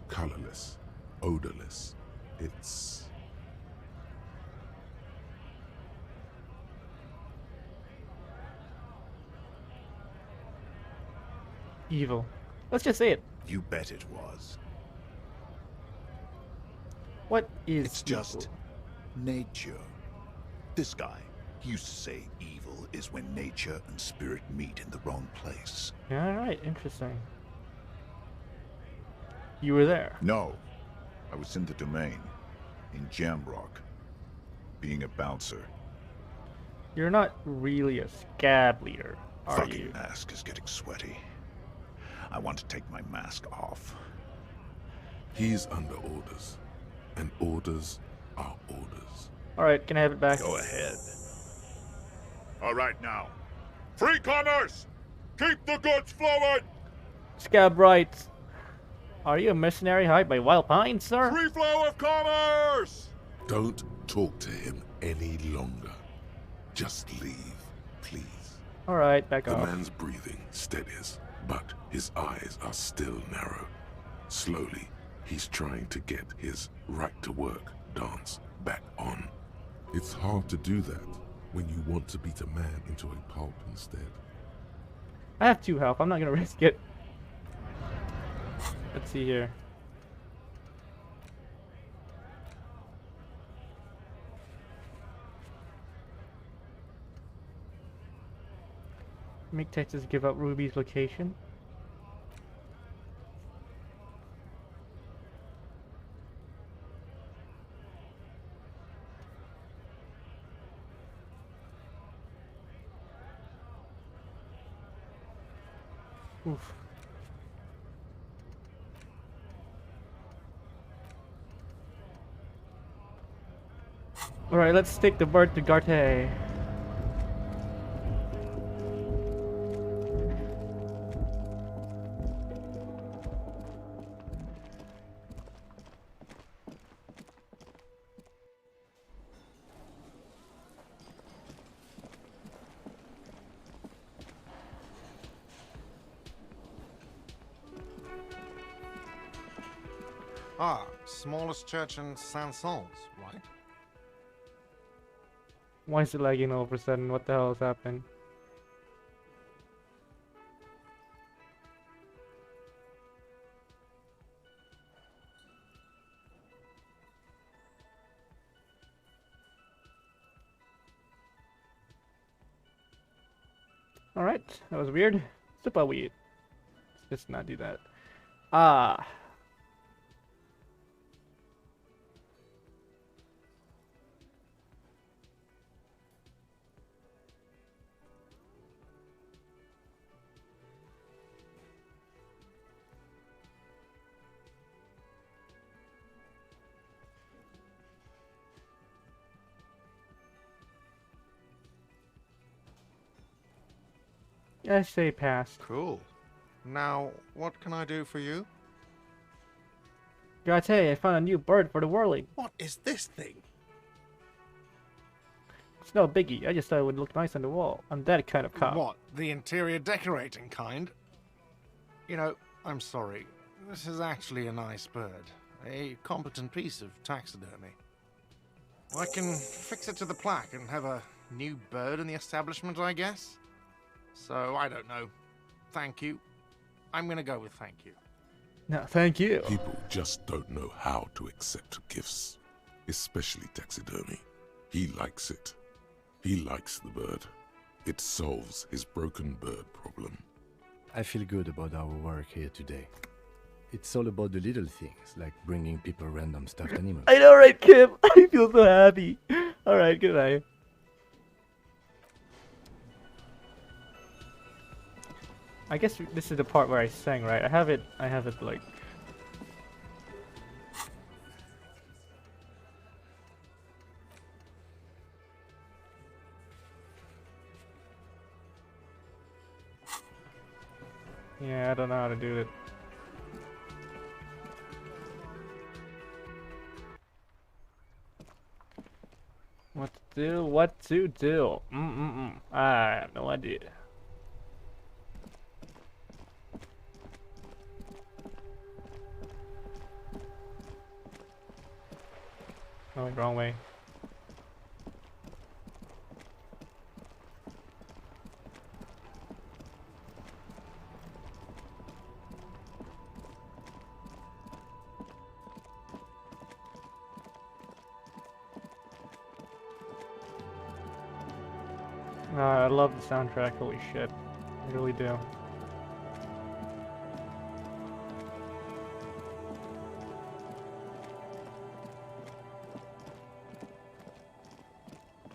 Colorless. Odorless. It's... Evil. Let's just say it. You bet it was. What is It's just nature. This guy used to say evil is when nature and spirit meet in the wrong place. Alright, interesting. You were there. No, I was in the domain, in Jamrock, being a bouncer. You're not really a scab leader, are Fucking you? mask is getting sweaty. I want to take my mask off. He's under orders. And orders are orders. Alright, can I have it back? Go ahead. All right now. Free commerce! Keep the goods flowing! Scab rights. Are you a mercenary hired by Wild Pines, sir? Free flow of commerce! Don't talk to him any longer. Just leave, please. Alright, back The off. man's breathing steadies, but his eyes are still narrow. Slowly, he's trying to get his right-to-work dance back on. It's hard to do that when you want to beat a man into a pulp instead. I have 2 health. I'm not gonna risk it. Let's see here. Make Texas give up Ruby's location. Oof. Alright, let's take the bird to Garte. Ah, smallest church in Saint-Saëns, right? Why is it lagging all of a sudden? What the hell is happening? Alright, that was weird. Super weird. Let's not do that. Ah. I say pass. Cool. Now, what can I do for you? Gotta tell you, I found a new bird for the whirling. What is this thing? It's no biggie. I just thought it would look nice on the wall. I'm that kind of cop. What? The interior decorating kind? You know, I'm sorry. This is actually a nice bird. A competent piece of taxidermy. I can fix it to the plaque and have a new bird in the establishment, I guess? So, I don't know. Thank you. I'm gonna go with thank you. No, thank you. People just don't know how to accept gifts, especially taxidermy. He likes it. He likes the bird. It solves his broken bird problem. I feel good about our work here today. It's all about the little things, like bringing people random stuffed animals. I know, right, Kim? I feel so happy. Alright, good night. I guess this is the part where I sang, right? I have it like... Yeah, I don't know how to do it. What to do? What to do? I have no idea. Oh, wrong way. I love the soundtrack, holy shit. I really do.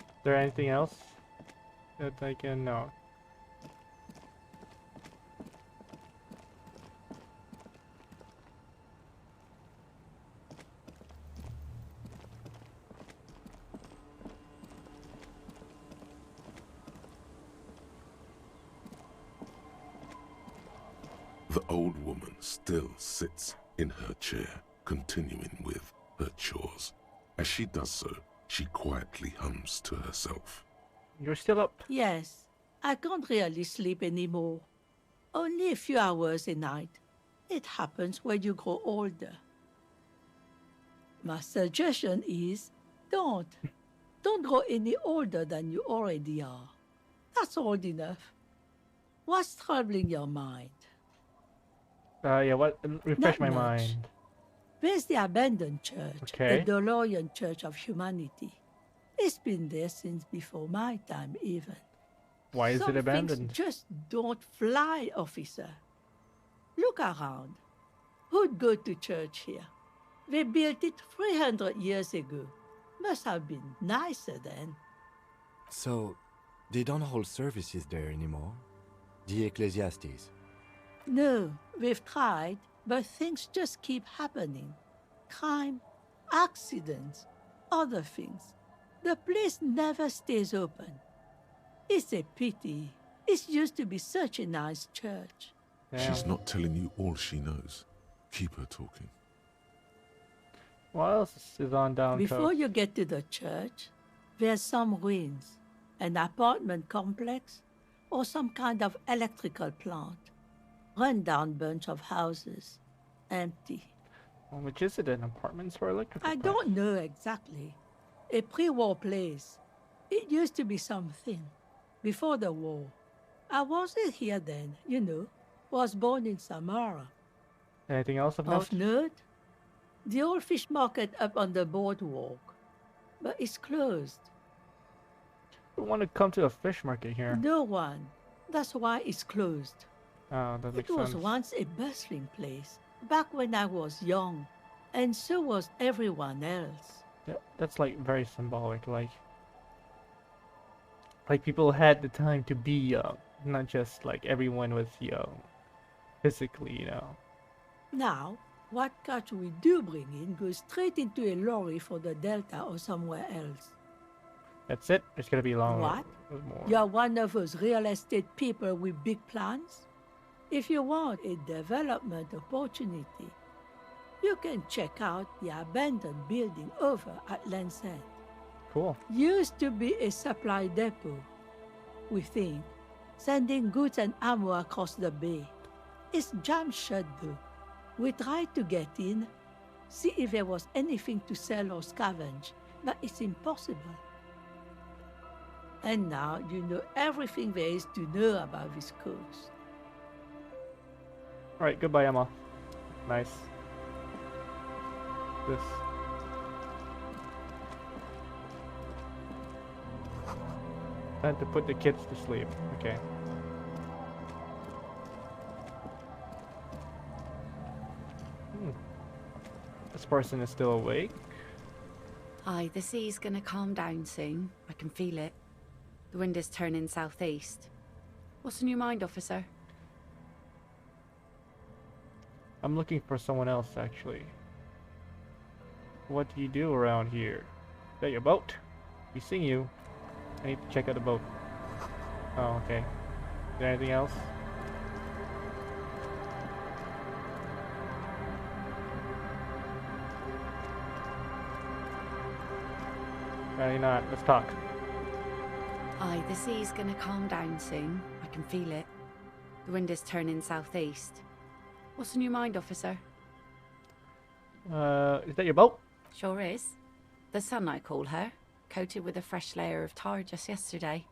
Is there anything else that I can know? The old woman still sits in her chair, continuing with her chores. As she does so, she quietly hums to herself. You're still up? Yes, I can't really sleep anymore. Only a few hours a night. It happens when you grow older. My suggestion is, don't. Don't grow any older than you already are. That's old enough. What's troubling your mind? Yeah, what? Refresh Not my much. mind. There's the abandoned church, Okay. the DeLorean Church of Humanity. It's been there since before my time, even. Why is Some it abandoned? things just don't fly, officer. Look around. Who'd go to church here? They built it 300 years ago. Must have been nicer then. So, they don't hold services there anymore? The Ecclesiastes? No, we've tried, but things just keep happening. Crime, accidents, other things. The place never stays open. It's a pity. It used to be such a nice church. She's not telling you all she knows. Keep her talking. What else is on down Before coast? you get to the church, there's some ruins, an apartment complex, or some kind of electrical plant. Run-down bunch of houses, empty. Well, which is it? An apartments or electrical? I don't know exactly. A pre-war place. It used to be something. Before the war. I wasn't here then, you know. Was born in Samara. Anything else of note? Of note? The old fish market up on the boardwalk. But it's closed. We want to come to a fish market here. No one. That's why it's closed. Oh, that makes It was sense. once a bustling place, back when I was young, and so was everyone else. That's like very symbolic, like people had the time to be young, not just like everyone was young, physically, you know. Now, what catch we do bring in goes straight into a lorry for the Delta or somewhere else. That's it? It's gonna be long. What? More. You're one of those real estate people with big plans? If you want a development opportunity, you can check out the abandoned building over at Land's End. Cool. Used to be a supply depot, we think, sending goods and ammo across the bay. It's jammed shut though. We tried to get in, see if there was anything to sell or scavenge, but it's impossible. And now you know everything there is to know about this coast. Alright, goodbye, Emma. Nice. This. Time to put the kids to sleep. Okay. This person is still awake. Aye, the sea's gonna calm down soon. I can feel it. The wind is turning southeast. What's on your mind, officer? I'm looking for someone else, actually. What do you do around here? Is that your boat? We seen you. I need to check out the boat. Oh, okay. Is there anything else? Apparently not. Let's talk. Aye, the sea's gonna calm down soon. I can feel it. The wind is turning southeast. What's on your mind, officer? Is that your boat? Sure is. The Sun, I call her. Coated with a fresh layer of tar just yesterday.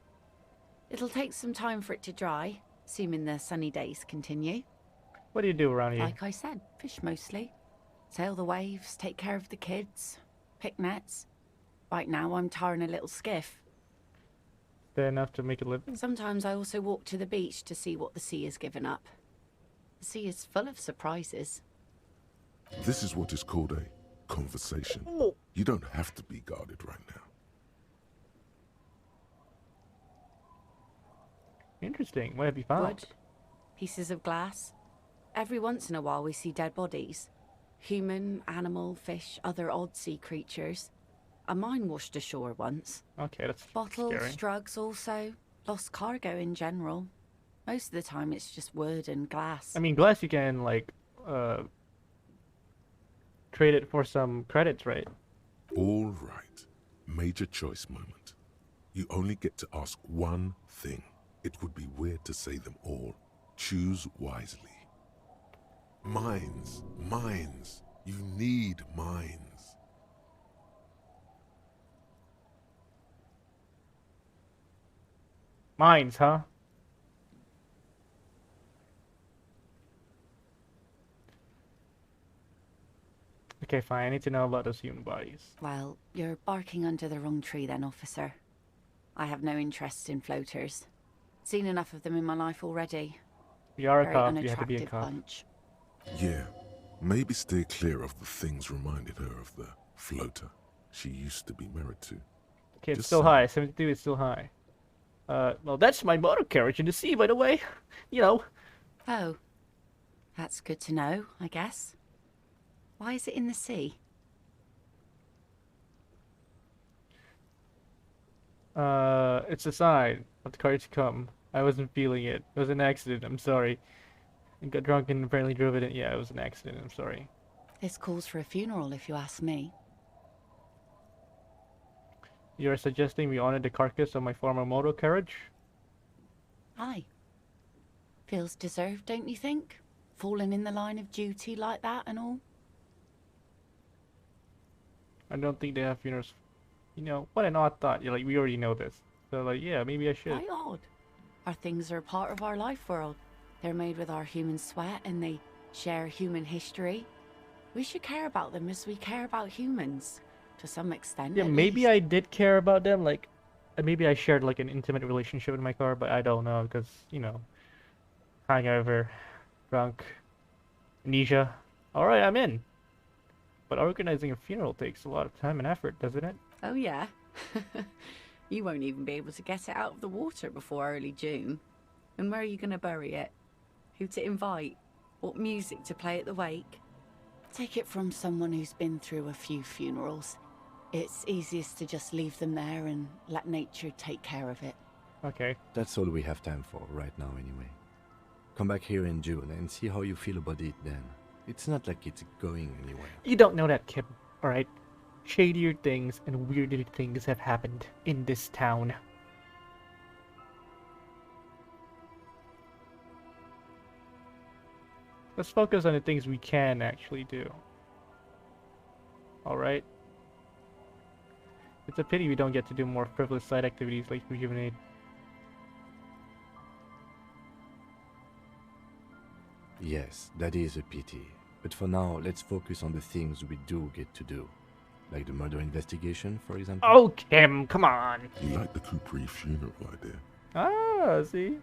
It'll take some time for it to dry, assuming the sunny days continue. What do you do around here? Like I said, fish mostly. Sail the waves, take care of the kids, pick nets. Right now I'm tarring a little skiff. Fair enough to make a living? Sometimes I also walk to the beach to see what the sea has given up. The sea is full of surprises. This is what is called a conversation. You don't have to be guarded right now. Interesting. What have you found? Wood, pieces of glass. Every once in a while we see dead bodies. Human, animal, fish, other odd sea creatures. A mine washed ashore once. Okay, that's Bottles, scary. drugs also. Lost cargo in general. Most of the time it's just wood and glass. I mean, glass you can, like, trade it for some credits, right? All right. Major choice moment. You only get to ask one thing. It would be weird to say them all. Choose wisely. Mines. Mines. You need mines. Mines, huh? Okay, fine. I need to know about those human bodies. Well, you're barking under the wrong tree then, officer. I have no interest in floaters. Seen enough of them in my life already. You are a Very cop. You have to be a unattractive cop. bunch. Yeah. Maybe stay clear of the things reminded her of the floater she used to be married to. Okay, it's Just still saying. high. 72 is still high. Well, that's my motor carriage in the sea, by the way. You know. Oh. That's good to know, I guess. Why is it in the sea? It's a sign of the car to come. I wasn't feeling it. It was an accident. I'm sorry. I got drunk and apparently drove it in. Yeah, it was an accident. I'm sorry. This calls for a funeral, if you ask me. You're suggesting we honor the carcass of my former motor carriage? Aye. Feels deserved, don't you think? Falling in the line of duty like that and all? I don't think they have funerals You know, what an odd thought. You're like, we already know this. So like, yeah, maybe I should. Why odd? Our things are part of our life world. They're made with our human sweat and they share human history. We should care about them as we care about humans, to some extent. Yeah, at maybe least. I did care about them. Like, maybe I shared like an intimate relationship with my car, but I don't know because you know, hangover, drunk, amnesia. All right, I'm in. But organizing a funeral takes a lot of time and effort, doesn't it? Oh yeah. You won't even be able to get it out of the water before early June. And where are you going to bury it? Who to invite? What music to play at the wake? Take it from someone who's been through a few funerals. It's easiest to just leave them there and let nature take care of it. Okay. That's all we have time for right now anyway. Come back here in June and see how you feel about it then. It's not like it's going anywhere. You don't know that, Kim. All right. Shadier things and weirder things have happened in this town. Let's focus on the things we can actually do. Alright? It's a pity we don't get to do more frivolous side activities like rejuvenate. Yes, that is a pity. But for now, let's focus on the things we do get to do. Like the murder investigation, for example. Oh, Kim, come on! You like the Capri funeral idea? Ah, see?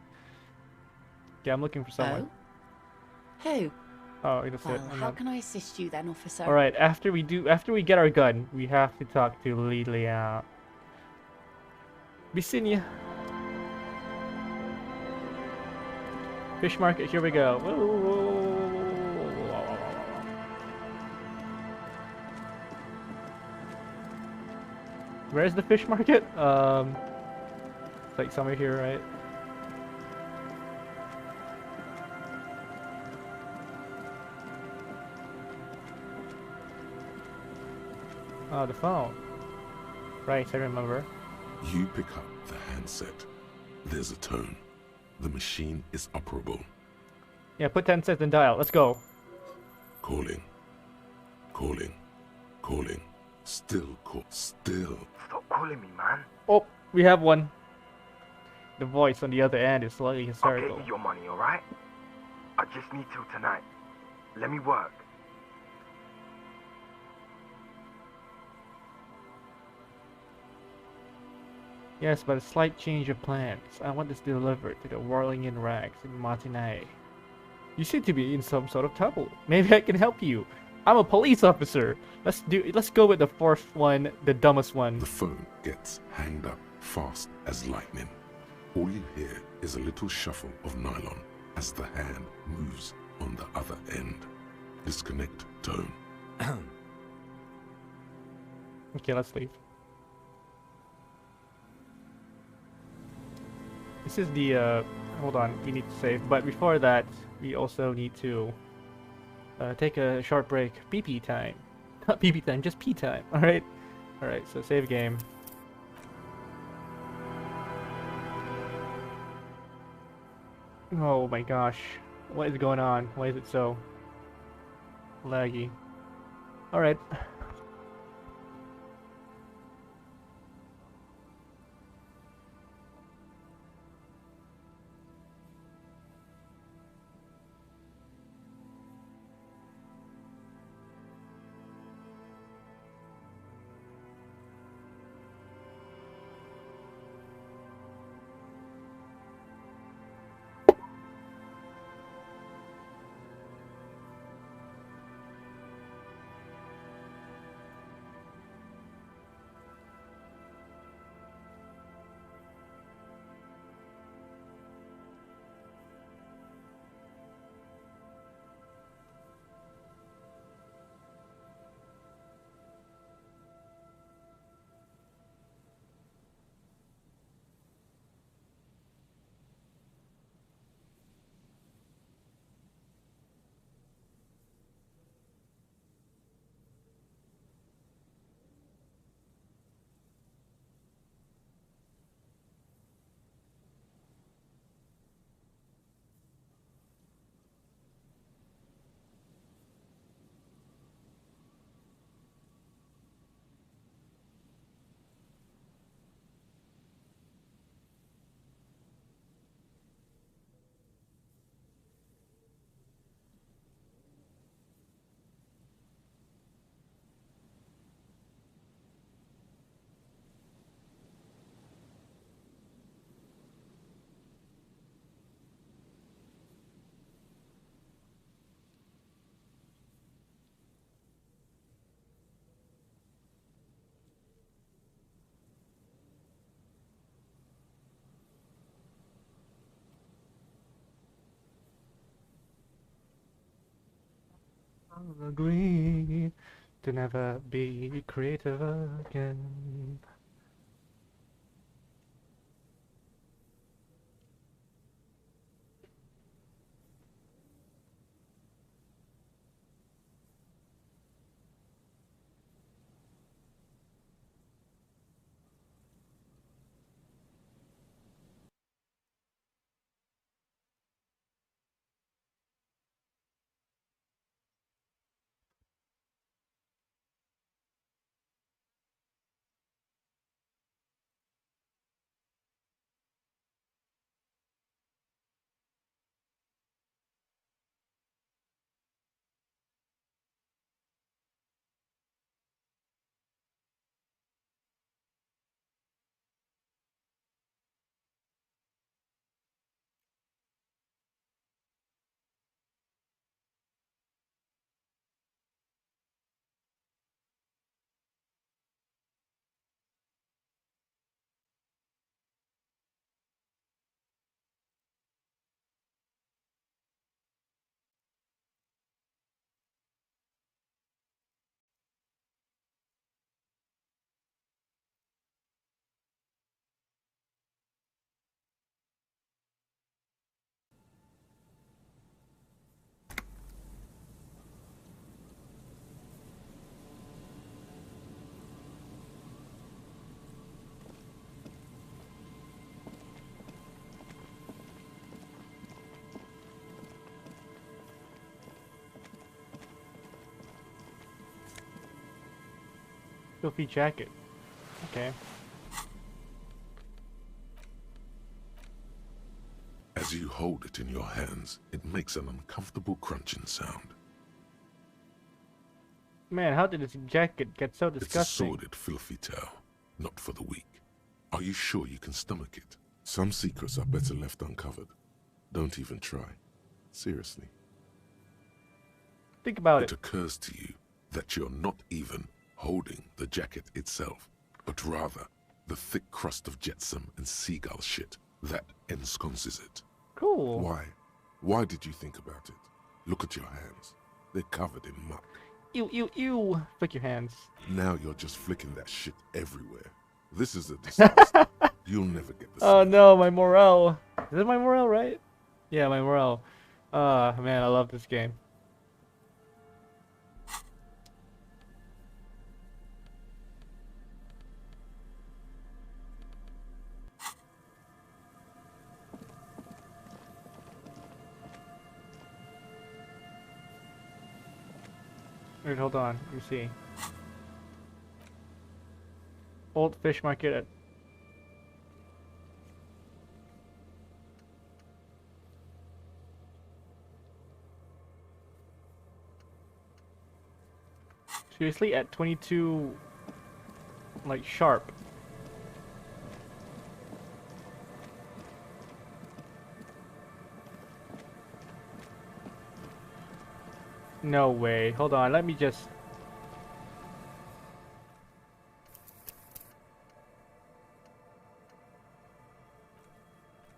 Yeah, I'm looking for someone. Who? Oh, that's Well, it. how can I assist you then, officer? Alright, after we get our gun, we have to talk to Lilia. Bisinia. Fish market, here we go. Where's the fish market? It's like somewhere here, right? Oh, the phone. Right, I remember. You pick up the handset. There's a tone. The machine is operable. Yeah, put 10 cents and dial. Let's go. Calling. Calling. Calling. Still call. Still. Stop calling me, man. Oh, we have one. The voice on the other end is slightly I'll hysterical. get you your money, alright? I just need till tonight. Let me work. Yes, but a slight change of plans. I want this delivered to the whirling in rags in Martinez. You seem to be in some sort of trouble. Maybe I can help you. I'm a police officer. Let's go with the fourth one, the dumbest one. The phone gets hanged up fast as lightning. All you hear is a little shuffle of nylon as the hand moves on the other end. Disconnect tone. Okay, let's leave. This is the, hold on, we need to save. But before that, we also need to take a short break. PP time. Not PP time, just P time. Alright? Alright, so save game. Oh my gosh. What is going on? Why is it so laggy? Alright. agree to never be creative again. Filthy jacket. Okay. As you hold it in your hands, it makes an uncomfortable crunching sound. Man, how did this jacket get so It's a disgusting? sordid, filthy tale, not for the weak. Are you sure you can stomach it? Some secrets are better left uncovered. Don't even try. Seriously. Think about It occurs to you that you're not even holding the jacket itself, but rather the thick crust of jetsam and seagull shit that ensconces it. Cool. Why? Why did you think about it? Look at your hands. They're covered in muck. Ew, ew, ew. Flick your hands. Now you're just flicking that shit everywhere. This is a disaster. You'll never get the Oh no, my morale. Is it my morale, right? Yeah, my morale. Man, I love this game. Wait, hold on. Let me see. Old fish market at seriously at 22 like sharp. No way. Hold on. Let me just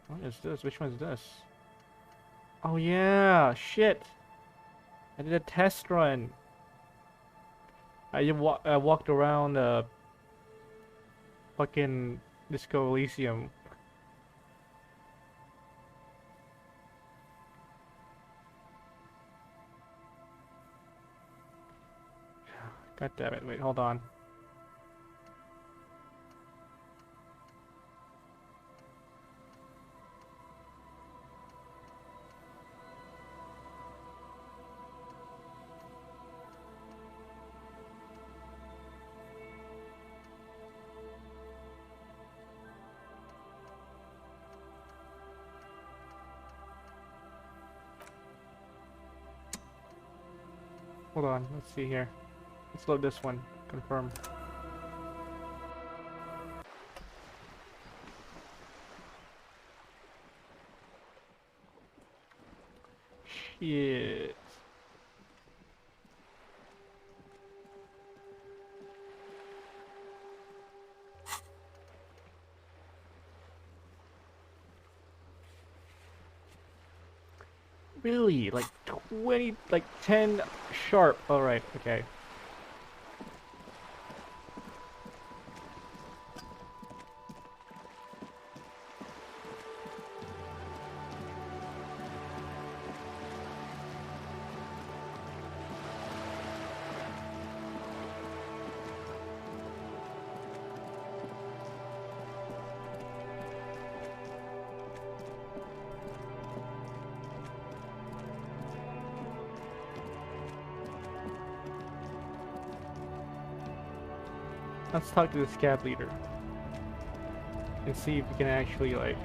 What is this? Which one's this? Oh yeah, shit. I did a test run. I walked around fucking Disco Elysium. God damn it, wait, hold on. Hold on, let's see here. Let's load this one. Confirm. Shit. Really? Like 20, like 10 sharp. Alright, okay. Let's talk to the scab leader and see if we can actually like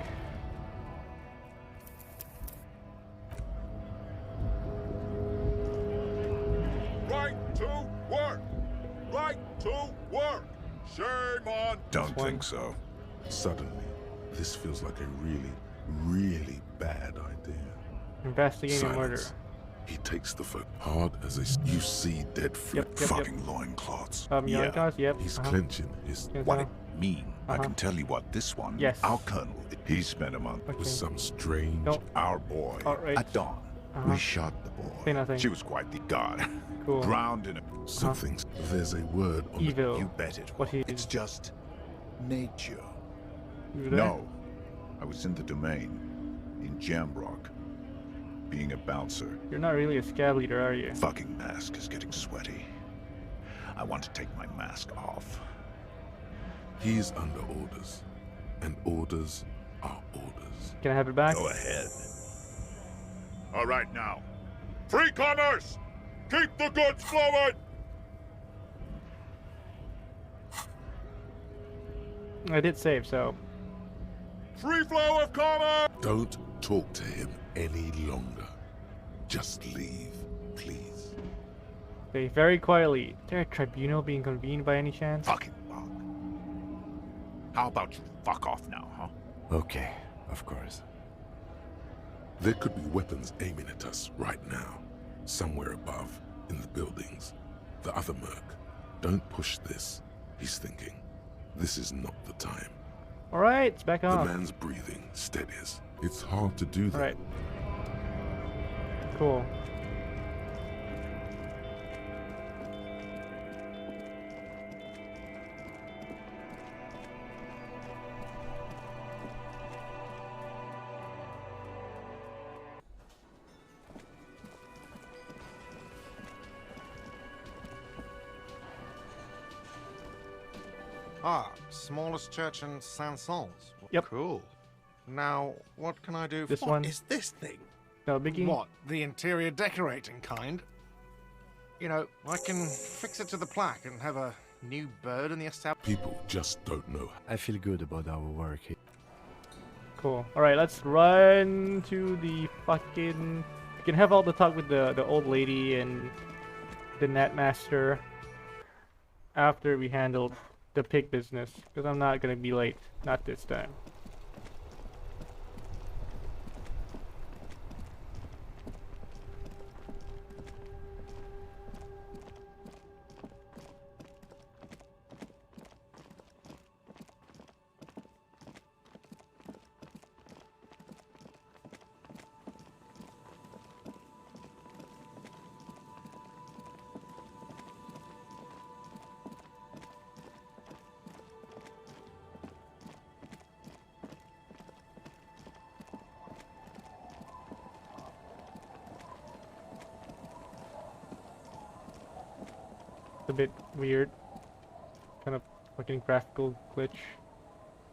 Right to work! Right to work! Shame on... Don't think so. Suddenly, this feels like a really, really bad idea. investigating a murder. Silence. He takes the foot hard as you see dead fruit. Fucking loincloths. Loincloths, yep. He's clenching his. What it mean? I can tell you what this one. Yes. Our colonel. He spent a month with some strange. Our boy. At dawn, we shot the boy. Say nothing. She was quite the god. Cool. Drowned in a. Something's. There's a word on Evil. You bet it. What he It's just nature. You were there? No, I was in the domain in Jamrock, being a bouncer. You're not really a scab leader, are you? Fucking mask is getting sweaty. I want to take my mask off. He's under orders, and orders are orders. Can I have it back? Go ahead. All right now. Free commerce! Keep the goods flowing! I did save, so. Free flow of commerce! Don't talk to him any longer. Just leave, please. Okay, very quietly. Is there a tribunal being convened by any chance? Fucking fuck. How about you fuck off now, huh? Okay, of course. There could be weapons aiming at us right now. Somewhere above, in the buildings. The other merc. Don't push this, he's thinking. This is not the time. Alright, it's back on. The man's breathing steadies. It's hard to do that. Alright. Cool. Ah, smallest church in Saint-Saëns. Yep. Cool. Now, what can I do for This one. What is this thing? No biggie. What? The interior decorating kind? You know, I can fix it to the plaque and have a new bird in the establishment. People just don't know. I feel good about our work here. Cool. Alright, let's run to the fucking... We can have all the talk with the old lady and the netmaster after we handled the pig business, because I'm not gonna be late. Not this time. A bit weird, kind of fucking graphical glitch.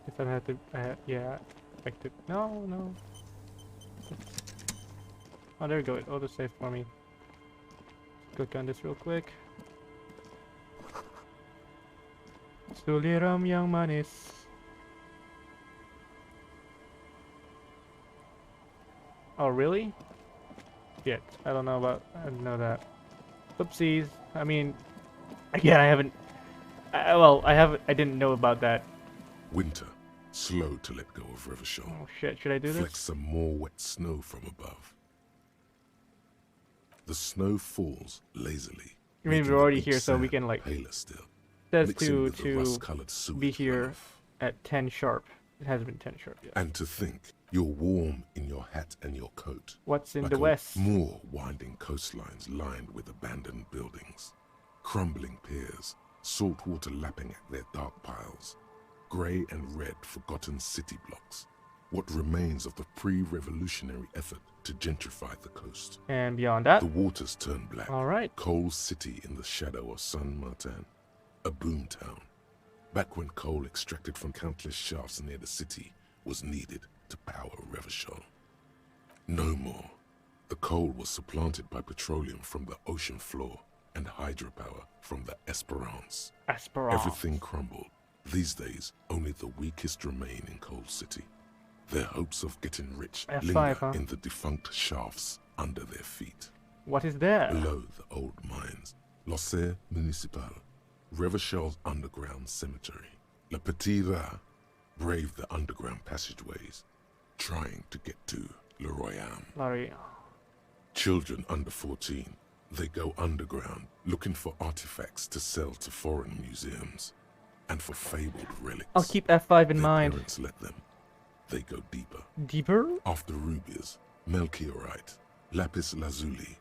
Guess I had to, yeah, affected. No. Oh, there we go. It auto saved for me. Click on this real quick. Suliram yang manis. Oh, really? Shit, I don't know that. Oopsies. I mean, again, I didn't know about that. Winter, slow to let go of Rivershaw. Oh shit, should I do this? Flex some more wet snow from above. The snow falls lazily. I mean, we're already here, so we can like. Paler still. Says Mixing with the rust-colored to sewage be here runoff. at 10 sharp. It hasn't been 10 sharp yet. And to think You're warm in your hat and your coat. What's in like the west? More winding coastlines lined with abandoned buildings, crumbling piers, salt water lapping at their dark piles, grey and red forgotten city blocks, what remains of the pre-revolutionary effort to gentrify the coast. And beyond that? The waters turn black. All right. Coal City in the shadow of San Martin, a boom town. Back when coal extracted from countless shafts near the city was needed to power Revachol. No more. The coal was supplanted by petroleum from the ocean floor and hydropower from the Esperance. Everything crumbled. These days, only the weakest remain in Coal City. Their hopes of getting rich F5, linger huh? in the defunct shafts under their feet. What is there? Below the old mines, l'Océan Municipal, Revachol's underground cemetery. Le Petit Rat braved the underground passageways, trying to get to Le Royaume. Children under 14, they go underground looking for artifacts to sell to foreign museums and for fabled relics. I'll keep F5 in mind. Their parents let them. They go deeper. Deeper? After rubies, melchiorite, lapis lazuli,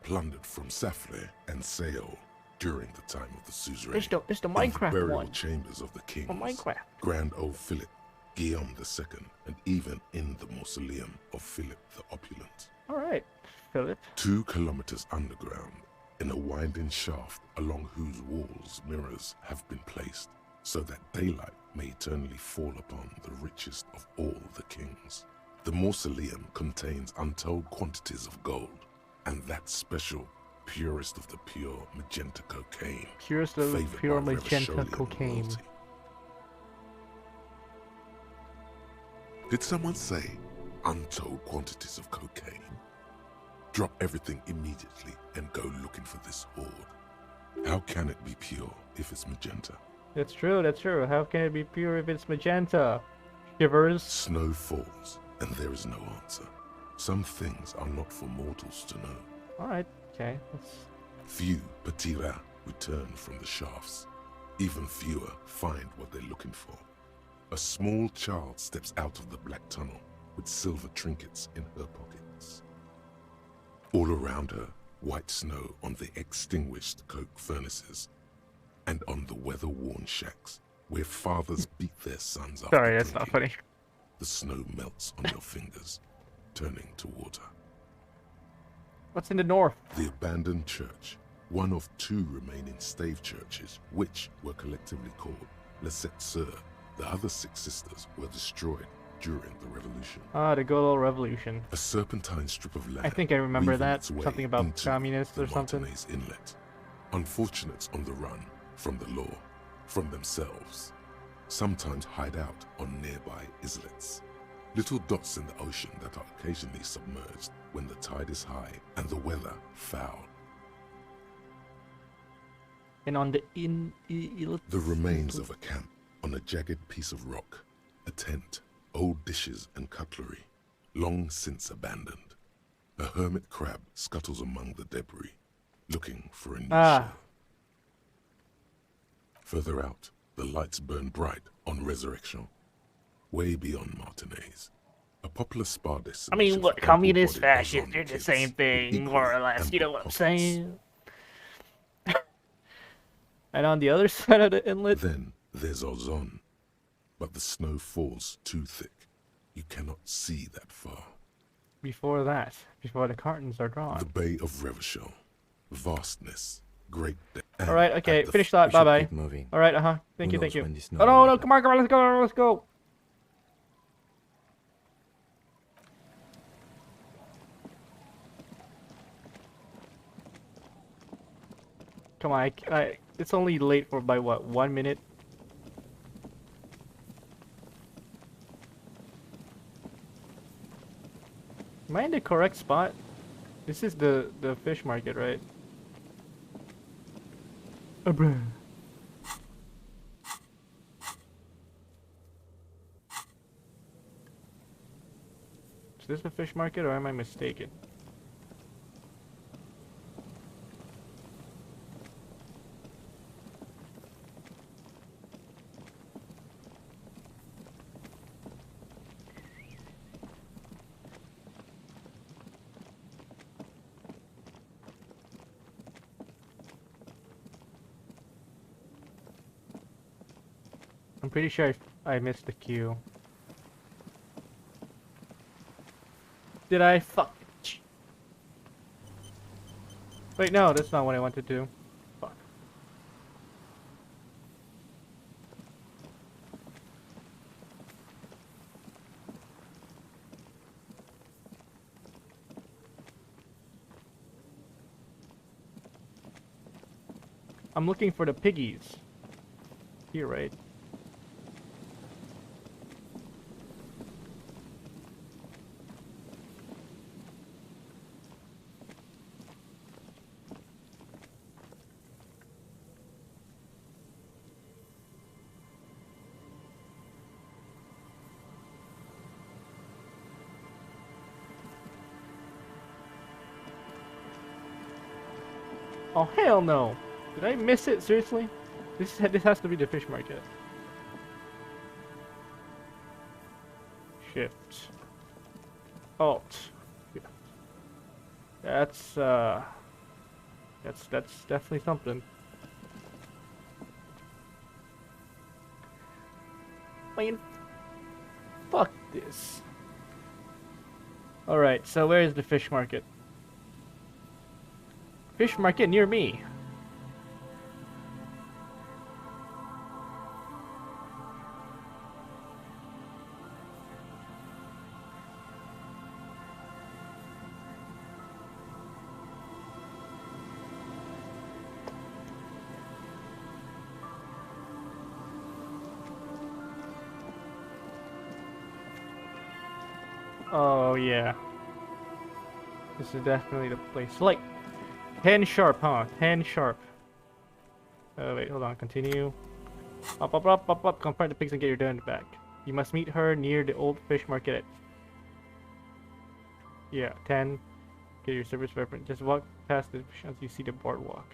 plundered from Safle and Seol during the time of the suzerain. It's the in Minecraft the burial one. chambers of the kings, Minecraft. Grand Old Philip, Guillaume II, and even in the mausoleum of Philip the Opulent. All right, Philip. 2 kilometers underground, in a winding shaft along whose walls mirrors have been placed, so that daylight may eternally fall upon the richest of all the kings. The mausoleum contains untold quantities of gold, and that special, purest of the pure magenta cocaine. Purest of the favored pure by magenta Revacholian cocaine. royalty. Did someone say untold quantities of cocaine? Drop everything immediately and go looking for this hoard. How can it be pure if it's magenta? That's true, that's true. How can it be pure if it's magenta? Shivers. Snow falls, and there is no answer. Some things are not for mortals to know. Alright, okay. Few Petit Rat return from the shafts. Even fewer find what they're looking for. A small child steps out of the black tunnel with silver trinkets in her pockets. All around her, white snow on the extinguished coke furnaces and on the weather-worn shacks where fathers beat their sons after Sorry, that's not drinking. funny. The snow melts on your fingers, turning to water. What's in the north? The abandoned church, one of 2 remaining stave churches, which were collectively called Les Sept Sœurs. The other 6 sisters were destroyed during the revolution. Ah, the good old revolution. A serpentine strip of land. I think I remember weaving that. its way Something about into communists the or something. Martinez Inlet. Unfortunates on the run from the law, from themselves. Sometimes hide out on nearby islets. Little dots in the ocean that are occasionally submerged when the tide is high and the weather foul. And on the The remains of a camp on a jagged piece of rock, a tent, old dishes and cutlery, long since abandoned. A hermit crab scuttles among the debris, looking for a new shell. Further out, the lights burn bright on Resurrection, way beyond Martinez. A popular spa destination. I mean, what, for communist, able-bodied fascist, Amazon they're the kids same with thing, equally more or less, you know ample what I'm pockets. saying? And on the other side of the inlet? Then there's Ozon, but the snow falls too thick. You cannot see that far. Before that, before the curtains are drawn. The Bay of Revachol, vastness, great depth. Alright, okay, the finish that, We should bye-bye. keep moving. Alright, thank Who you, thank knows you. when this Oh, snow no, will no, end. come on, let's go! Come on, it's only late for by what, 1 minute? Am I in the correct spot? This is the fish market, right? Oh, bruh. Is this the fish market or am I mistaken? I'm pretty sure I missed the queue. Did I? Fuck. Wait, no, that's not what I want to do. Fuck. I'm looking for the piggies. Here, right? Oh hell no! Did I miss it? Seriously? This has to be the fish market. Shift. Alt. Yeah. That's definitely something. Man, fuck this. Alright, so where is the fish market? Fish market near me. Oh yeah. This is definitely the place. Like 10 sharp, huh? 10 sharp. Wait, hold on. Continue. Up. Confront the pigs and get your dinner back. You must meet her near the old fish market. Yeah, 10. Get your service weapon. Just walk past it as you see the boardwalk.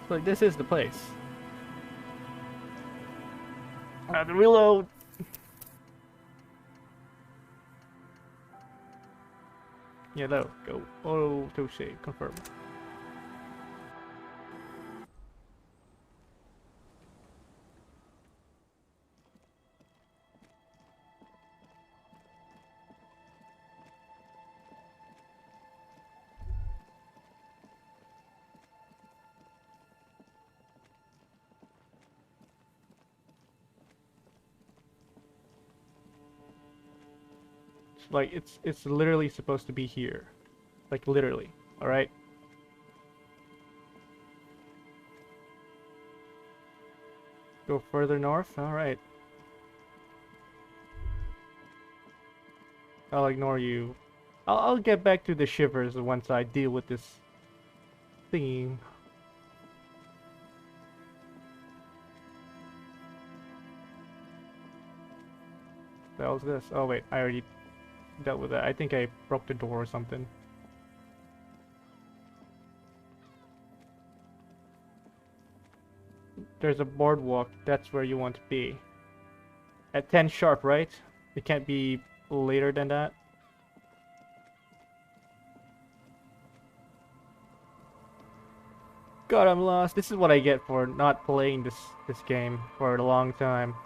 So like, this is the place. I have to reload. Yeah, no, go. Auto save. Confirm. Like it's literally supposed to be here, like literally. All right. Go further north. All right. I'll ignore you. I'll get back to the shivers once I deal with this theme. What the hell is this? Oh wait, I already dealt with that. I think I broke the door or something. There's a boardwalk. That's where you want to be. At 10 sharp, right? It can't be later than that. God, I'm lost. This is what I get for not playing this game for a long time.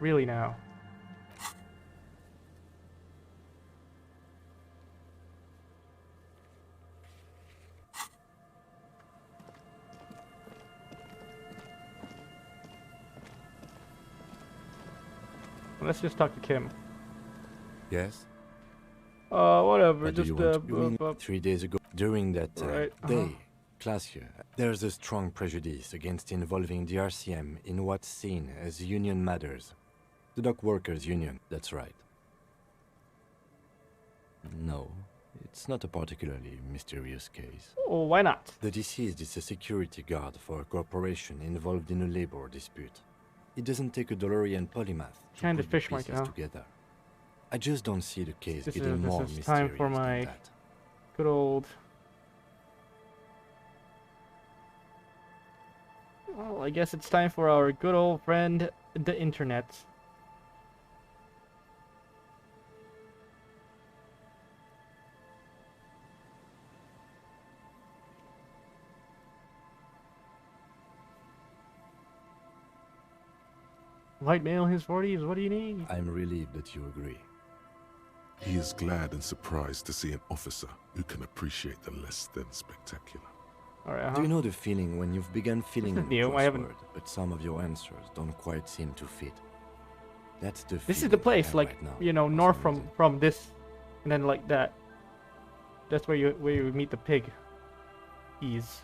Really now. Let's just talk to Kim. Yes? Whatever, What do just you want to do? 3 days ago, during that Right, day, last year, there's a strong prejudice against involving the RCM in what's seen as union matters. The dock workers' union, that's right. No, it's not a particularly mysterious case. Oh, why not? The deceased is a security guard for a corporation involved in a labor dispute. It doesn't take a DeLorean polymath to Kind put of the fish market, pieces huh? together. I just don't see the case This getting more is mysterious time for than my that. good old Well, I guess it's time for our good old friend, the internet. White male in his 40s, what do you need? I'm relieved that you agree. He is glad and surprised to see an officer who can appreciate the less than spectacular. Alright, Do you know the feeling when you've begun filling in the new, I haven't- crossword, but some of your answers don't quite seem to fit? That's the This is feeling the I place, have like, right now. you know, north from this, and then like that. That's where you meet the pig. Ease.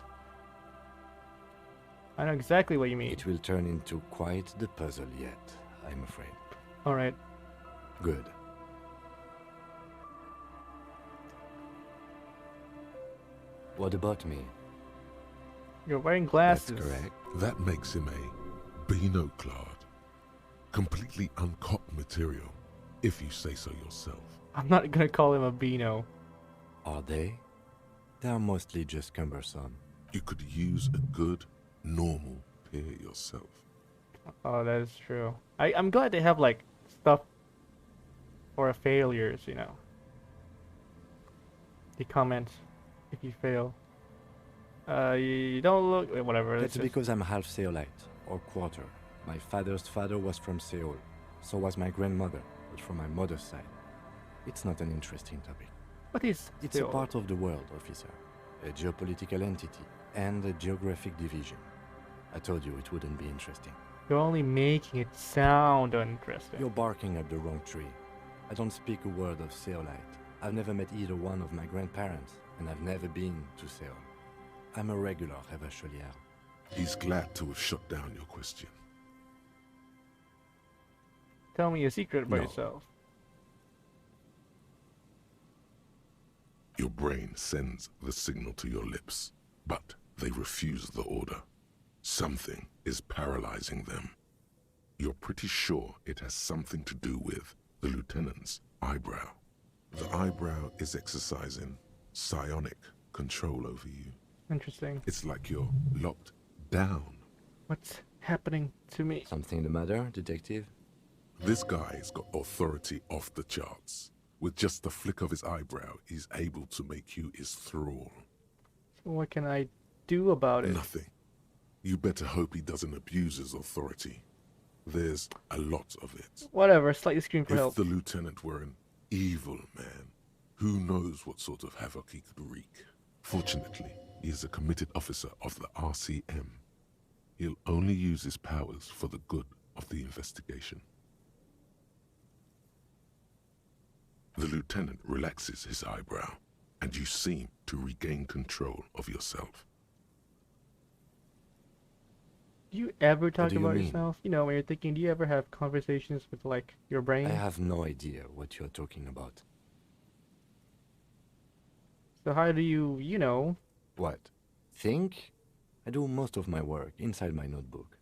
I know exactly what you mean. It will turn into quite the puzzle yet, I'm afraid. Alright. Good. What about me? You're wearing glasses. That's correct. That makes him a binoclad. Completely uncut material, if you say so yourself. I'm not gonna call him a Beano. Are they? They are mostly just cumbersome. You could use a good, normal pair yourself. Oh, that is true. I'm glad they have like stuff for failures, you know. They comment if you fail. You don't look whatever. That's because I'm half Seolite, or quarter. My father's father was from Seoul. So was my grandmother, but from my mother's side. It's not an interesting topic. What is It's Seoul? a part of the world, officer. A geopolitical entity and a geographic division. I told you it wouldn't be interesting. You're only making it sound interesting. You're barking at the wrong tree. I don't speak a word of Seolite. I've never met either one of my grandparents, and I've never been to Seoul. I'm a regular Revacholière. He's glad to have shut down your question. Tell me a secret about No. yourself. Your brain sends the signal to your lips, but they refuse the order. Something is paralyzing them. You're pretty sure it has something to do with the lieutenant's eyebrow. The eyebrow is exercising psionic control over you. Interesting. It's like you're locked down. What's happening to me? Something the matter, detective? This guy's got authority off the charts. With just the flick of his eyebrow, he's able to make you his thrall. So what can I do about it? Nothing. You better hope he doesn't abuse his authority. There's a lot of it. Whatever, slightly scream for If help. the lieutenant were an evil man, who knows what sort of havoc he could wreak. Fortunately, he is a committed officer of the RCM. He'll only use his powers for the good of the investigation. The lieutenant relaxes his eyebrow, and you seem to regain control of yourself. Do you ever talk do you about mean? yourself? You know, when you're thinking, do you ever have conversations with, like, your brain? I have no idea what you're talking about. So how do you, you know... What? Think? I do most of my work inside my notebook.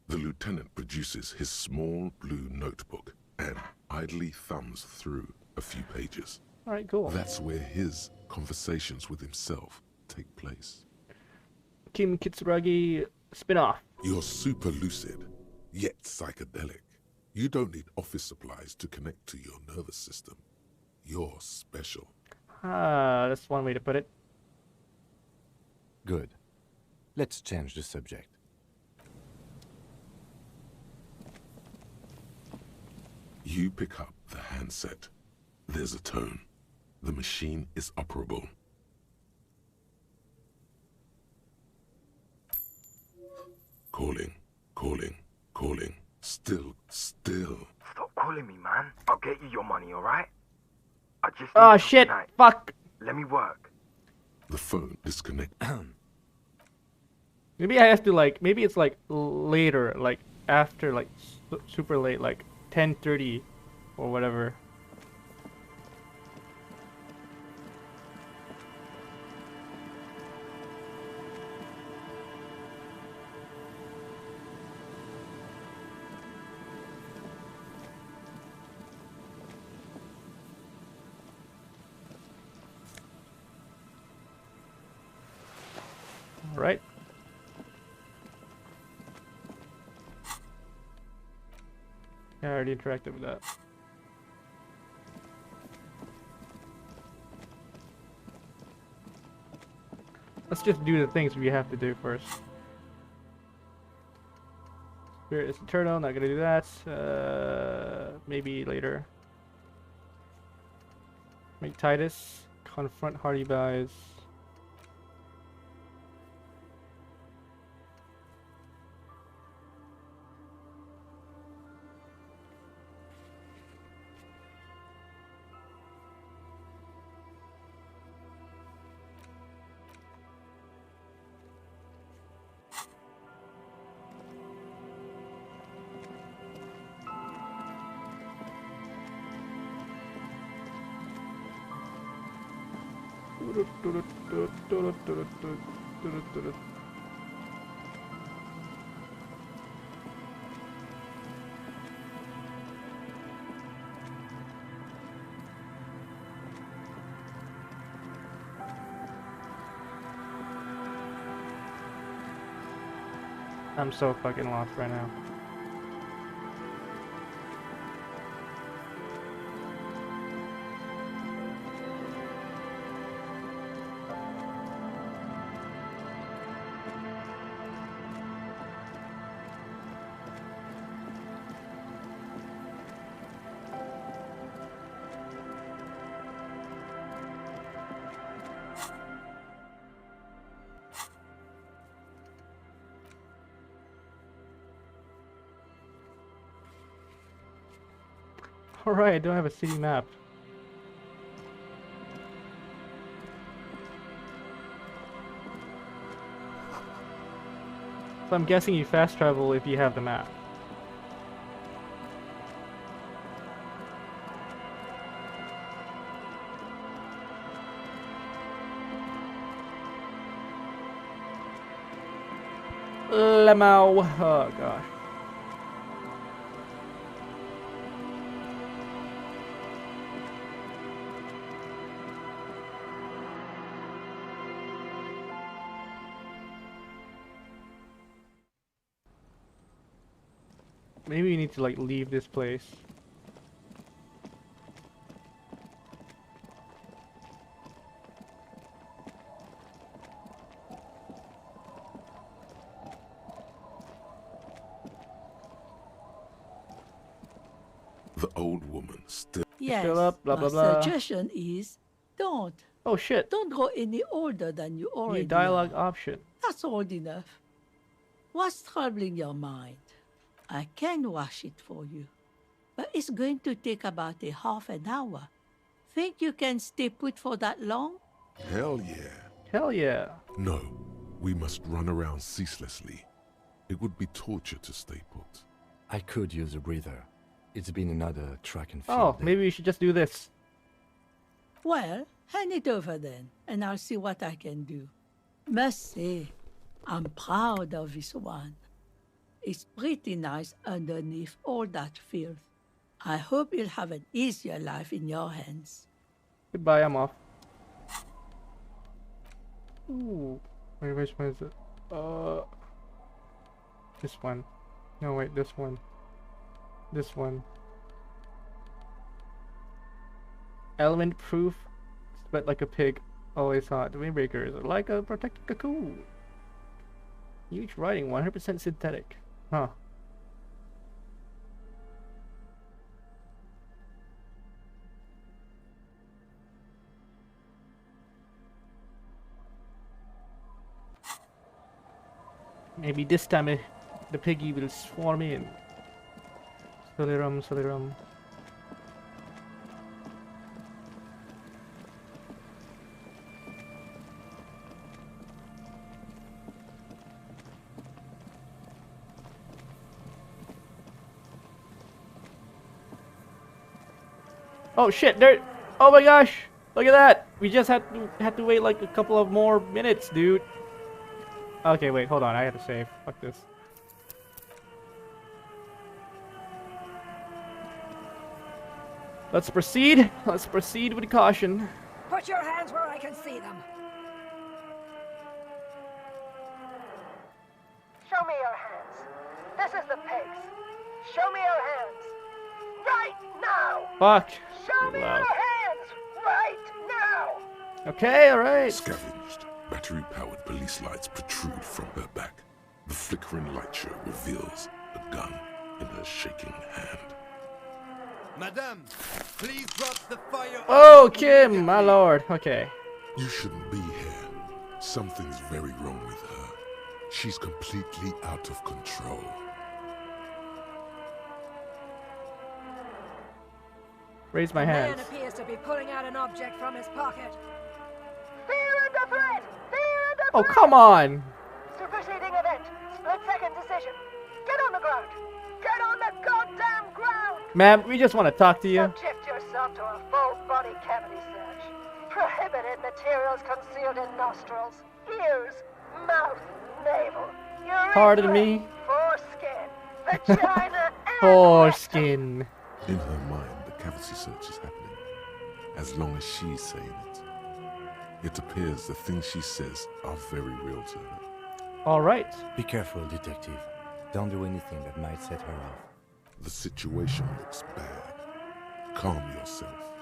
The lieutenant produces his small blue notebook and idly thumbs through a few pages. Alright, cool. That's where his conversations with himself take place. Kim Kitsuragi spin-off. You're super lucid, yet psychedelic. You don't need office supplies to connect to your nervous system. You're special. Ah, that's one way to put it. Good. Let's change the subject. You pick up the handset. There's a tone. The machine is operable. Calling, calling, calling. Still. Stop calling me, man. I'll get you your money, alright? I just Oh need till shit! tonight. Fuck! Let me work. The phone disconnected. Maybe I have to, like, maybe it's like later, like after, like super late, like 10:30 or whatever. All right. I already interacted with that. Let's just do the things we have to do first. Spirit is eternal, not gonna do that. Maybe later. Make Titus confront Hardy Buys. I'm so fucking lost right now. Alright, I don't have a city map. So I'm guessing you fast travel if you have the map. Lemao. Oh gosh. Maybe we need to like leave this place. The old woman still. Yes, Fill up, blah, my blah, blah. suggestion is don't. Oh shit. Don't go any older than you already New dialogue are. option. That's old enough. What's troubling your mind? I can wash it for you. But it's going to take about a half an hour. Think you can stay put for that long? Hell yeah. Hell yeah. No, we must run around ceaselessly. It would be torture to stay put. I could use a breather. It's been another track and field Oh, day. maybe we should just do this. Well, hand it over then, and I'll see what I can do. Must say, I'm proud of this one. It's pretty nice underneath all that filth. I hope you'll have an easier life in your hands. Goodbye, I'm off. Ooh. Wait, which one is it? This one. No, wait, this one. This one. Element proof. Sweat like a pig. Always hot. The windbreakers are like a protected cocoon. Huge writing, 100% synthetic. Huh. Maybe this time the piggy will swarm in. Solirum, solirum. Oh shit, there. Oh my gosh. Look at that. We just had to wait like a couple of more minutes, dude. Okay, wait, hold on. I have to save. Fuck this. Let's proceed. Let's proceed with caution. Put your hands where I can see them. Show me your hands. This is the pigs. Show me your hands. right now! Fuck. Show me Wow. your hands right now! Okay, alright. Scavenged, battery-powered police lights protrude from her back. The flickering light show reveals a gun in her shaking hand. Madame, please drop the fire. Oh, Kim, my lord. Okay. You shouldn't be here. Something's very wrong with her. She's completely out of control. Raise my The hands. man appears to be pulling out an object from his pocket. Fear and threat! Fear and Oh, come on. Superseding event. Split-second decision. Get on the ground. Get on the goddamn ground! Ma'am, we just want to talk to you. Subject yourself to a full body cavity search. Prohibited materials concealed in nostrils, ears, mouth, navel, urethra, Pardon me? foreskin, vagina, and Foreskin. In her mind, the cavity search is happening. As long as she's saying it. It appears the things she says are very real to her. Alright. Be careful, detective. Don't do anything that might set her off. The situation looks bad. Calm yourself.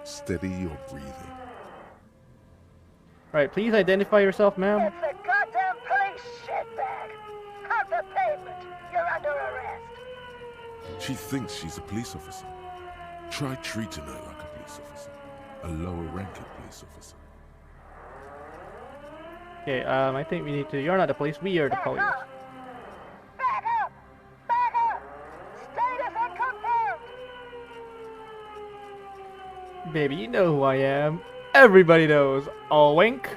Steady your breathing. Right, please identify yourself, ma'am. It's the goddamn police shitbag. Off the pavement. You're under arrest. She thinks she's a police officer. Try treating her like a police officer. A lower-ranking police officer. Okay, I think we need to... You're not the police, we are the police. Back up! Back up! Status unconfirmed! Baby, you know who I am. Everybody knows. All wink.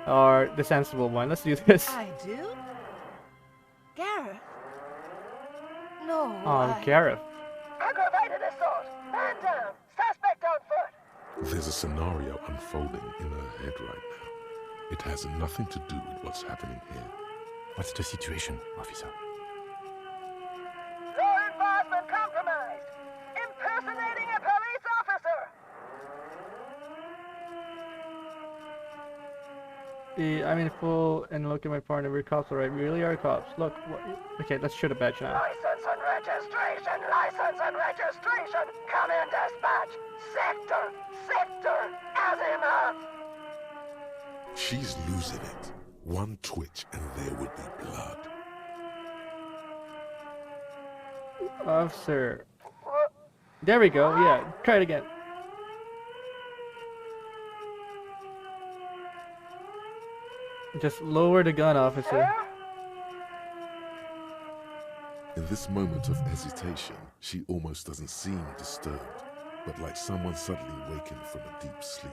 Or the sensible one. Let's do this. I do? Gareth? No, Oh, Gareth. Aggravated assault. Man down. Suspect on foot. There's a scenario unfolding in her head right now. It has nothing to do with what's happening here. What's the situation, officer? Law enforcement compromised. Impersonating a police officer. I'm in full and look at my partner. We're cops, alright. We really are cops. Look. Okay, let's shoot a badge now. License and registration. License and registration. Come in dispatch. Sector. Sector. Azimuth. She's losing it. One twitch and there would be blood. Officer. There we go. Yeah, try it again. Just lower the gun, officer. In this moment of hesitation, she almost doesn't seem disturbed, but like someone suddenly wakened from a deep sleep.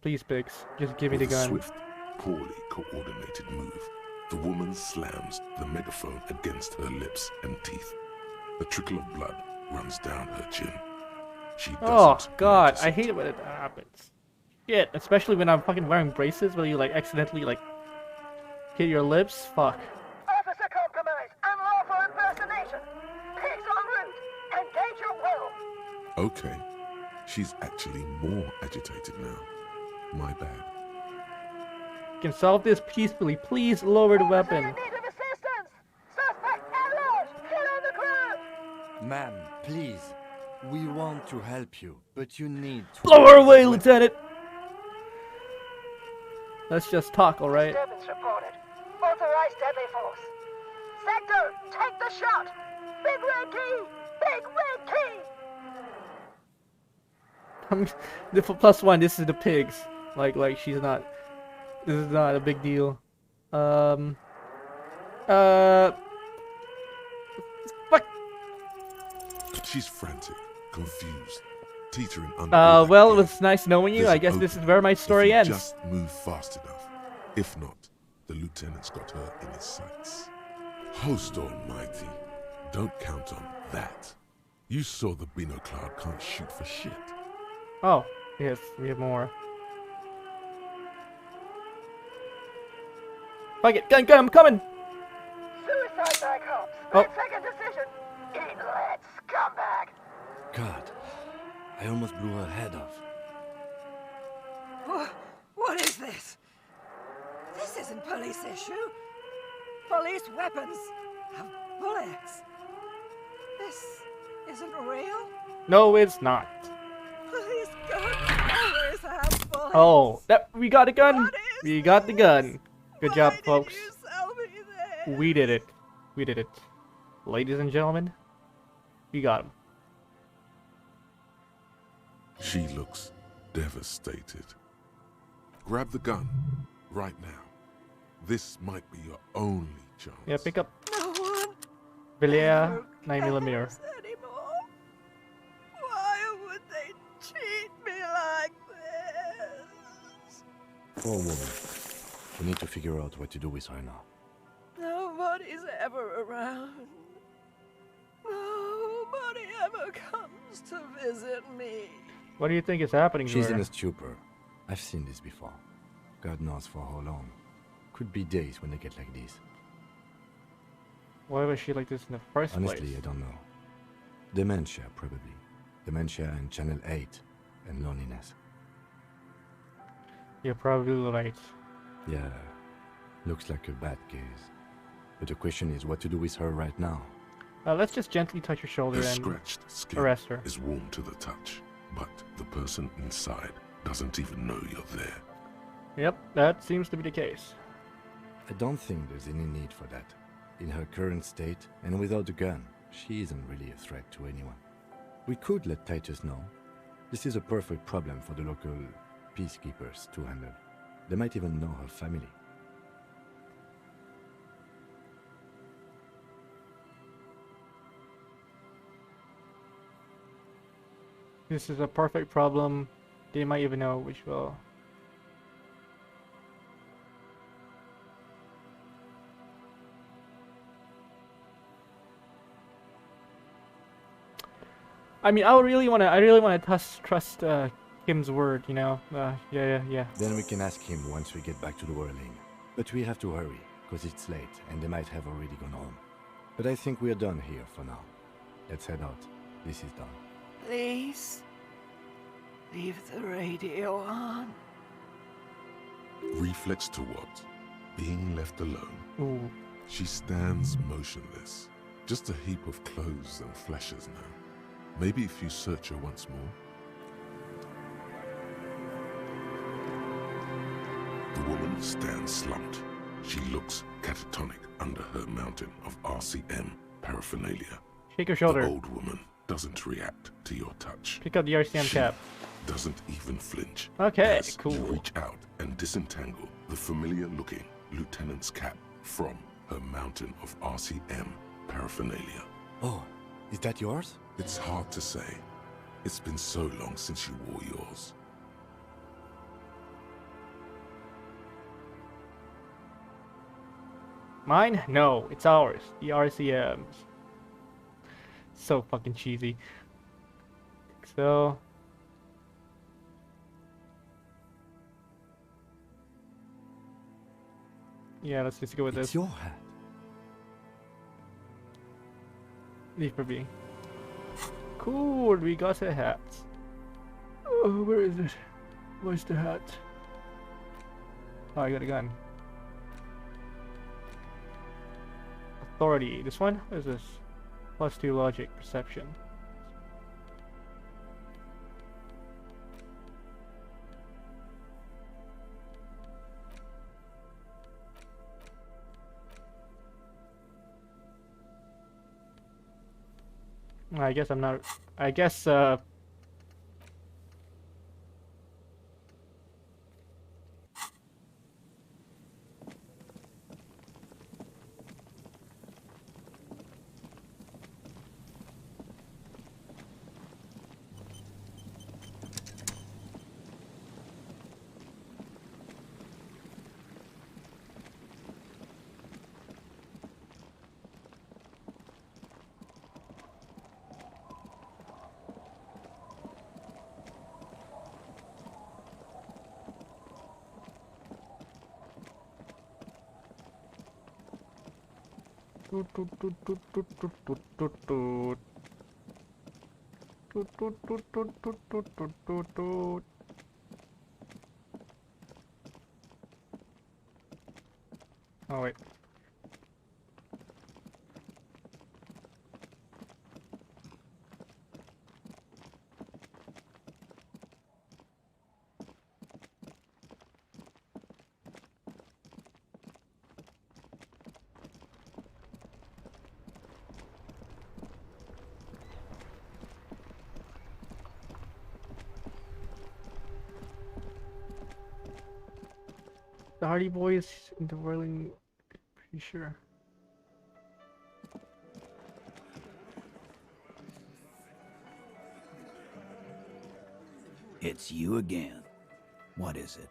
Please, Biggs, just give me With the a gun. swift, poorly coordinated move, the woman slams the megaphone against her lips and teeth. A trickle of blood runs down her chin. She Oh, doesn't God, notice I hate it when it happens. Shit, especially when I'm fucking wearing braces where you, like, accidentally, like, hit your lips. Fuck. Officer compromise. Unlawful impersonation. Pigs en route. Engage your will. Okay, she's actually more agitated now. My bad. You can solve this peacefully. Please lower the weapon. Need of assistance. Suspect at large. Get on the ground. Ma'am, please. We want to help you, but you need to... Lower away, Lieutenant! Let's just talk, alright? Disturbance reported. Authorized deadly force. Sector, take the shot. Big red key. Big red key. The +1, this is the pigs. Like she's not. This is not a big deal. Fuck. She's frantic, confused, teetering under. Well, it was nice knowing you. I guess this is where my story ends. Just move fast enough. If not, the lieutenant's got her in his sights. Host almighty, don't count on that. You saw the Bino Cloud can't shoot for shit. Oh, yes, we have more. Fuck it, gun, I'm coming! Suicide by cops. Oh. Second decision. Eat lead, scumbag. God, I almost blew her head off. What is this? This isn't police issue. Police weapons have bullets. This isn't real. No, it's not. Please, God, always have bullets. Oh, we got a gun. We got the gun. Good job, folks. Sell me this? We did it. We did it. Ladies and gentlemen, we got him. She looks devastated. Grab the gun right now. This might be your only chance. Yeah, pick up No one Villia 9mm. anymore. Why would they treat me like this? Poor woman. We need to figure out what to do with her now. Nobody's ever around. Nobody ever comes to visit me. What do you think is happening to She's her? in a stupor. I've seen this before. God knows for how long. Could be days when they get like this. Why was she like this in the first Honestly, place? I don't know. Dementia, probably. Dementia and Channel 8 and loneliness. You're probably right. Yeah, looks like a bad case. But the question is what to do with her right now. Let's just gently touch her shoulder Her and scratched skin arrest her. is warm to the touch, but the person inside doesn't even know you're there. Yep, that seems to be the case. I don't think there's any need for that. In her current state, and without the gun, she isn't really a threat to anyone. We could let Titus know. This is a perfect problem for the local peacekeepers to handle. They might even know her family. This is a perfect problem. They might even know which will. I mean, I really want to trust Kim's word, you know. Yeah. Then we can ask him once we get back to the whirling. But we have to hurry, because it's late, and they might have already gone home. But I think we're done here for now. Let's head out. This is done. Please, leave the radio on. Reflex to what? Being left alone. Ooh. She stands motionless. Just a heap of clothes and flashes now. Maybe if you search her once more. The woman stands slumped. She looks catatonic under her mountain of RCM paraphernalia. Shake her shoulder. The old woman doesn't react to your touch. Pick up the RCM She cap. doesn't even flinch. Okay, as cool. You reach out and disentangle the familiar-looking lieutenant's cap from her mountain of RCM paraphernalia. Oh, is that yours? It's hard to say. It's been so long since you wore yours. Mine? No, it's ours. The RCMs. So fucking cheesy. So. Yeah, let's just go with It's this. your hat. Leave for B. Cool, we got a hat. Oh, where is it? Where's the hat? Oh, I got a gun. Authority. This one? What is this? +2 logic, perception. I guess I'm not. I guess, Oh wait. The Hardy Boys in the whirling. Pretty sure. It's you again. What is it?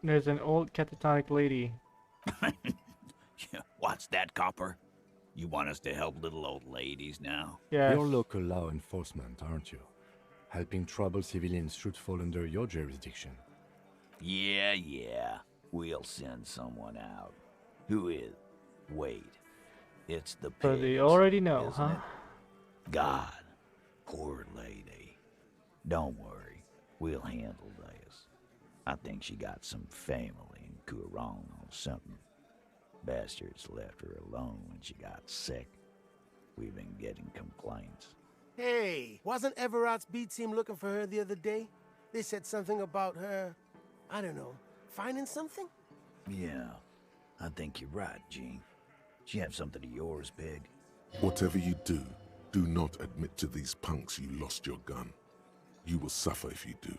There's an old catatonic lady. What's that, Copper? You want us to help little old ladies now? Yes. You're local law enforcement, aren't you? Helping troubled civilians should fall under your jurisdiction. Yeah. We'll send someone out. Who is? Wait. It's the So pigs, they already know, isn't huh? it? God. Poor lady. Don't worry. We'll handle this. I think she got some family in Kurong or something. Bastards left her alone when she got sick. We've been getting complaints. Hey, wasn't Everard's B team looking for her the other day? They said something about her, I don't know, finding something? Yeah, I think you're right, Gene. She have something of yours, Pig. Whatever you do, do not admit to these punks you lost your gun. You will suffer if you do.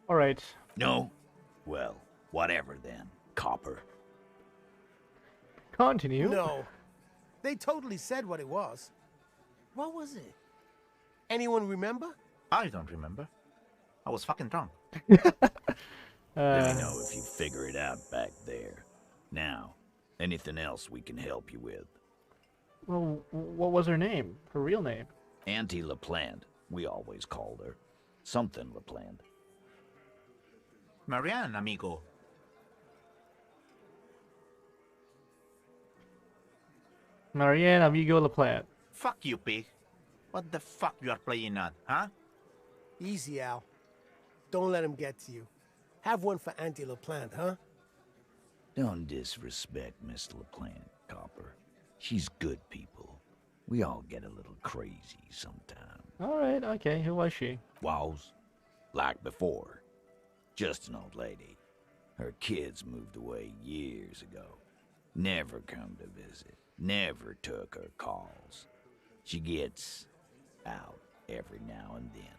Alright. No? Well, whatever then, Copper. Continue. No. They totally said what it was. What was it? Anyone remember? I don't remember. I was fucking drunk. Let me know if you figure it out back there. Now, anything else we can help you with? Well, what was her name? Her real name? Auntie LaPlante. We always called her. Something LaPlante. Marianne, amigo. Marianne Amigo LaPlante. Fuck you, pig. What the fuck you are playing at, huh? Easy, Al. Don't let him get to you. Have one for Auntie LaPlante, huh? Don't disrespect Miss LaPlante, Copper. She's good people. We all get a little crazy sometimes. Alright, okay. Who was she? Was? Like before. Just an old lady. Her kids moved away years ago. Never come to visit. Never took her calls. She gets out every now and then.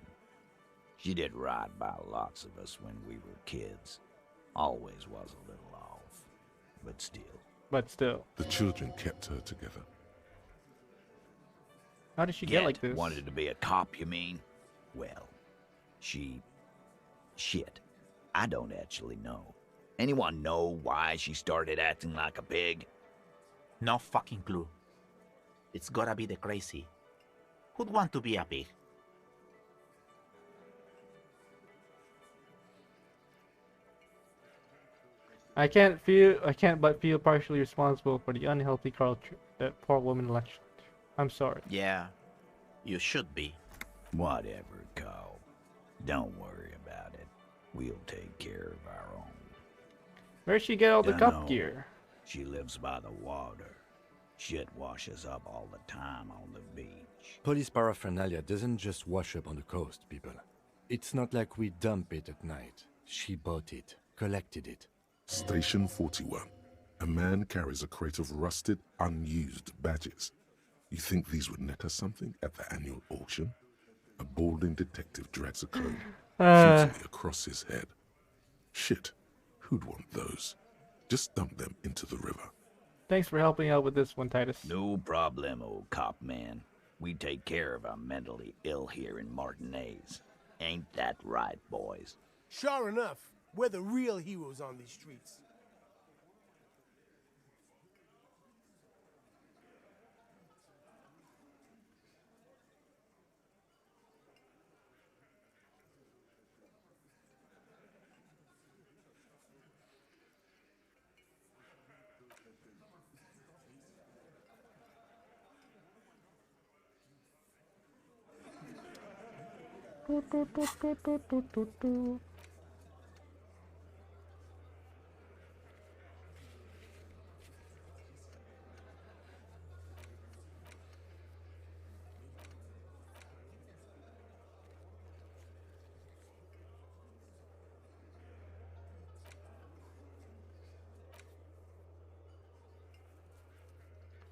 She did right by lots of us when we were kids. Always was a little off, but still. But still. The children kept her together. How did she get like this? Wanted to be a cop, you mean? Well, shit. I don't actually know. Anyone know why she started acting like a pig? No fucking clue. It's gotta be the crazy. Who'd want to be a pig? I can't but feel partially responsible for the unhealthy culture that poor woman left. I'm sorry. Yeah, you should be. Whatever, Cole. Don't worry about it. We'll take care of our own. Where'd she get all the cup know. gear? She lives by the water. Shit washes up all the time on the beach. Police paraphernalia doesn't just wash up on the coast, people. It's not like we dump it at night. She bought it, collected it. Station 41. A man carries a crate of rusted, unused badges. You think these would net us something at the annual auction? A balding detective drags a cone futilely across his head. Shit, who'd want those? Just dump them into the river. Thanks for helping out with this one, Titus. No problem, old cop man. We take care of our mentally ill here in Martinez. Ain't that right, boys? Sure enough, we're the real heroes on these streets.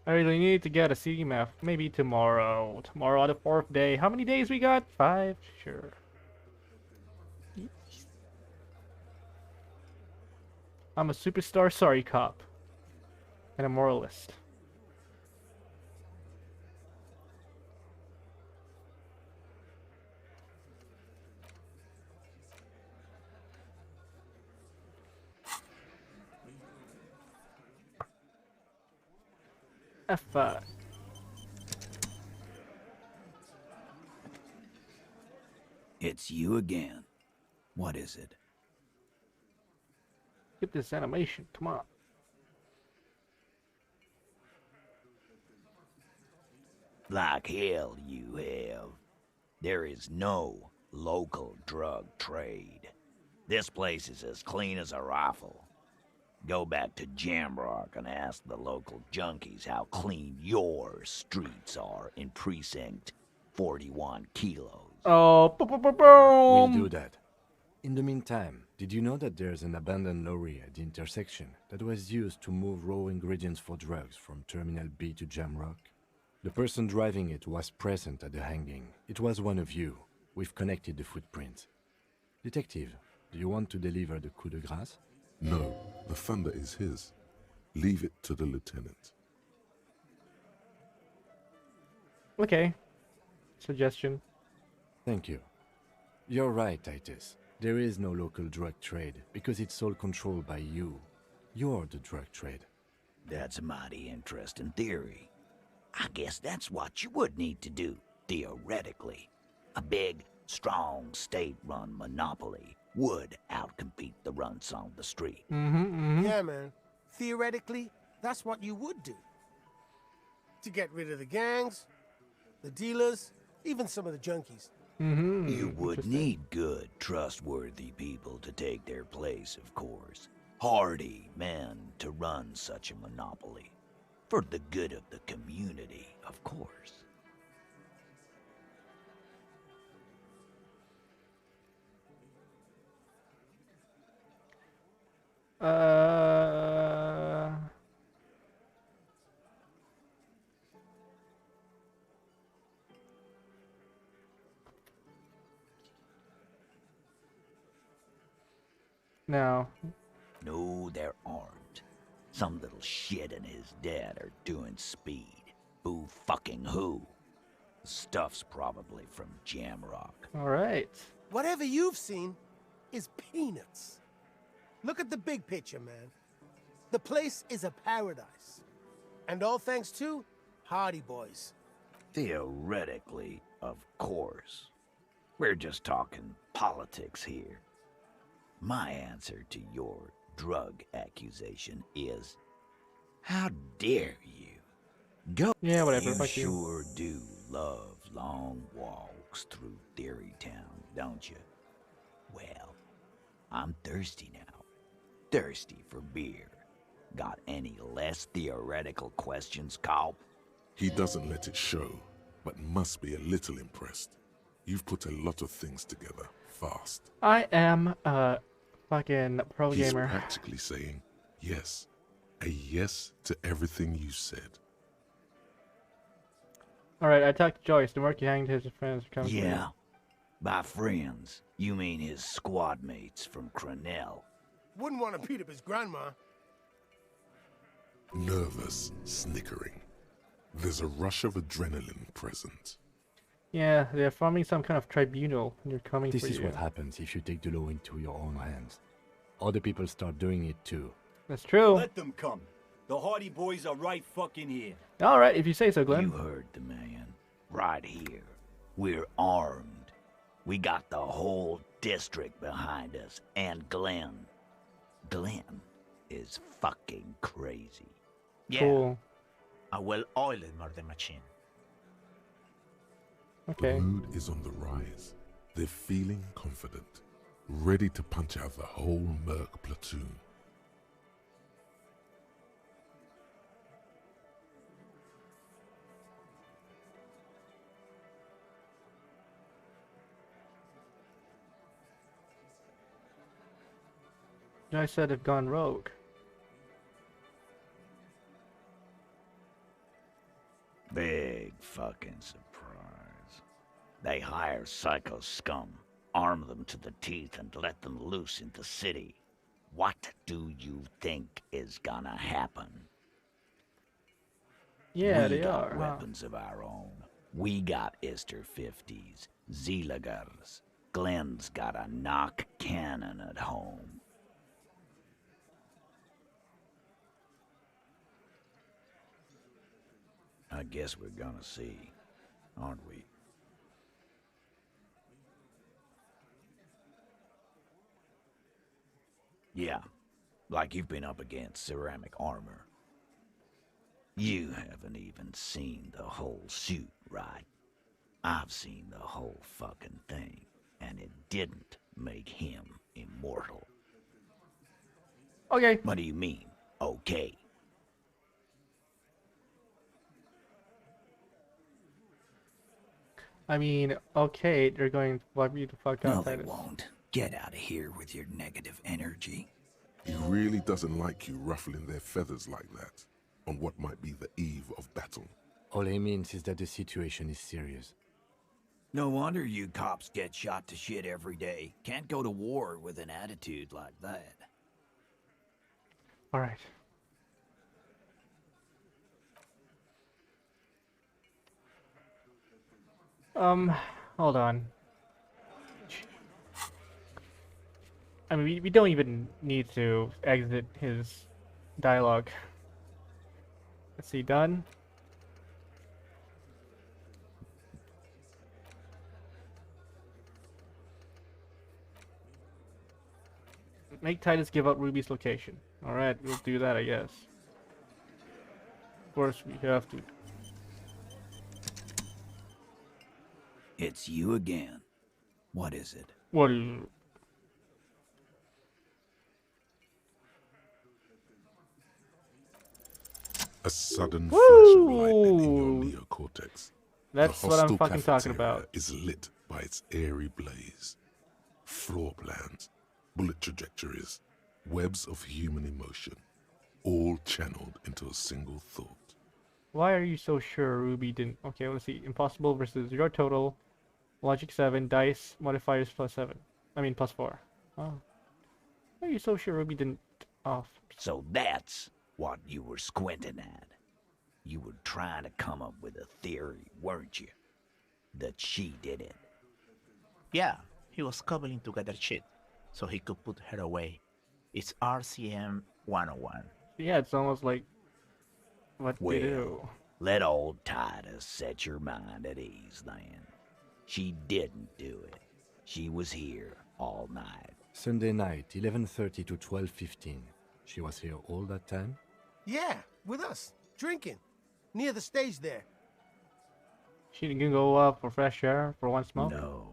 I really need to get a city map. Maybe tomorrow. Tomorrow on the 4th day. How many days we got? 5? Sure. I'm a superstar sorry cop. And a moralist. F5. It's you again. What is it? Get this animation. Come on. Like hell you have. There is no local drug trade. This place is as clean as a rifle. Go back to Jamrock and ask the local junkies how clean your streets are in Precinct 41 kilos. Oh, We'll do that. In the meantime, did you know that there's an abandoned lorry at the intersection that was used to move raw ingredients for drugs from Terminal B to Jamrock? The person driving it was present at the hanging. It was one of you. We've connected the footprint. Detective, do you want to deliver the coup de grâce? No, the thunder is his. Leave it to the lieutenant. Okay. Suggestion. Thank you. You're right, Titus. There is no local drug trade because it's all controlled by you. You're the drug trade. That's a mighty interesting theory. I guess that's what you would need to do, theoretically. A big, strong, state-run monopoly would outcompete the runts on the street. Yeah, man. Theoretically, that's what you would do. To get rid of the gangs, the dealers, even some of the junkies. You would need good, trustworthy people to take their place, of course. Hardy men to run such a monopoly. For the good of the community, of course. No. No, there aren't. Some little shit and his dad are doing speed. Who fucking who? The stuff's probably from Jamrock. Alright. Whatever you've seen is peanuts. Look at the big picture, man. The place is a paradise. And all thanks to Hardy Boys. Theoretically, of course. We're just talking politics here. My answer to your drug accusation is, how dare you? Go. Yeah, whatever, You fuck you. sure do love long walks through Theory Town, don't you? Well, I'm thirsty now. Thirsty for beer. Got any less theoretical questions, Cobb? He doesn't let it show, but must be a little impressed. You've put a lot of things together, fast. I am a fucking pro He's gamer. practically saying yes. A yes to everything you said. Alright, I talked to Joyce. The work he hanged his friends are coming. Yeah. By friends, you mean his squad mates from Crenell. Wouldn't want to beat up his grandma. Nervous, snickering. There's a rush of adrenaline present. Yeah, they're forming some kind of tribunal. And you're coming This for is you. what happens if you take the law into your own hands. Other people start doing it too. That's true. Let them come. The Hardy Boys are right fucking here. Alright, if you say so, Glenn. You heard the man. Right here. We're armed. We got the whole district behind us. And Glenn. Glenn is fucking crazy. Yeah. Cool. I will oil the murder machine. Okay. The mood is on the rise. They're feeling confident, ready to punch out the whole Merc platoon. I said have gone rogue. fucking surprise. They hire psycho scum, arm them to the teeth, and let them loose in the city. What do you think is gonna happen? Yeah, we they got are. weapons of our own. We got Ister 50s, Zeelagers. Glenn's got a knock cannon at home. I guess we're gonna see, aren't we? Yeah, like you've been up against ceramic armor. You haven't even seen the whole suit, right? I've seen the whole fucking thing, and it didn't make him immortal. Okay. What do you mean, okay? I mean, okay, they're going to wipe you the fuck out. No, they won't. Get out of here with your negative energy. He really doesn't like you ruffling their feathers like that, on what might be the eve of battle. All he means is that the situation is serious. No wonder you cops get shot to shit every day. Can't go to war with an attitude like that. All right. Hold on. I mean, we don't even need to exit his dialogue. Let's see, done. Make Titus give up Ruby's location. Alright, we'll do that, I guess. Of course, we have to. It's you again. What is it? What is it? A sudden flash of lightning in your neocortex. That's the what I'm hostile fucking talking cafeteria about. Is lit by its airy blaze. Floor plans, bullet trajectories, webs of human emotion, all channeled into a single thought. Why are you so sure Ruby didn't? Okay, let's see. Impossible versus your total. Logic 7, dice modifiers +7. I mean +4. Oh. Why are you so sure Ruby didn't off? So that's what you were squinting at. You were trying to come up with a theory, weren't you? That she did it. Yeah, he was cobbling together shit so he could put her away. It's RCM 101. Yeah, it's almost like what Well, they do. let old Titus set your mind at ease then. She didn't do it. She was here all night. Sunday night, 11:30 to 12:15. She was here all that time? Yeah, with us, drinking, near the stage there. She didn't go up for fresh air for one smoke? No.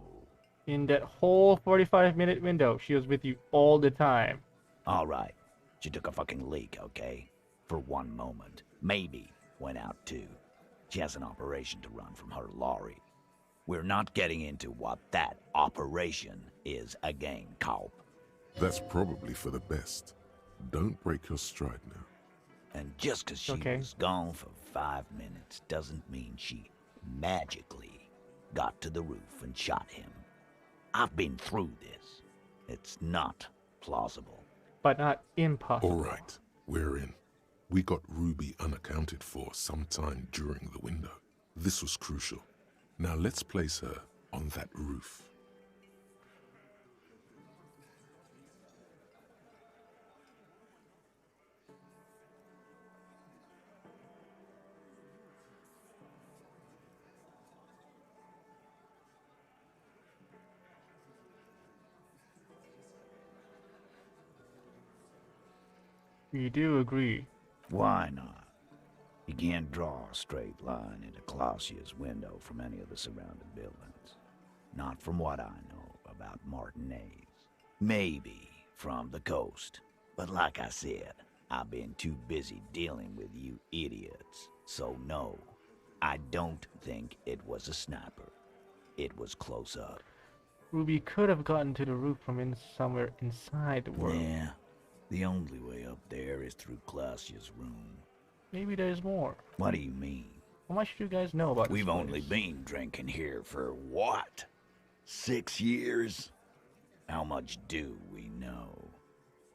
In that whole 45-minute window, she was with you all the time. All right. She took a fucking leak, okay? For one moment. Maybe went out too. She has an operation to run from her lorry. We're not getting into what that operation is again, Cop. That's probably for the best. Don't break your stride now. And just because she was gone for 5 minutes doesn't mean she magically got to the roof and shot him. I've been through this. It's not plausible. But not impossible. All right, we're in. We got Ruby unaccounted for sometime during the window. This was crucial. Now let's place her on that roof. You do agree. Why not? You can't draw a straight line into Clausia's window from any of the surrounding buildings. Not from what I know about Martinez. Maybe from the coast. But like I said, I've been too busy dealing with you idiots. So no, I don't think it was a sniper. It was close up. Ruby could have gotten to the roof from somewhere inside the world. Yeah, the only way up there is through Clausia's room. Maybe there's more. What do you mean? How much do you guys know about We've this only place? been drinking here for what? 6 years? How much do we know?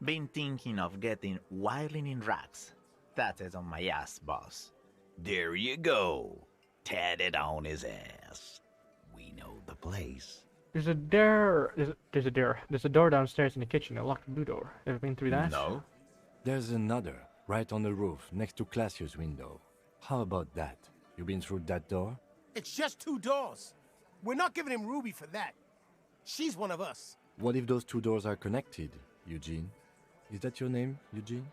Been thinking of getting wilding in racks. That is on my ass, boss. There you go. Tatted on his ass. We know the place. There's a door. There's a door downstairs in the kitchen. A locked blue door. Ever been through that? No. There's another, right on the roof, next to Classius' window. How about that? You been through that door? It's just 2 doors. We're not giving him Ruby for that. She's one of us. What if those 2 doors are connected, Eugene? Is that your name, Eugene?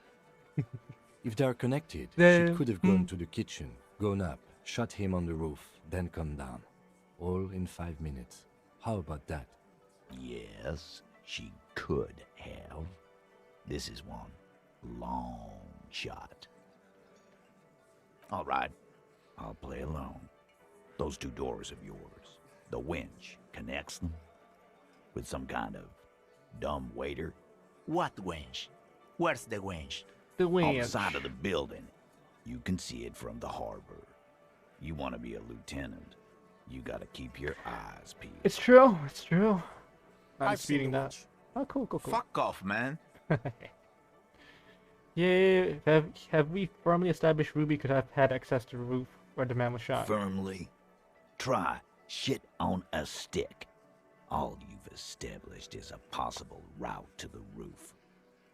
If they are connected, she could have gone to the kitchen, gone up, shot him on the roof, then come down. All in 5 minutes. How about that? Yes, she could have. This is one long shot. All right, I'll play alone. Those 2 doors of yours, the winch connects them with some kind of dumb waiter. What winch? Where's the winch? The On winch. the side of the building. You can see it from the harbor. You want to be a lieutenant, you gotta keep your eyes peeled. It's true. It's true. I'm I've seen speeding the that. winch. Oh, cool. Fuck off, man. Yeah. Have we firmly established Ruby could have had access to the roof where the man was shot? Firmly. Try shit on a stick. All you've established is a possible route to the roof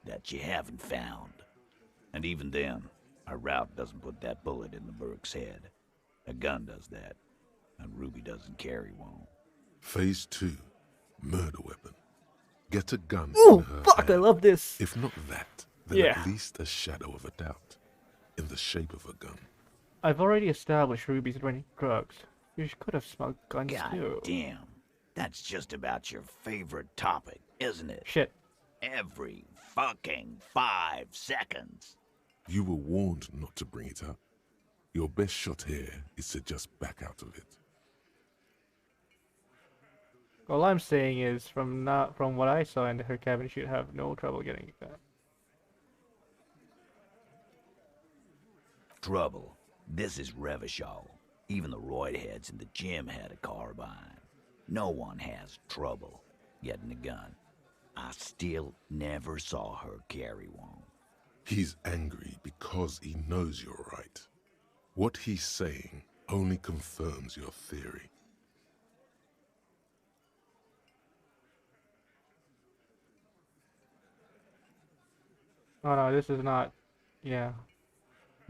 that you haven't found. And even then, a route doesn't put that bullet in the Burke's head. A gun does that, and Ruby doesn't carry one. Phase 2. Murder weapon. Get a gun Ooh, in her fuck! hand. I love this. If not that, then Yeah. at least a shadow of a doubt. In the shape of a gun. I've already established Ruby's running drugs. You could have smelled guns God too. damn. That's just about your favorite topic, isn't it? Shit. Every fucking 5 seconds. You were warned not to bring it up. Your best shot here is to just back out of it. All I'm saying is, from what I saw in her cabin, she'd have no trouble getting that. Trouble. This is Revachol. Even the roidheads in the gym had a carbine. No one has trouble getting a gun. I still never saw her carry one. He's angry because he knows you're right. What he's saying only confirms your theory. Oh no, this is not. Yeah.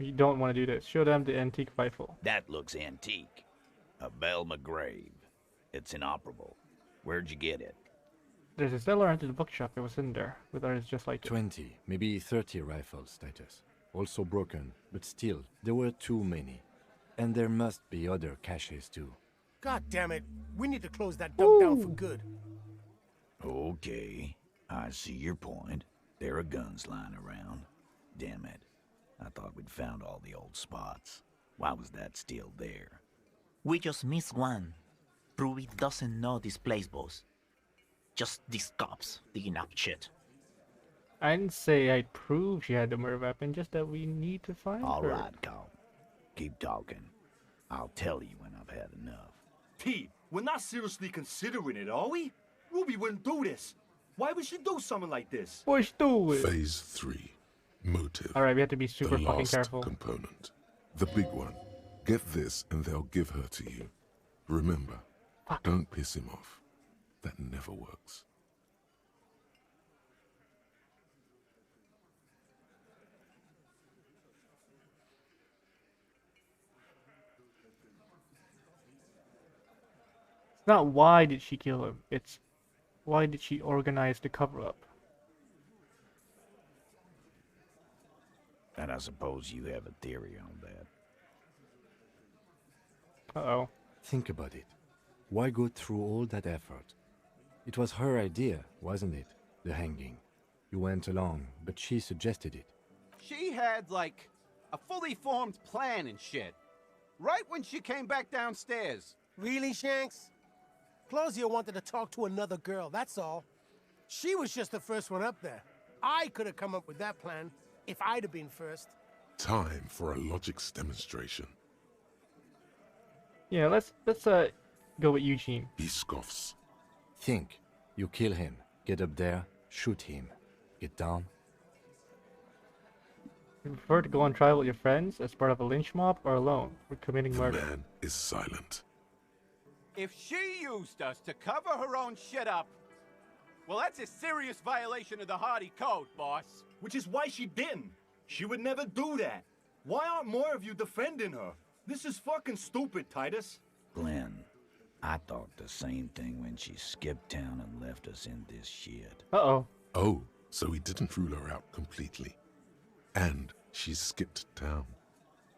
You don't want to do this. Show them the antique rifle. That looks antique. A Belle McGrave. It's inoperable. Where'd you get it? There's a seller into the bookshop. It was in there with others just like it. 20, maybe 30 rifles, Titus. Also broken, but still, there were too many. And there must be other caches too. God damn it. We need to close that dump down for good. Okay, I see your point. There are guns lying around. Damn it. I thought we'd found all the old spots. Why was that still there? We just missed one. Ruby doesn't know this place, boss. Just these cops digging up shit. I didn't say I'd prove she had the murder weapon, just that we need to find All her. right, Cole. Keep talking. I'll tell you when I've had enough. Pete, we're not seriously considering it, are we? Ruby wouldn't do this. Why would she do something like this? Push do it. Phase 3. Motive. Alright, we have to be super the fucking last careful. component. The big one. Get this and they'll give her to you. Remember, don't piss him off. That never works. It's not why did she kill him, it's why did she organize the cover-up. And I suppose you have a theory on that. Uh-oh. Think about it. Why go through all that effort? It was her idea, wasn't it? The hanging. You went along, but she suggested it. She had, like, a fully formed plan and shit. Right when she came back downstairs. Really, Shanks? Claudia wanted to talk to another girl, that's all. She was just the first one up there. I could have come up with that plan if I'd have been first. Time for a logics demonstration. Yeah, let's go with Eugene. He scoffs. Think. You kill him. Get up there. Shoot him. Get down. You prefer to go on trial with your friends as part of a lynch mob or alone for committing The murder? man is silent. If she used us to cover her own shit up, well, that's a serious violation of the Hardy Code, boss. Which is why she didn't. She would never do that. Why aren't more of you defending her? This is fucking stupid, Titus. Glenn, I thought the same thing when she skipped town and left us in this shit. Uh-oh. Oh, so he didn't rule her out completely. And she skipped town.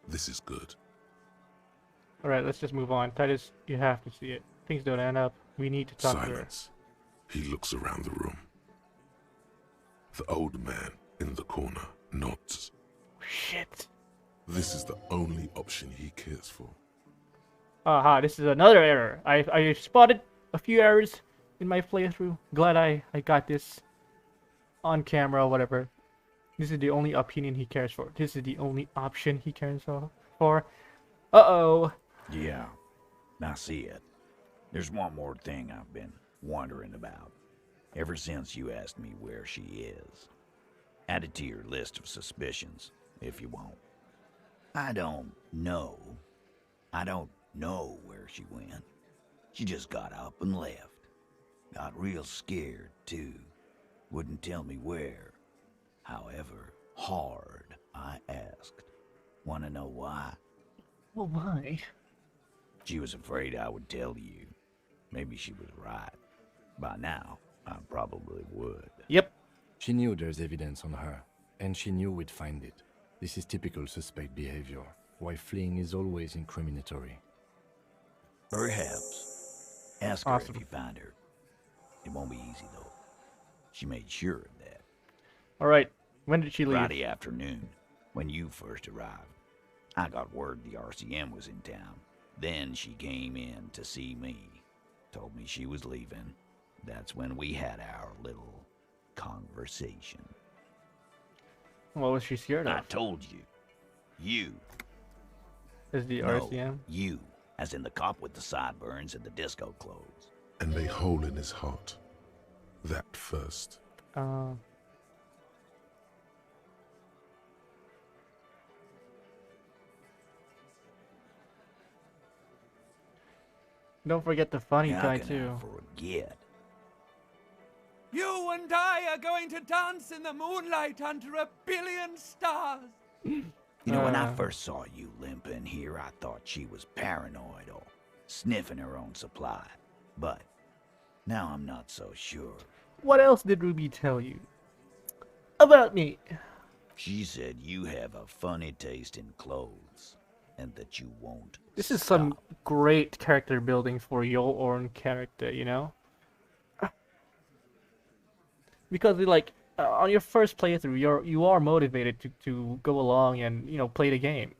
This is good. Alright, let's just move on. Titus, you have to see it. Things don't end up. We need to talk to her. Silence. He looks around the room. The old man in the corner nods. Shit. This is the only option he cares for. Aha, this is another error. I spotted a few errors in my playthrough. Glad I got this on camera or whatever. This is the only opinion he cares for. This is the only option he cares for. Uh-oh. Yeah, I see it. There's one more thing I've been wondering about ever since you asked me where she is. Add it to your list of suspicions, if you want. I don't know where she went. She just got up and left. Got real scared, too. Wouldn't tell me where. However hard I asked. Want to know why? Well, why? She was afraid I would tell you. Maybe she was right. By now, I probably would. Yep. She knew there's evidence on her, and she knew we'd find it. This is typical suspect behavior, why fleeing is always incriminatory. Perhaps. Ask her Awesome. if you find her. It won't be easy, though. She made sure of that. Alright, when did she leave? Friday afternoon, when you first arrived. I got word the RCM was in town. Then she came in to see me. Told me she was leaving. That's when we had our little conversation. What was she scared of? I told you. You. Is the No, RCM? you. As in the cop with the sideburns and the disco clothes. And a hole in his heart. That first. Don't forget the funny How guy can too. I forget? You and I are going to dance in the moonlight under a billion stars. You know, when I first saw you limping here, I thought she was paranoid or sniffing her own supply. But now I'm not so sure. What else did Ruby tell you about me? She said you have a funny taste in clothes and that you won't. This is some great character building for your own character, you know? Because like on your first playthrough, you are motivated to go along and play the game,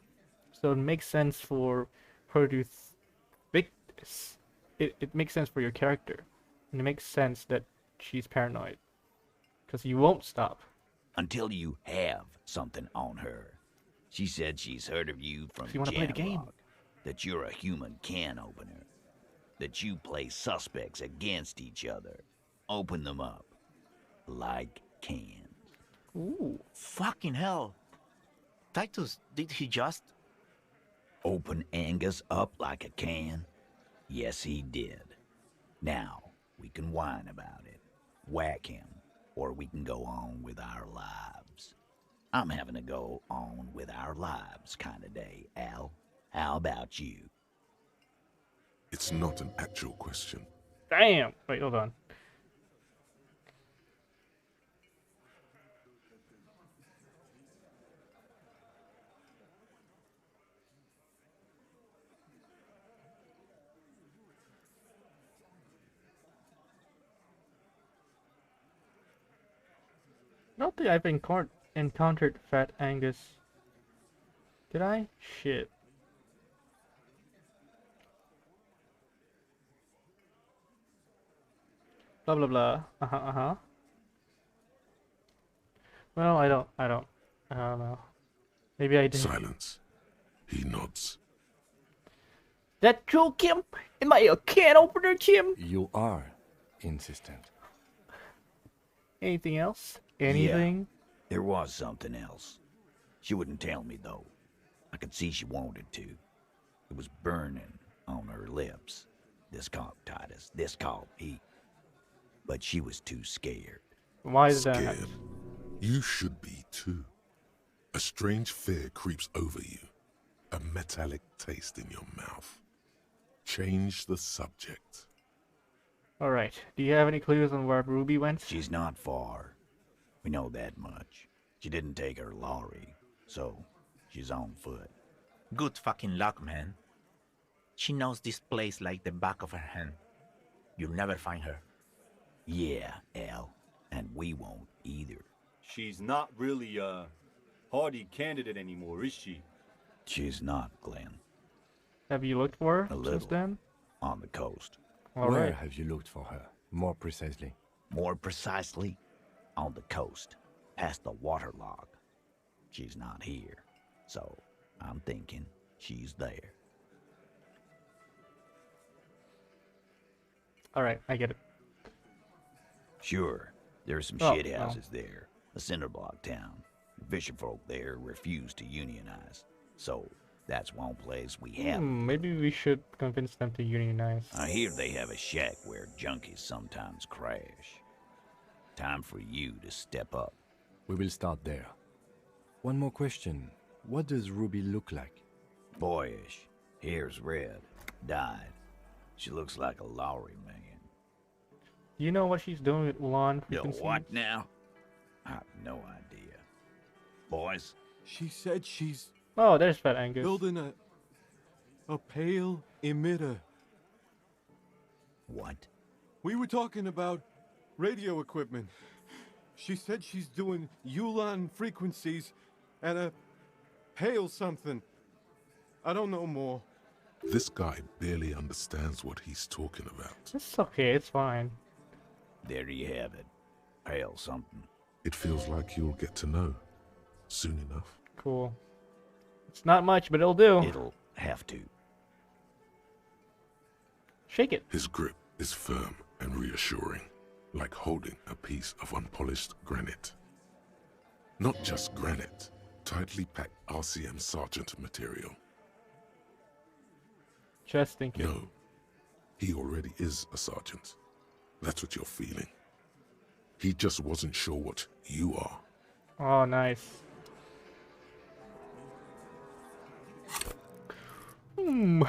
so it makes sense for her to think this. It makes sense for your character, and it makes sense that she's paranoid, because you won't stop until you have something on her. She said she's heard of you from So you wanna play the game? Jamrock, that you're a human can opener, that you play suspects against each other, open them up like cans. Ooh, fucking hell. Titus, did he just... Open Angus up like a can? Yes, he did. Now, we can whine about it, whack him, or we can go on with our lives. I'm having a go on with our lives kind of day, Al. How about you? It's not an actual question. Damn! Wait, hold on. I don't think I've encountered Fat Angus. Did I? Shit. Blah blah blah. Uh-huh. Well, I don't know. Maybe I did. Silence. He nods. That true, Kim? Am I a can opener, Kim? You are insistent. Anything else? Anything? Yeah, there was something else. She wouldn't tell me, though. I could see she wanted to. It was burning on her lips. This called Titus. This called heat. But she was too scared. Why is that? Scared? You should be too. A strange fear creeps over you. A metallic taste in your mouth. Change the subject. Alright. Do you have any clues on where Ruby went? She's not far. We know that much. She didn't take her lorry, so she's on foot. Good fucking luck, man. She knows this place like the back of her hand. You'll never find her. Yeah, Al. And we won't either. She's not really a hardy candidate anymore, is she? She's not, Glenn. Have you looked for her A since little. then? On the coast. Where have you looked for her? More precisely. More precisely, on the coast, past the waterlog. She's not here, so I'm thinking she's there. Alright, I get it. Sure, there's some Oh, shit no. houses there. A cinder block town. The fisherfolk there refuse to unionize. So, that's one place we have. Maybe we should convince them to unionize. I hear they have a shack where junkies sometimes crash. Time for you to step up. We will start there. One more question. What does Ruby look like? Boyish. Hair's red. Dyed. She looks like a lorry man. Do you know what she's doing with lawn Yo, frequencies? what now? I have no idea. Boys? She said she's Oh, there's Fat Angus. building a pale emitter. What? We were talking about radio equipment. She said she's doing Ulan frequencies and a pale something. I don't know more. This guy barely understands what he's talking about. It's okay, it's fine. There you have it. Pale something. It feels like you'll get to know soon enough. Cool. It's not much, but it'll do. It'll have to. Shake it. His grip is firm and reassuring, like holding a piece of unpolished granite. Not just granite, tightly packed RCM Sergeant material. Just thinking. No, he already is a sergeant. That's what you're feeling. He just wasn't sure what you are. Oh, nice. Hmm.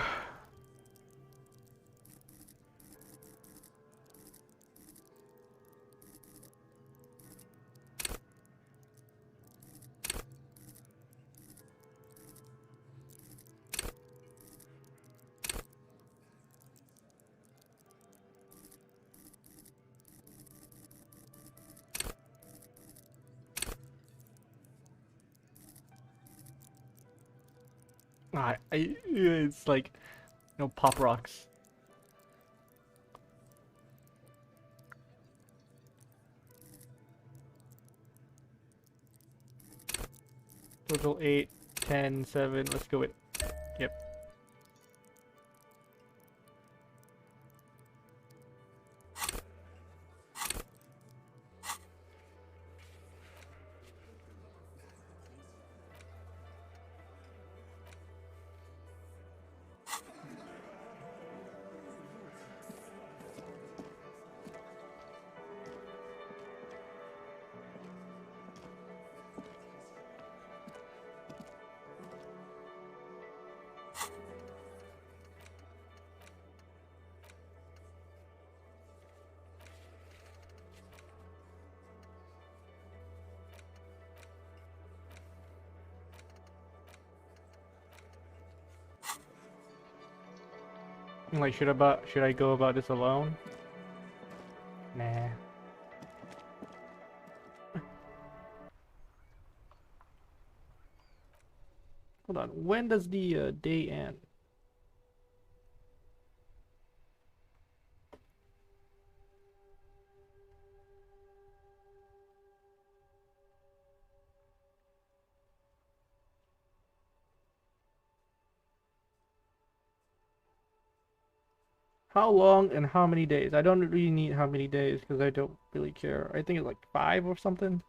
It's like, pop rocks. Total 8, 10, 7. Let's go with. Yep. Like, should I go about this alone? Nah. Hold on. When does the day end? How long and how many days? I don't really need how many days because I don't really care. I think it's like 5 or something.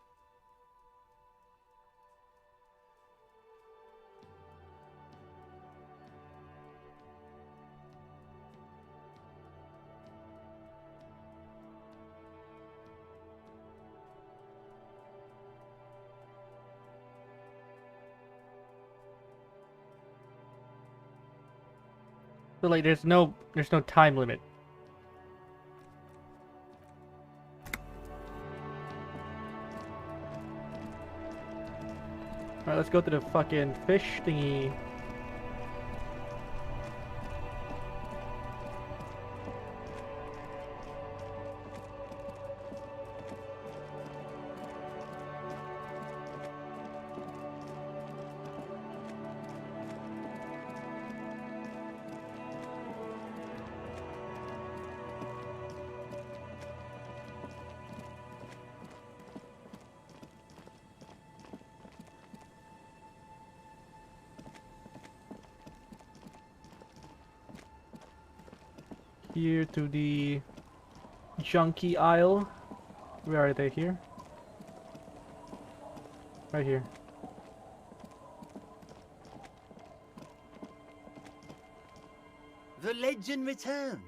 So like there's no time limit. Alright, let's go to the fucking fish thingy. Here to the junkie aisle. Where are they? Here? Right here. The legend returns.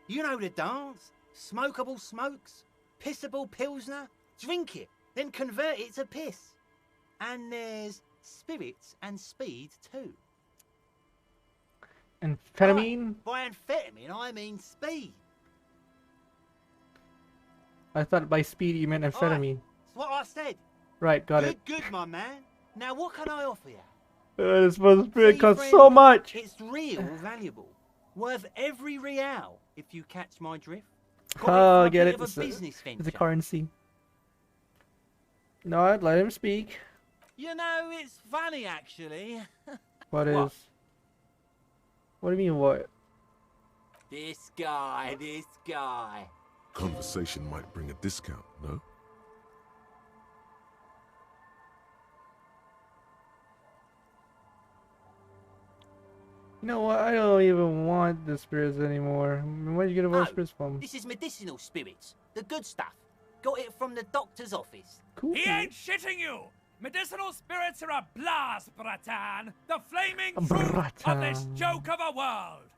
You know the dance. Smokable smokes, pissable pilsner. Drink it, then convert it to piss. And there's spirits and speed too. Amphetamine? By amphetamine, I mean speed. I thought by speed you meant amphetamine. That's what I said. Right, got it. Good, my man. Now what can I offer you? This must See, cost friend, so much. It's real valuable. Worth every real, if you catch my drift. Oh, I get bit it. of a It's business a venture. currency. No, I'd let him speak. You know, it's funny actually. What is? What do you mean what? This guy. Conversation might bring a discount, no? You know what? I don't even want the spirits anymore. Where'd you get all the spirits from? This is medicinal spirits. The good stuff. Got it from the doctor's office. Cool. He ain't shitting you! Medicinal spirits are a blast, Bratan! The flaming truth of this joke of a world!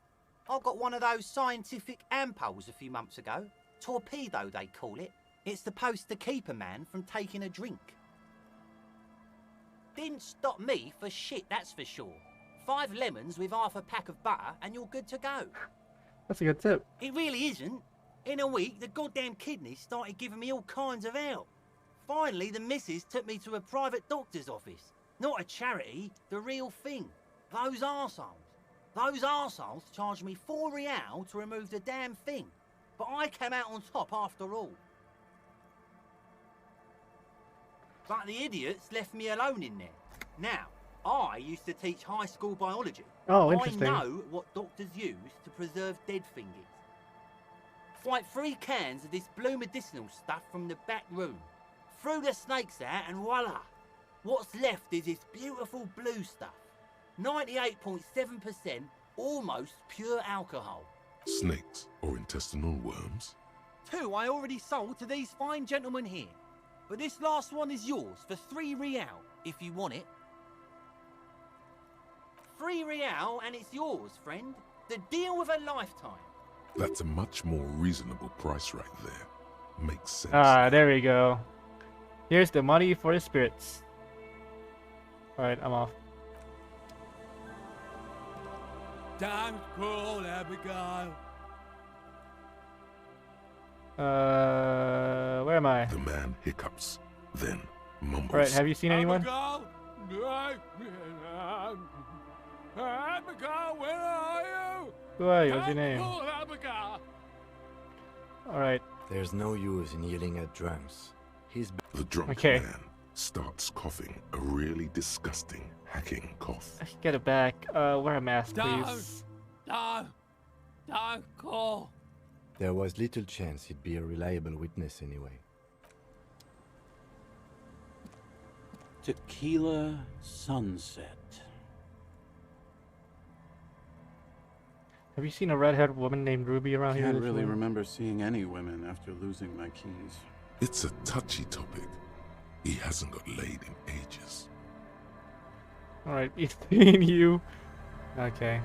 I got one of those scientific ampoules a few months ago. Torpedo, they call it. It's supposed to keep a man from taking a drink. Didn't stop me for shit, that's for sure. 5 lemons with half a pack of butter and you're good to go. That's a good tip. It really isn't. In a week, the goddamn kidneys started giving me all kinds of help. Finally, the missus took me to a private doctor's office. Not a charity, the real thing. Those arseholes charged me 4 real to remove the damn thing. But I came out on top after all. But the idiots left me alone in there. Now, I used to teach high school biology. Oh, interesting. I know what doctors use to preserve dead things. Like 3 cans of this blue medicinal stuff from the back room. Threw the snakes out and voila! What's left is this beautiful blue stuff. 98.7% almost pure alcohol. Snakes or intestinal worms? 2 I already sold to these fine gentlemen here. But this last one is yours for 3 real, if you want it. 3 real and it's yours, friend. The deal of a lifetime. That's a much more reasonable price right there. Makes sense. Ah, there we go. Here's the money for the spirits. Alright, I'm off. Damn cool, Abigail. Where am I? The man hiccups, then mumbles. Alright, have you seen anyone? Abigail, where are you? Who are you? What's your name? Cool, Abigail. Alright. There's no use in yelling at drunks. He's the drunk man starts coughing, a really disgusting hacking cough. Get it back. Wear a mask, please. Don't call. There was little chance he'd be a reliable witness anyway. Tequila sunset. Have you seen a red-haired woman named Ruby around here? Can't really remember seeing any women after losing my keys. It's a touchy topic. He hasn't got laid in ages. Alright, he's seeing you. Okay.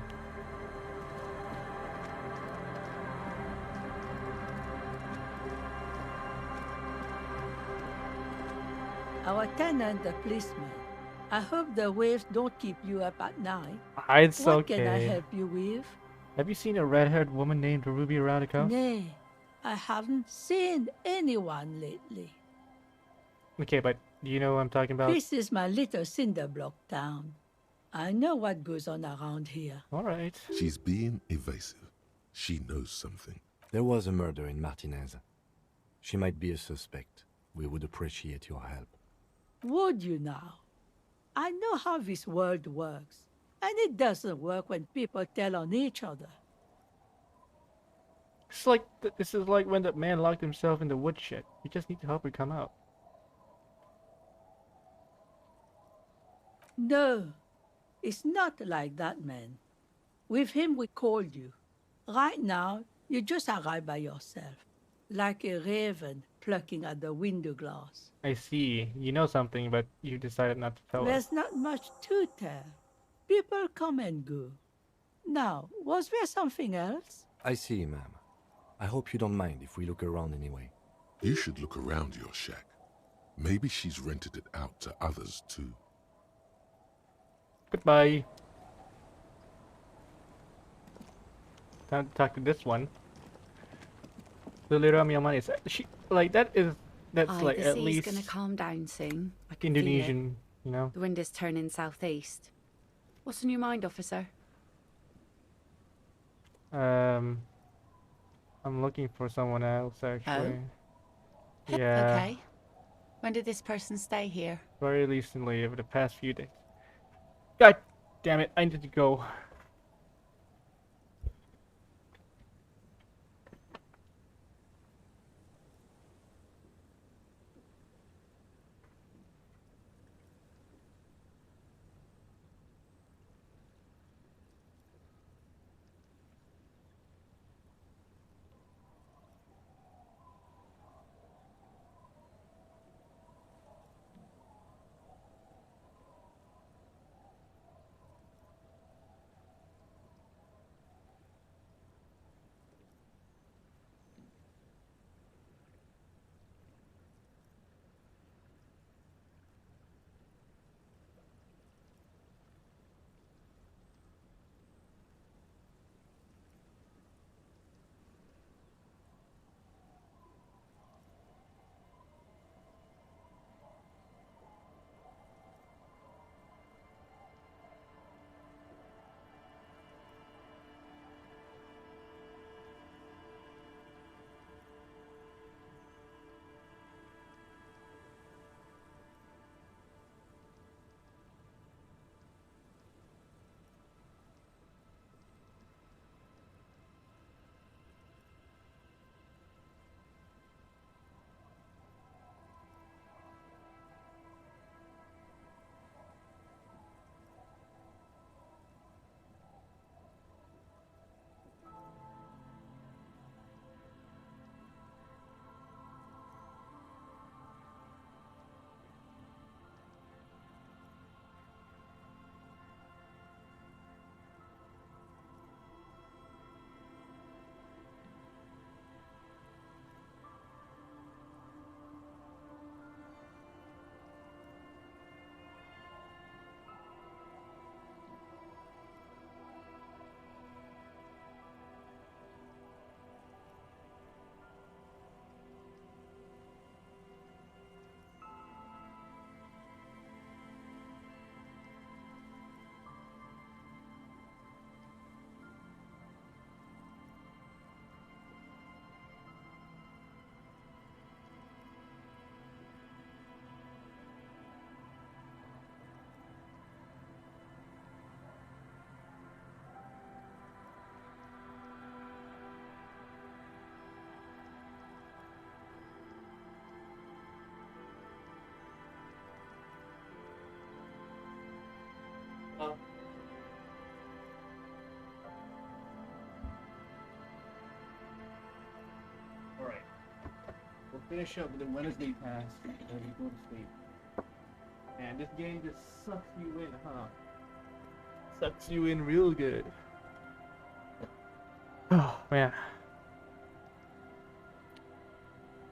Our tenant, the policeman. I hope the waves don't keep you up at night. It's what okay. can I help you with? Have you seen a red-haired woman named Ruby around the coast? Nay, I haven't seen anyone lately. Okay, but do you know what I'm talking about? This is my little cinder block town. I know what goes on around here. Alright. She's being evasive. She knows something. There was a murder in Martinez. She might be a suspect. We would appreciate your help. Would you now? I know how this world works, and it doesn't work when people tell on each other. It's like this is like when that man locked himself in the woodshed. You just need to help her come out. No, it's not like that, man. With him, we called you. Right now, you just arrived by yourself, like a raven plucking at the window glass. I see. You know something, but you decided not to tell us. There's not much to tell. People come and go. Now, was there something else? I see, ma'am. I hope you don't mind if we look around anyway. You should look around your shack. Maybe she's rented it out to others too. Goodbye. Time to talk to this one. The little money is she like that is that's like the at sea's least gonna calm down soon. I like can feel it. Indonesian, you know. The wind is turning southeast. What's on your mind, officer? I'm looking for someone else actually. Yeah. Okay. When did this person stay here? Very recently, over the past few days. God damn it! I need to go. finish up with the Wednesday task and then we go to sleep. And this game just sucks you in, huh? Sucks you in real good. Oh man.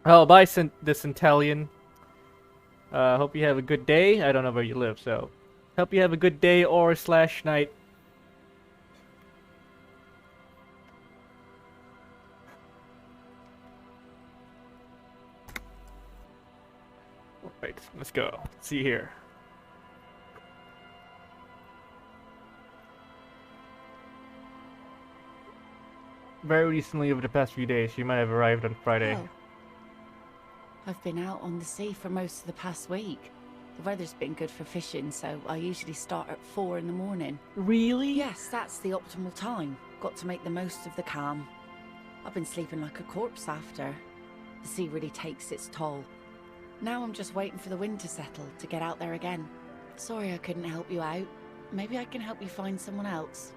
Oh, bye, the Centellian. Hope you have a good day. I don't know where you live, so hope you have a good day or slash night. Right, let's go. Let's see here. Very recently, over the past few days, she might have arrived on Friday. Oh. I've been out on the sea for most of the past week. The weather's been good for fishing, so I usually start at 4 in the morning. Really? Yes, that's the optimal time. Got to make the most of the calm. I've been sleeping like a corpse after. The sea really takes its toll. Now I'm just waiting for the wind to settle to get out there again. Sorry I couldn't help you out. Maybe I can help you find someone else.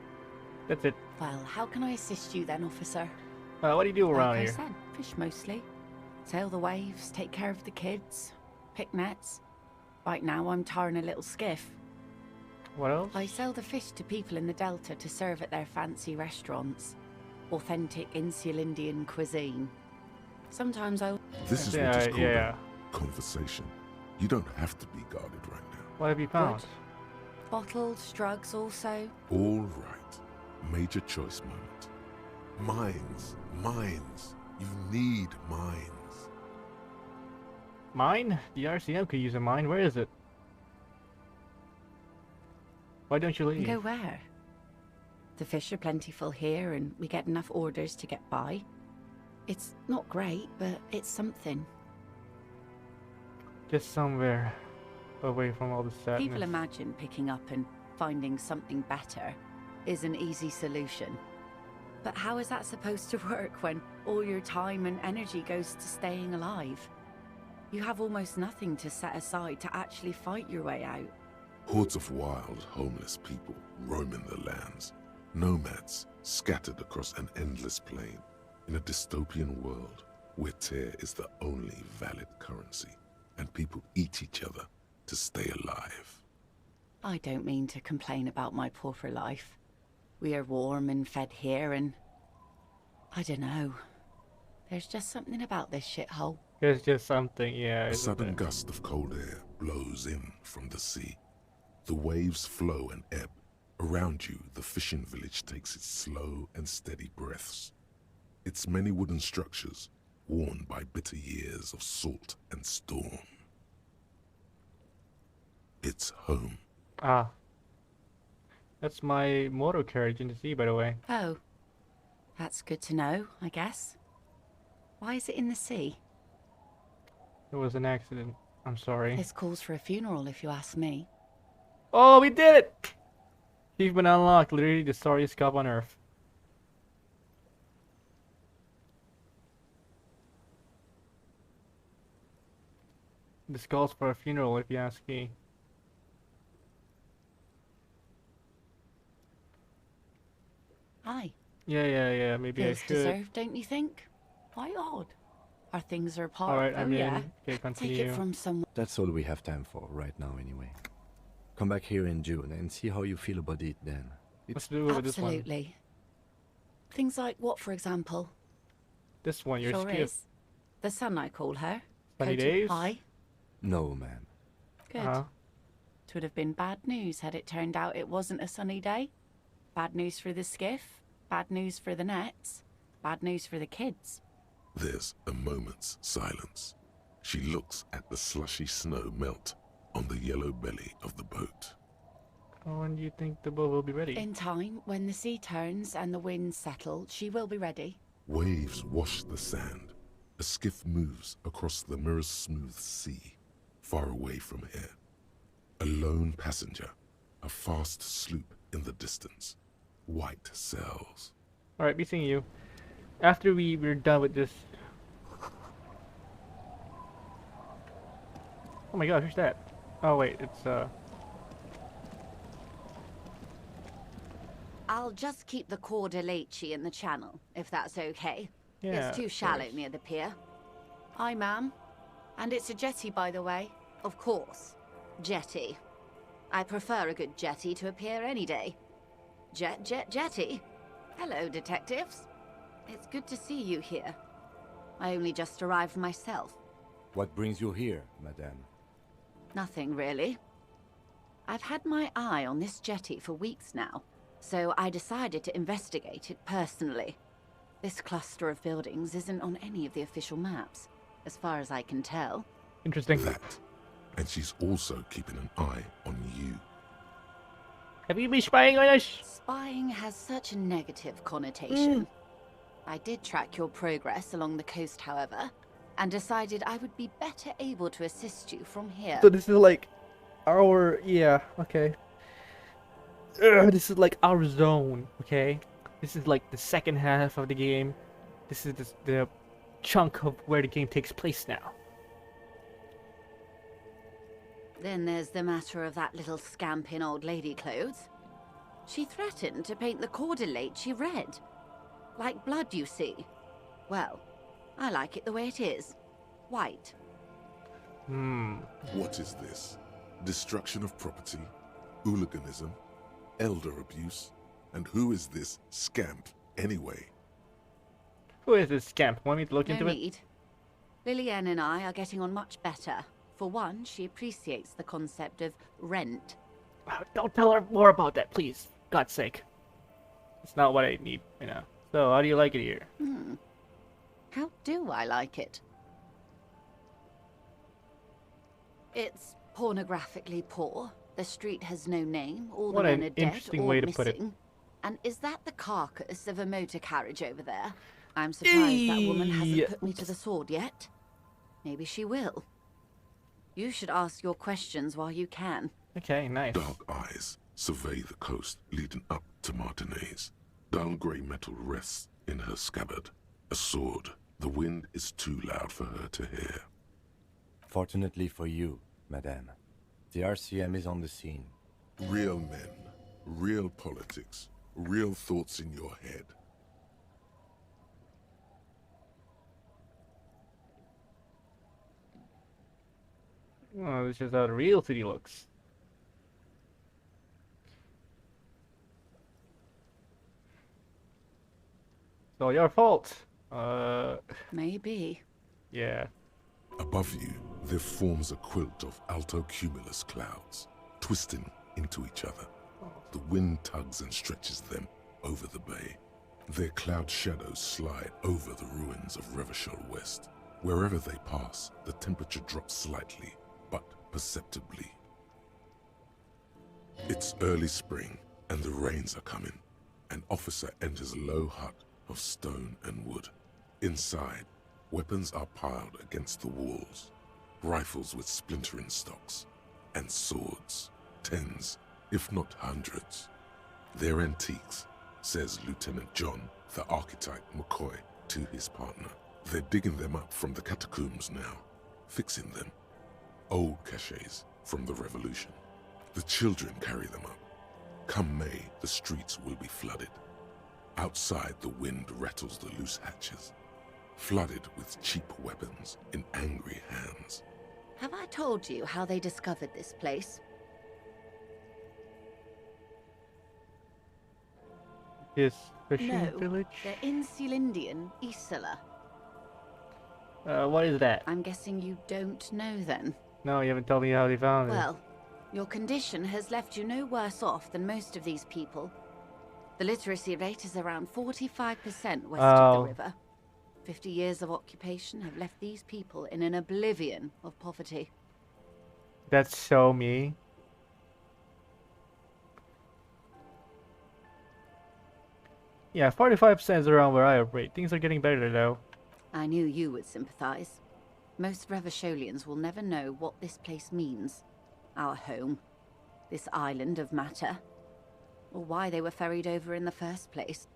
That's it. Well, how can I assist you then, officer? What do you do around like here? I said, fish mostly. Sail the waves, take care of the kids, pick nets. Right now I'm tarring a little skiff. What else? I sell the fish to people in the Delta to serve at their fancy restaurants. Authentic Insular Indian cuisine. Sometimes I'll... This is what is called a conversation. You don't have to be guarded right now. What have you found? Good. Bottles, drugs also. All right. Major choice moment. Mines. Mines. You need mines. Mine? The RCM could use a mine. Where is it? Why don't you leave? Go where? The fish are plentiful here and we get enough orders to get by. It's not great, but it's something. Just somewhere away from all the sadness. People imagine picking up and finding something better is an easy solution. But how is that supposed to work when all your time and energy goes to staying alive? You have almost nothing to set aside to actually fight your way out. Hordes of wild, homeless people roaming the lands. Nomads scattered across an endless plain. In a dystopian world where tear is the only valid currency and people eat each other to stay alive. I don't mean to complain about my pauper life. We are warm and fed here and... I don't know. There's just something about this shithole. There's just something, yeah. A sudden gust of cold air blows in from the sea. The waves flow and ebb. Around you, the fishing village takes its slow and steady breaths. Its many wooden structures, worn by bitter years of salt and storm. It's home. Ah. That's my motor carriage in the sea, by the way. Oh. That's good to know, I guess. Why is it in the sea? It was an accident. I'm sorry. This calls for a funeral, if you ask me. Oh, we did it! Achievement unlocked. Literally the sorriest cop on Earth. This calls for a funeral, if you ask me. Aye. Yeah. Maybe Feels I should. deserved, don't you think? Why odd? Our things are apart. Alright, oh I'm yeah. in. Okay, continue. Take it from someone. That's all we have time for right now anyway. Come back here in June and see how you feel about it then. Let's do it with this one. Absolutely. Things like what, for example? This one, your sure skip. is. The sun, I call her. Sunny Coated days? high. No, ma'am. Good. It would have been bad news had it turned out it wasn't a sunny day. Bad news for the skiff. Bad news for the nets. Bad news for the kids. There's a moment's silence. She looks at the slushy snow melt on the yellow belly of the boat. When do you think the boat will be ready? In time, when the sea turns and the winds settle, she will be ready. Waves wash the sand. A skiff moves across the mirror-smooth sea, far away from here. A lone passenger, a fast sloop in the distance. White sails. Alright, be seeing you. After we're done with this... Oh my god, who's that? Oh wait, it's I'll just keep the Corda Lacey in the channel, if that's okay. Yeah, It's too of shallow course. near the pier. Hi, ma'am. And it's a jetty, by the way. Of course. Jetty. I prefer a good jetty to appear any day. Jetty. Hello, detectives. It's good to see you here. I only just arrived myself. What brings you here, madame? Nothing, really. I've had my eye on this jetty for weeks now, so I decided to investigate it personally. This cluster of buildings isn't on any of the official maps, as far as I can tell. Interesting. That. And she's also keeping an eye on you. Have you been spying on us? Spying has such a negative connotation. I did track your progress along the coast, however, and decided I would be better able to assist you from here. So this is like our, yeah, okay. This is like our zone, okay? This is like the second half of the game. This is the chunk of where the game takes place now. Then there's the matter of that little scamp in old lady clothes. She threatened to paint the cordelate she read. Like blood, you see. Well, I like it the way it is. White. What is this? Destruction of property? Hooliganism? Elder abuse? And who is this scamp, anyway? Who is this scamp? Want me to look into No it? need. Lillian and I are getting on much better. For one, she appreciates the concept of rent. Don't tell her more about that, please. God's sake. It's not what I need, you know. So, how do you like it here? How do I like it? It's pornographically poor. The street has no name. All the What men an are dead interesting or way to missing. put it. And is that the carcass of a motor carriage over there? I'm surprised that woman hasn't put me to the sword yet. Maybe she will. You should ask your questions while you can. Okay, nice. Dark eyes survey the coast leading up to Martinez. Dull grey metal rests in her scabbard. A sword. The wind is too loud for her to hear. Fortunately for you, madame, the RCM is on the scene. Real men, real politics, real thoughts in your head. Oh, this is how the real city looks. It's all your fault. Maybe. Yeah. Above you, there forms a quilt of altocumulus clouds, twisting into each other. The wind tugs and stretches them over the bay. Their cloud shadows slide over the ruins of Revachol West. Wherever they pass, the temperature drops slightly, but perceptibly. It's early spring, and the rains are coming. An officer enters a low hut of stone and wood. Inside, weapons are piled against the walls. Rifles with splintering stocks, and swords, tens, if not hundreds. They're antiques, says Lieutenant John, the archetype McCoy, to his partner. They're digging them up from the catacombs now, fixing them. Old caches from the revolution. The children carry them up. Come May, the streets will be flooded. Outside, the wind rattles the loose hatches, flooded with cheap weapons in angry hands. Have I told you how they discovered this place? This fishing No, village? they're in Celindian, Isla. What is that? I'm guessing you don't know then. No, you haven't told me how they found it. Well, your condition has left you no worse off than most of these people. The literacy rate is around 45% west of the river. 50 years of occupation have left these people in an oblivion of poverty. That's so me. Yeah, 45% is around where I operate. Things are getting better though. I knew you would sympathize. Most Revacholians will never know what this place means. Our home. This island of matter. Or why they were ferried over in the first place.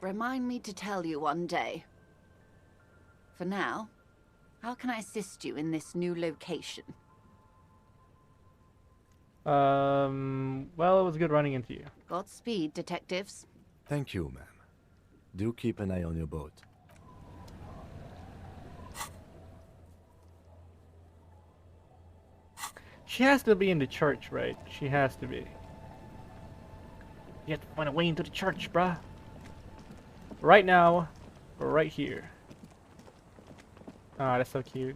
Remind me to tell you one day. For now, how can I assist you in this new location? Well, it was good running into you. Godspeed, detectives. Thank you, ma'am. Do keep an eye on your boat. She has to be in the church, right? She has to be. You have to find a way into the church, bruh. Right now, we're right here. Ah, that's so cute.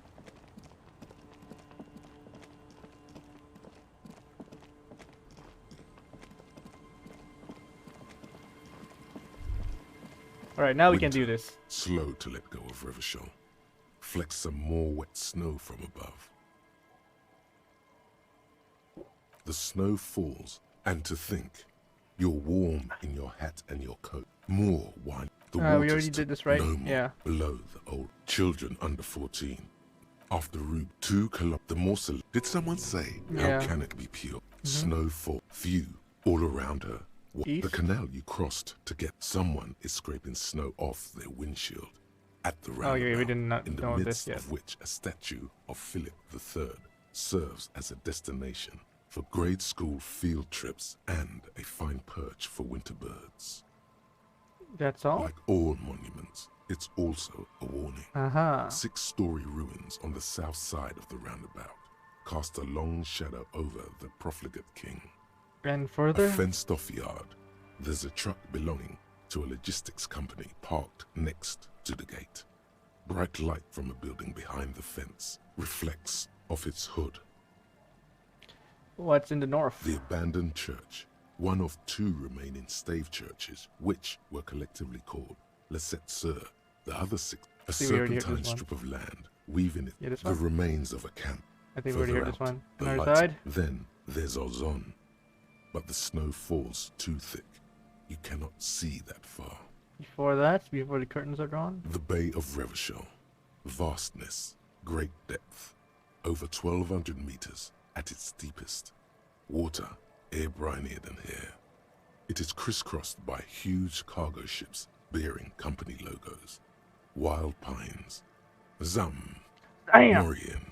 Alright, now we can do this. Slow to let go of Revachol. Flex some more wet snow from above. The snow falls, and to think, you're warm in your hat and your coat. More wine. The we water's already did this, right? no more Yeah. below the old children under 14. After Rube, 2 kilometers. The morsel. Did someone say, Yeah. how can it be pure? Snowfall. View all around her. The East? canal you crossed to get someone is scraping snow off their windshield. At the roundabout, Okay, we did not in the know midst this yet. of which a statue of Philip III serves as a destination for grade school field trips and a fine perch for winter birds. That's all? Like all monuments, it's also a warning. 6-story ruins on the south side of the roundabout cast a long shadow over the profligate king. And further? A fenced-off yard. There's a truck belonging to a logistics company parked next to the gate. Bright light from a building behind the fence reflects off its hood. What's in the north? The abandoned church, one of 2 remaining stave churches, which were collectively called Les Sept Sœurs. The other 6, a See, we already heard serpentine this one. strip of land, weaving it this the one? remains of a camp. I think we already Further heard this out, one. the On our lights. side? Then there's Ozon. But the snow falls too thick. You cannot see that far. Before that, before the curtains are drawn? The Bay of Revachol. Vastness, great depth. Over 1,200 meters at its deepest. Water, air brinier than here. It is crisscrossed by huge cargo ships bearing company logos. Wild pines. Zam. Damn. Morian.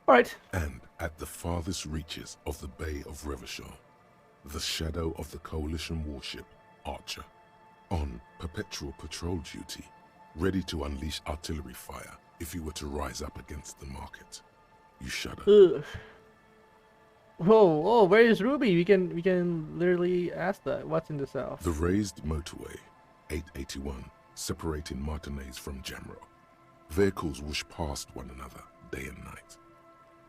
Right. And at the farthest reaches of the Bay of Revachol, the shadow of the Coalition warship, Archer, on perpetual patrol duty, ready to unleash artillery fire if you were to rise up against the market. You shudder. Ugh. Whoa, where is Ruby? We can literally ask that. What's in the south? The raised motorway, 881, separating Martinez from Jamrock. Vehicles whoosh past one another day and night,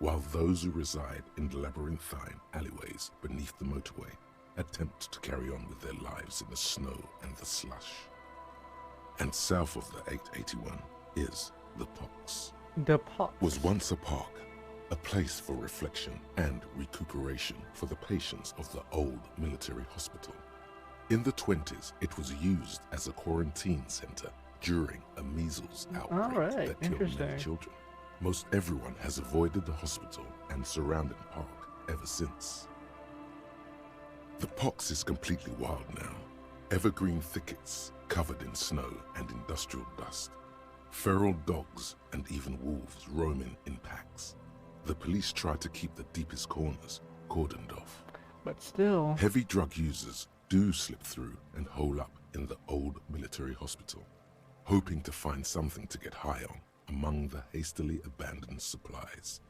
while those who reside in the labyrinthine alleyways beneath the motorway attempt to carry on with their lives in the snow and the slush. And south of the 881 is the Pox. The Pox was once a park, a place for reflection and recuperation for the patients of the old military hospital. In the 20s, it was used as a quarantine center during a measles outbreak that killed many children. Most everyone has avoided the hospital and surrounding park ever since. The Pox is completely wild now. Evergreen thickets covered in snow and industrial dust. Feral dogs and even wolves roaming in packs. The police try to keep the deepest corners cordoned off. But still... Heavy drug users do slip through and hole up in the old military hospital, hoping to find something to get high on among the hastily abandoned supplies,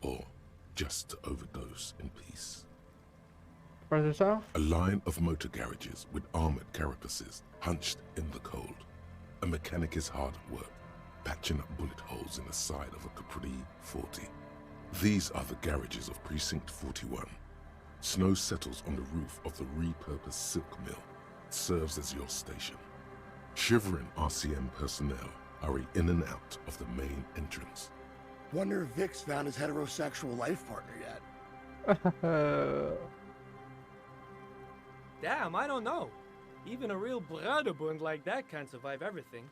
or just to overdose in peace. Further south? A line of motor garages with armored carapaces hunched in the cold. A mechanic is hard at work, patching up bullet holes in the side of a Capri 40. These are the garages of Precinct 41. Snow settles on the roof of the repurposed silk mill. It serves as your station. Shivering RCM personnel hurry in and out of the main entrance. Wonder if Vic's found his heterosexual life partner yet. Damn, I don't know. Even a real Bruderbund like that can't survive everything.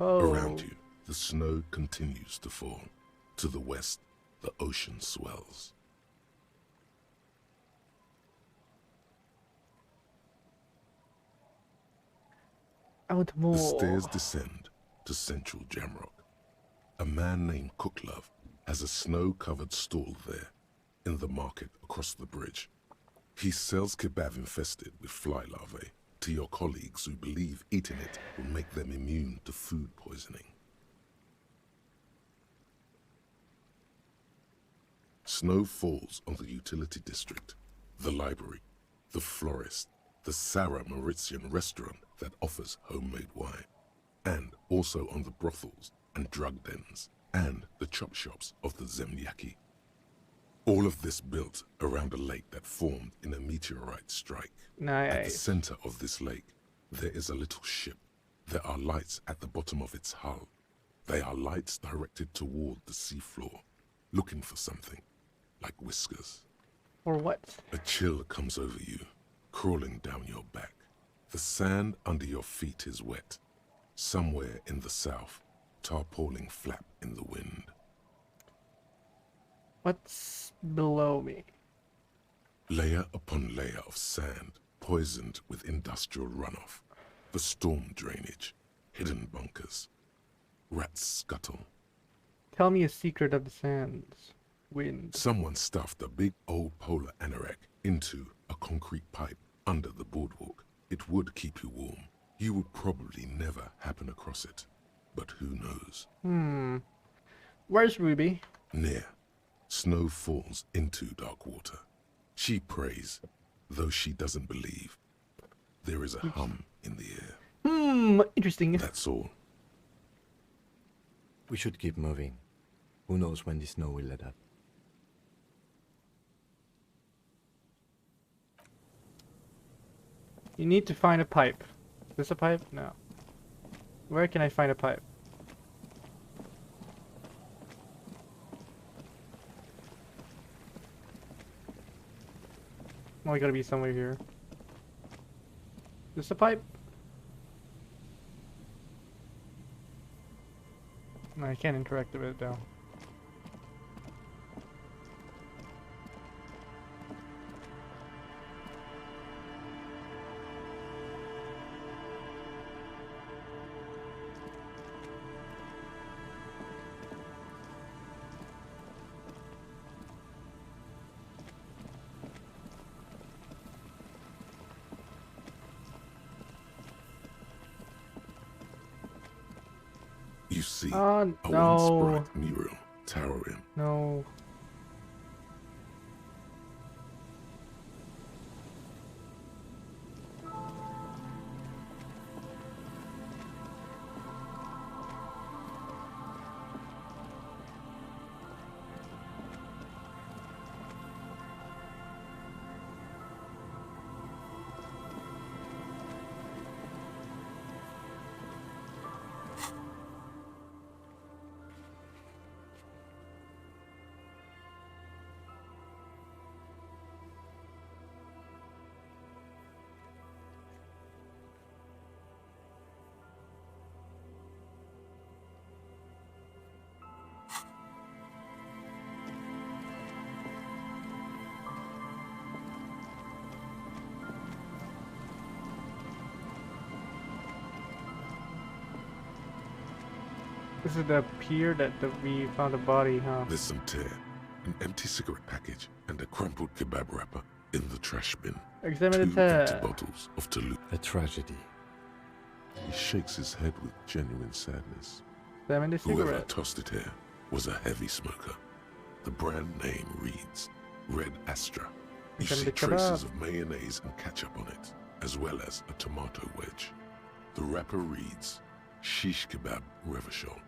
Around you, the snow continues to fall. To the west, the ocean swells. I want more. The stairs descend to central Jamrock. A man named Cooklove has a snow-covered stall there, in the market across the bridge. He sells kebab infested with fly larvae to your colleagues who believe eating it will make them immune to food poisoning. Snow falls on the utility district, the library, the florist, the Sarah Mauritian restaurant that offers homemade wine, and also on the brothels and drug dens, and the chop shops of the Zemyaki. All of this built around a lake that formed in a meteorite strike. Nice. At the center of this lake, there is a little ship. There are lights at the bottom of its hull. They are lights directed toward the seafloor, looking for something, like whiskers. Or what? A chill comes over you, crawling down your back. The sand under your feet is wet. Somewhere in the south, tarpaulin flap in the wind. What's below me? Layer upon layer of sand, poisoned with industrial runoff. The storm drainage, hidden bunkers. Rats scuttle. Tell me a secret of the sands. Wind. Someone stuffed a big old polar anorak into a concrete pipe under the boardwalk. It would keep you warm. You would probably never happen across it. But who knows? Where's Ruby? Near. Snow falls into dark water. She prays, though she doesn't believe. There is a hum in the air. Interesting. That's all. We should keep moving. Who knows when the snow will let up. You need to find a pipe. Is this a pipe? No. Where can I find a pipe? Oh, I gotta be somewhere here. Is this a pipe? No, I can't interact with it though. You see no. a once bright mural towering. No. This is the pier that we found a body, huh? There's some tear, an empty cigarette package, and a crumpled kebab wrapper in the trash bin. Examine the 2 empty tear. bottles of Toulouse. A tragedy. He shakes his head with genuine sadness. Examine the Whoever cigarette. tossed it here was a heavy smoker. The brand name reads Red Astra. You Examine see the traces kebab. of mayonnaise and ketchup on it, as well as a tomato wedge. The wrapper reads Shish Kebab Revachol.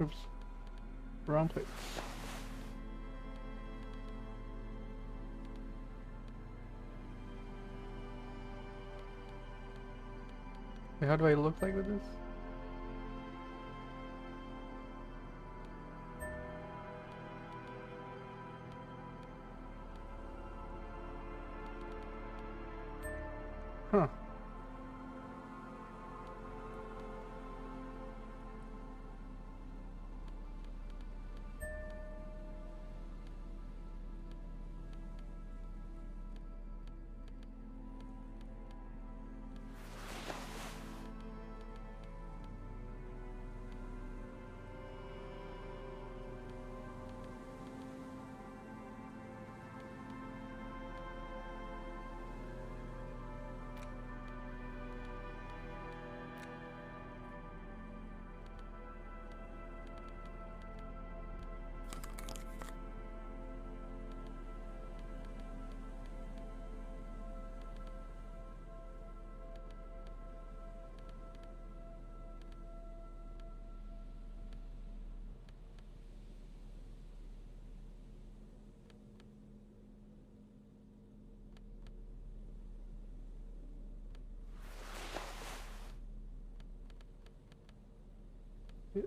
Oops. Wrong place. Wait, how do I look like with this? Huh.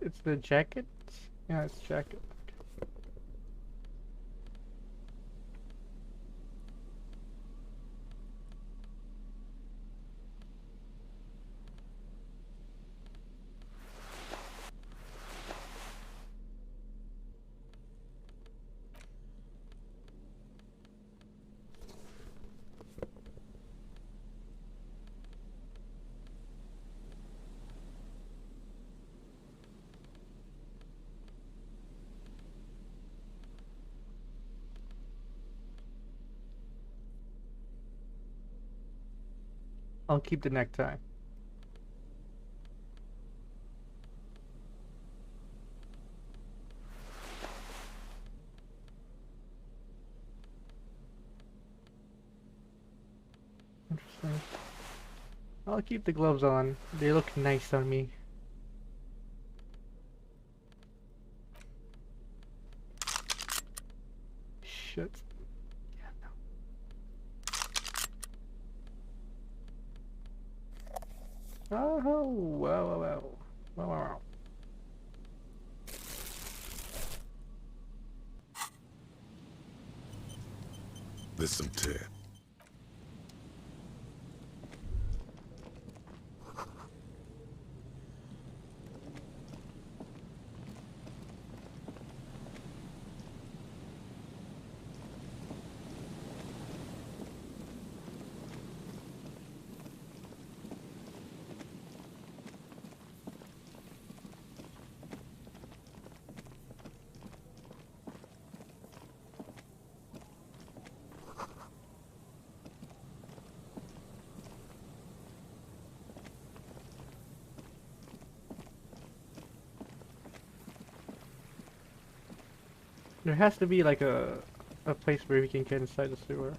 It's the jacket? Yeah, it's jacket. I'll keep the necktie. Interesting. I'll keep the gloves on. They look nice on me. Shit. Yeah, no. Oh, wow. Listen, Ted. There has to be like a place where we can get inside the sewer.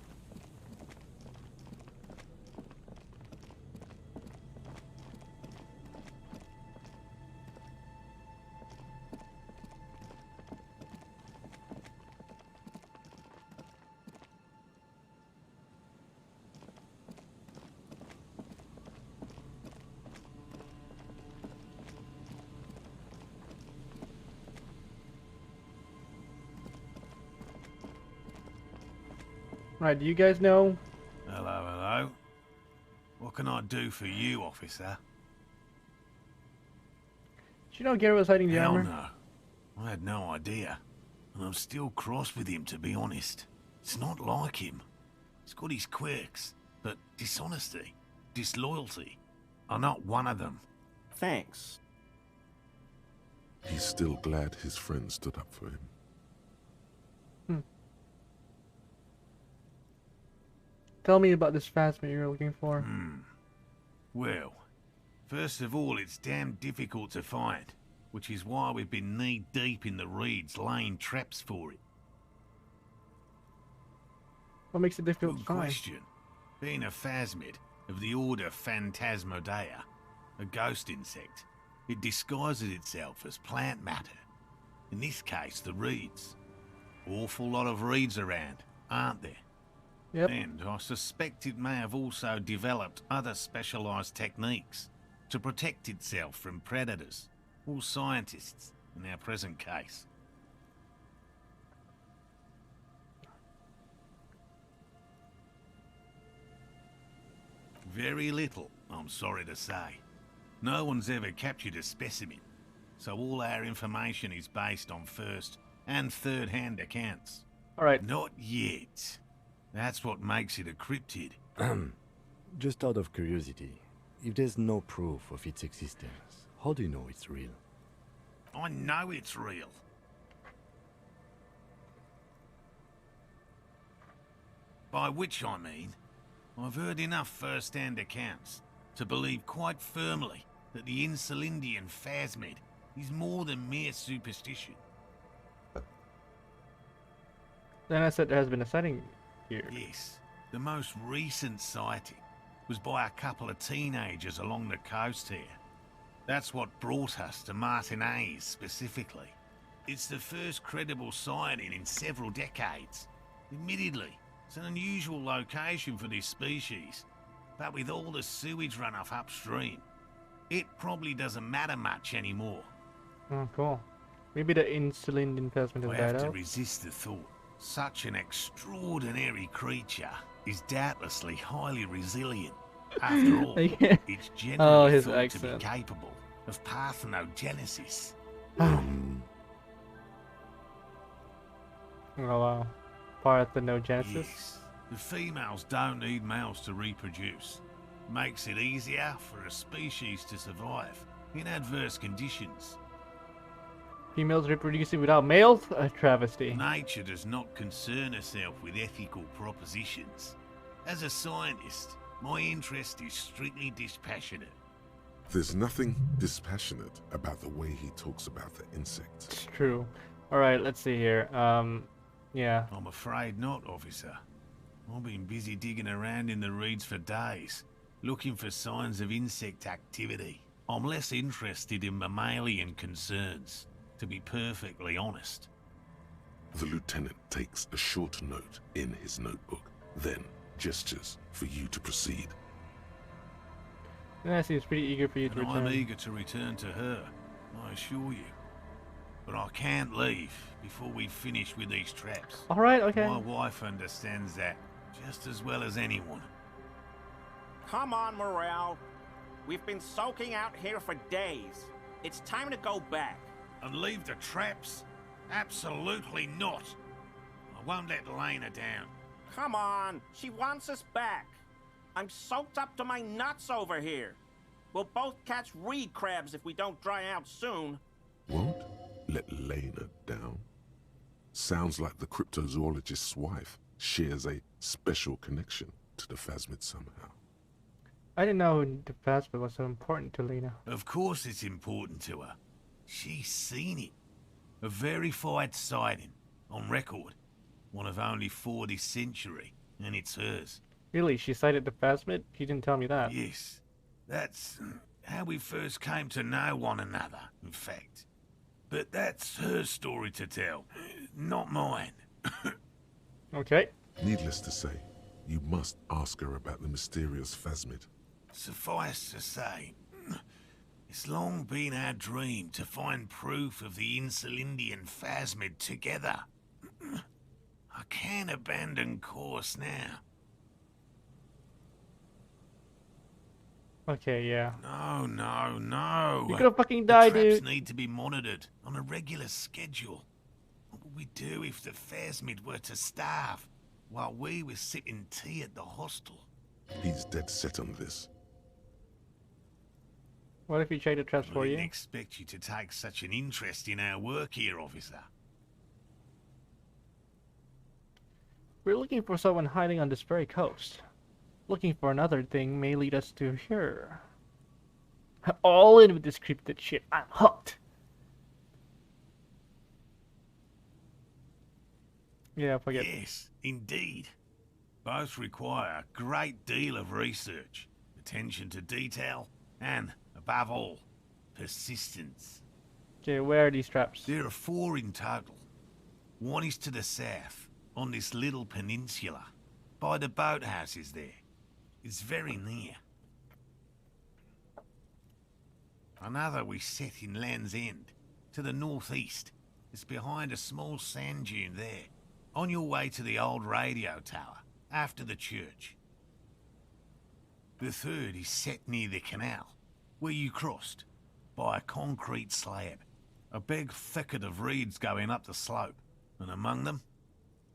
Right, do you guys know? Hello. What can I do for you, officer? Did you know Garrett was hiding the Hell armor? no. I had no idea. And I'm still cross with him, to be honest. It's not like him. He's got his quirks, but dishonesty, disloyalty are not one of them. Thanks. He's still glad his friend stood up for him. Tell me about this phasma you're looking for. Well, first of all, it's damn difficult to find, which is why we've been knee-deep in the reeds laying traps for it. What makes it difficult to Good find? question. Being a phasmid of the order Phantasmodea, a ghost insect, It disguises itself as plant matter. In this case, the reeds. Awful lot of reeds around, aren't there? Yep. And I suspect it may have also developed other specialised techniques to protect itself from predators, or scientists, in our present case. Very little, I'm sorry to say. No one's ever captured a specimen, so all our information is based on first and third-hand accounts. All right. Not yet. That's what makes it a cryptid. Just out of curiosity, if there's no proof of its existence, how do you know it's real? I know it's real. By which I mean, I've heard enough first-hand accounts to believe quite firmly that the Insulindian phasmid is more than mere superstition. Then I said there has been a sighting here. Yes, the most recent sighting was by a couple of teenagers along the coast here. That's what brought us to Martinez specifically. It's the first credible sighting in several decades. Admittedly, it's an unusual location for this species, but with all the sewage runoff upstream, it probably doesn't matter much anymore. Oh, cool. Maybe the insulin phasmid I has have died to out. resist the thought. Such an extraordinary creature is doubtlessly highly resilient. After all, Yeah. it's Oh, generally his thought accent. to be capable of parthenogenesis. Oh wow. Parthenogenesis? Yes. The females don't need males to reproduce. Makes it easier for a species to survive in adverse conditions. Females reproducing without males? A travesty. Nature does not concern herself with ethical propositions. As a scientist, my interest is strictly dispassionate. There's nothing dispassionate about the way he talks about the insects. It's true. Alright, let's see here. Yeah. I'm afraid not, officer. I've been busy digging around in the reeds for days, looking for signs of insect activity. I'm less interested in mammalian concerns, to be perfectly honest. The lieutenant takes a short note in his notebook, then gestures for you to proceed. Yeah, seems pretty eager for you to And return. I'm eager to return to her, I assure you. But I can't leave before we finish with these traps. Alright, okay. My wife understands that just as well as anyone. Come on, Morel. We've been soaking out here for days. It's time to go back. And leave the traps? Absolutely not. I won't let Lena down. Come on, she wants us back. I'm soaked up to my nuts over here. We'll both catch reed crabs if we don't dry out soon. Won't let Lena down? Sounds like the cryptozoologist's wife shares a special connection to the phasmid somehow. I didn't know the phasmid was so important to Lena. Of course it's important to her. She's seen it. A verified sighting, on record. One of only 4 this century, and it's hers. Really? She sighted the phasmid? She didn't tell me that. Yes. That's how we first came to know one another, in fact. But that's her story to tell, not mine. Okay. Needless to say, you must ask her about the mysterious phasmid. Suffice to say, it's long been our dream to find proof of the Insulindian phasmid together. I can't abandon course now. Okay, yeah. No. You're gonna fucking die, the traps dude. need to be monitored on a regular schedule. What would we do if the phasmid were to starve while we were sipping tea at the hostel? He's dead set on this. What if we trade the traps for I you? didn't expect you to take such an interest in our work here, officer. We're looking for someone hiding on this very coast. Looking for another thing may lead us to here. I'm all in with this cryptid shit. I'm hooked. Yeah, forget. Yes, indeed. Both require a great deal of research, attention to detail, and, above all, persistence. Okay, where are these traps? There are 4 in total. One is to the south, on this little peninsula, by the boathouses there. It's very near. Another we set in Land's End, to the northeast. It's behind a small sand dune there, on your way to the old radio tower, after the church. The 3rd is set near the canal, where you crossed, by a concrete slab. A big thicket of reeds going up the slope, and among them,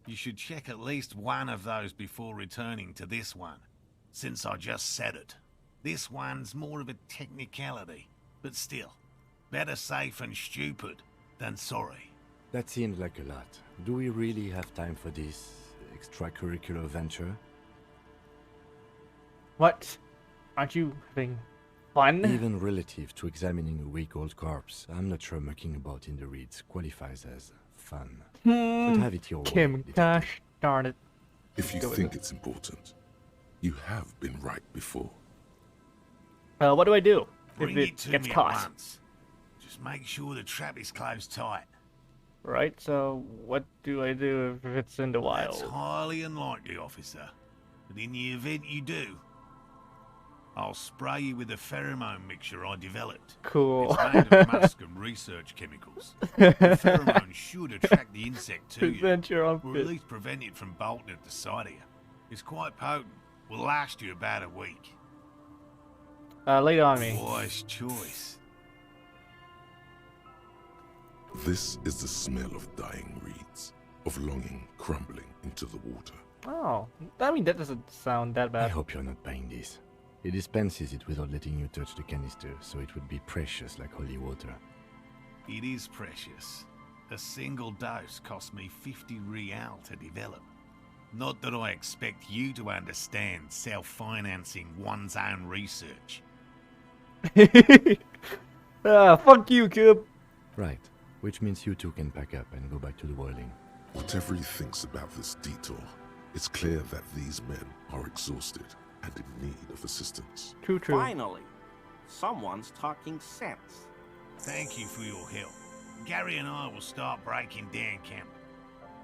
you should check at least one of those before returning to this one, since I just said it. This one's more of a technicality, but still, better safe and stupid than sorry. That seemed like a lot. Do we really have time for this extracurricular venture? What? Aren't you having fun? Even relative to examining a week-old corpse, I'm not sure mucking about in the reeds qualifies as fun. But have it your way. Kim, gosh darn it. If you think it's important, you have been right before. What do I do Bring if it it to gets me caught? at once. Just make sure the trap is closed tight. Right, so what do I do if it's in the wild? That's highly unlikely, officer. But in the event you do, I'll spray you with a pheromone mixture I developed. Cool. It's made of musk and research chemicals. The pheromone should attract the insect to Present you, your or outfit. at least prevent it from bolting at the sight of you. It's quite potent. Will last you about a week. Lay it on me. Wise choice. This is the smell of dying reeds, of longing crumbling into the water. Oh, I mean, that doesn't sound that I bad. hope you're not buying this. It dispenses it without letting you touch the canister, so it would be precious like holy water. It is precious. A single dose cost me 50 real to develop. Not that I expect you to understand self-financing one's own research. Fuck you, Cube. Right, which means you two can pack up and go back to the whirling. Whatever he thinks about this detour, it's clear that these men are exhausted and in need of assistance. True. Finally, someone's talking sense. Thank you for your help. Gary and I will start breaking down camp.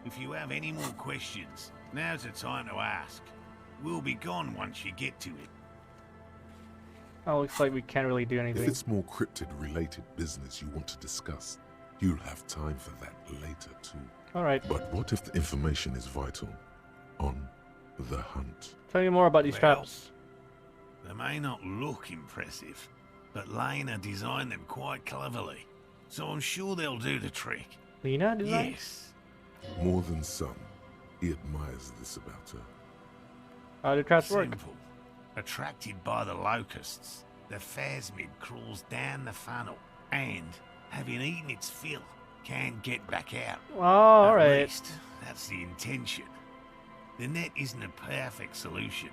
If you have any more questions, now's the time to ask. We'll be gone once you get to it. Oh, looks like we can't really do anything. If it's more cryptid-related business you want to discuss, you'll have time for that later too. Alright. But what if the information is vital? On the hunt. Tell me more about these traps. They may not look impressive, but Lena designed them quite cleverly, so I'm sure they'll do the trick. Lena designed? Yes. More than some. He admires this about her. How do traps work? Simple. Attracted by the locusts, the phasmid crawls down the funnel and, having eaten its fill, can get back out. Oh, alright. At least, that's the intention. The net isn't a perfect solution,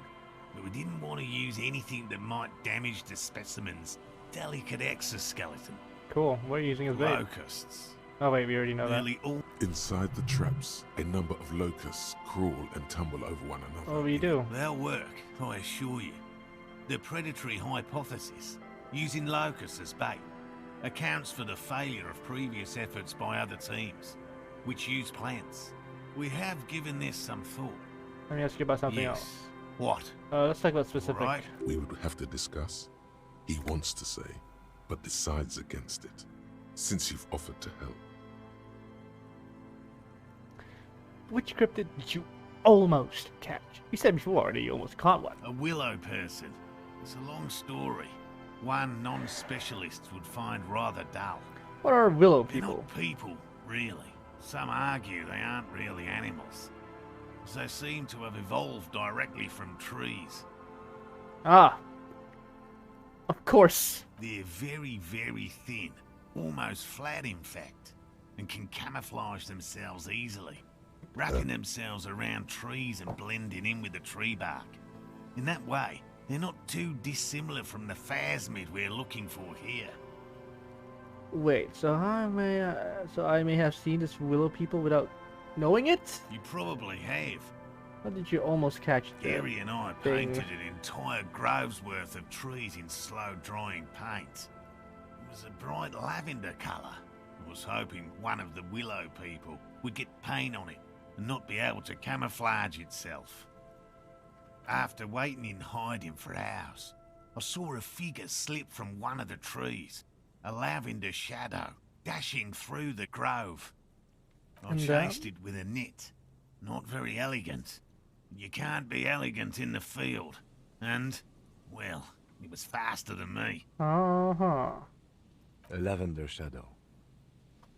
but we didn't want to use anything that might damage the specimen's delicate exoskeleton. Cool. What are you using as bait? Locusts. Oh wait, we already know that. Nearly all. Inside the traps, a number of locusts crawl and tumble over one another. What do you do? They'll work, I assure you. The predatory hypothesis, using locusts as bait, accounts for the failure of previous efforts by other teams, which use plants. We have given this some thought. Let me ask you about something Yes. else. What? Let's talk about specific. Right. We would have to discuss. He wants to say, but decides against it, since you've offered to help. Which cryptid did you almost catch? You said before that you almost caught one. A willow person. It's a long story. One non-specialist would find rather dull. What are willow They're people? not people, really. Some argue they aren't really animals, as they seem to have evolved directly from trees. Ah. Of course. They're very, very thin, almost flat in fact, and can camouflage themselves easily, wrapping themselves around trees and blending in with the tree bark. In that way, they're not too dissimilar from the phasmid we're looking for here. Wait, so I may have seen this willow people without knowing it? You probably have. How did you almost catch the Gary and I thing? painted an entire grove's worth of trees in slow-drying paint. was a bright lavender colour. I was hoping one of the willow people would get paint on it and not be able to camouflage itself. After waiting in hiding for hours, I saw a figure slip from one of the trees, a lavender shadow dashing through the grove. I chased it with a net. Not very elegant. You can't be elegant in the field. And, well, it was faster than me. Uh-huh. A lavender shadow.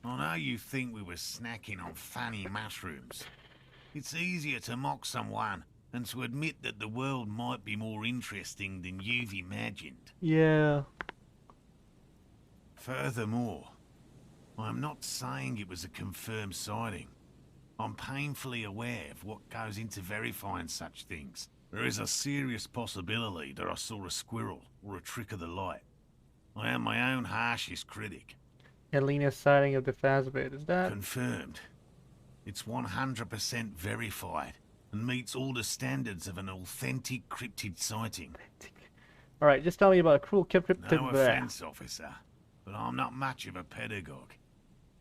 I know you think we were snacking on funny mushrooms. It's easier to mock someone than to admit that the world might be more interesting than you've imagined. Yeah. Furthermore, I'm not saying it was a confirmed sighting. I'm painfully aware of what goes into verifying such things. There is a serious possibility that I saw a squirrel or a trick of the light. I am my own harshest critic. Elena's sighting of the Phasmid, is that? Confirmed. It's 100% verified and meets all the standards of an authentic cryptid sighting. Alright, just tell me about a cruel cryptid. No offense, officer, but I'm not much of a pedagogue.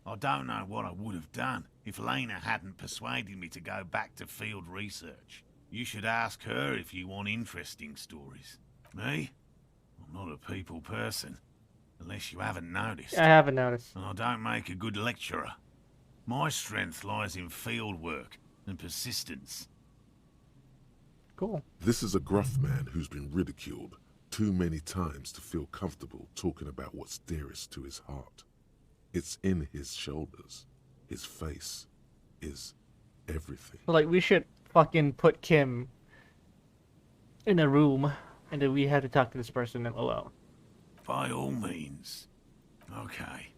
I don't know what I would have done if Lena hadn't persuaded me to go back to field research. You should ask her if you want interesting stories. Me? I'm not a people person, unless you haven't noticed. I haven't noticed. And I don't make a good lecturer. My strength lies in field work and persistence. Cool. This is a gruff man who's been ridiculed too many times to feel comfortable talking about what's dearest to his heart. It's in his shoulders. His face is everything. Like, we should fucking put Kim in a room and then we had to talk to this person alone. By all means. Okay.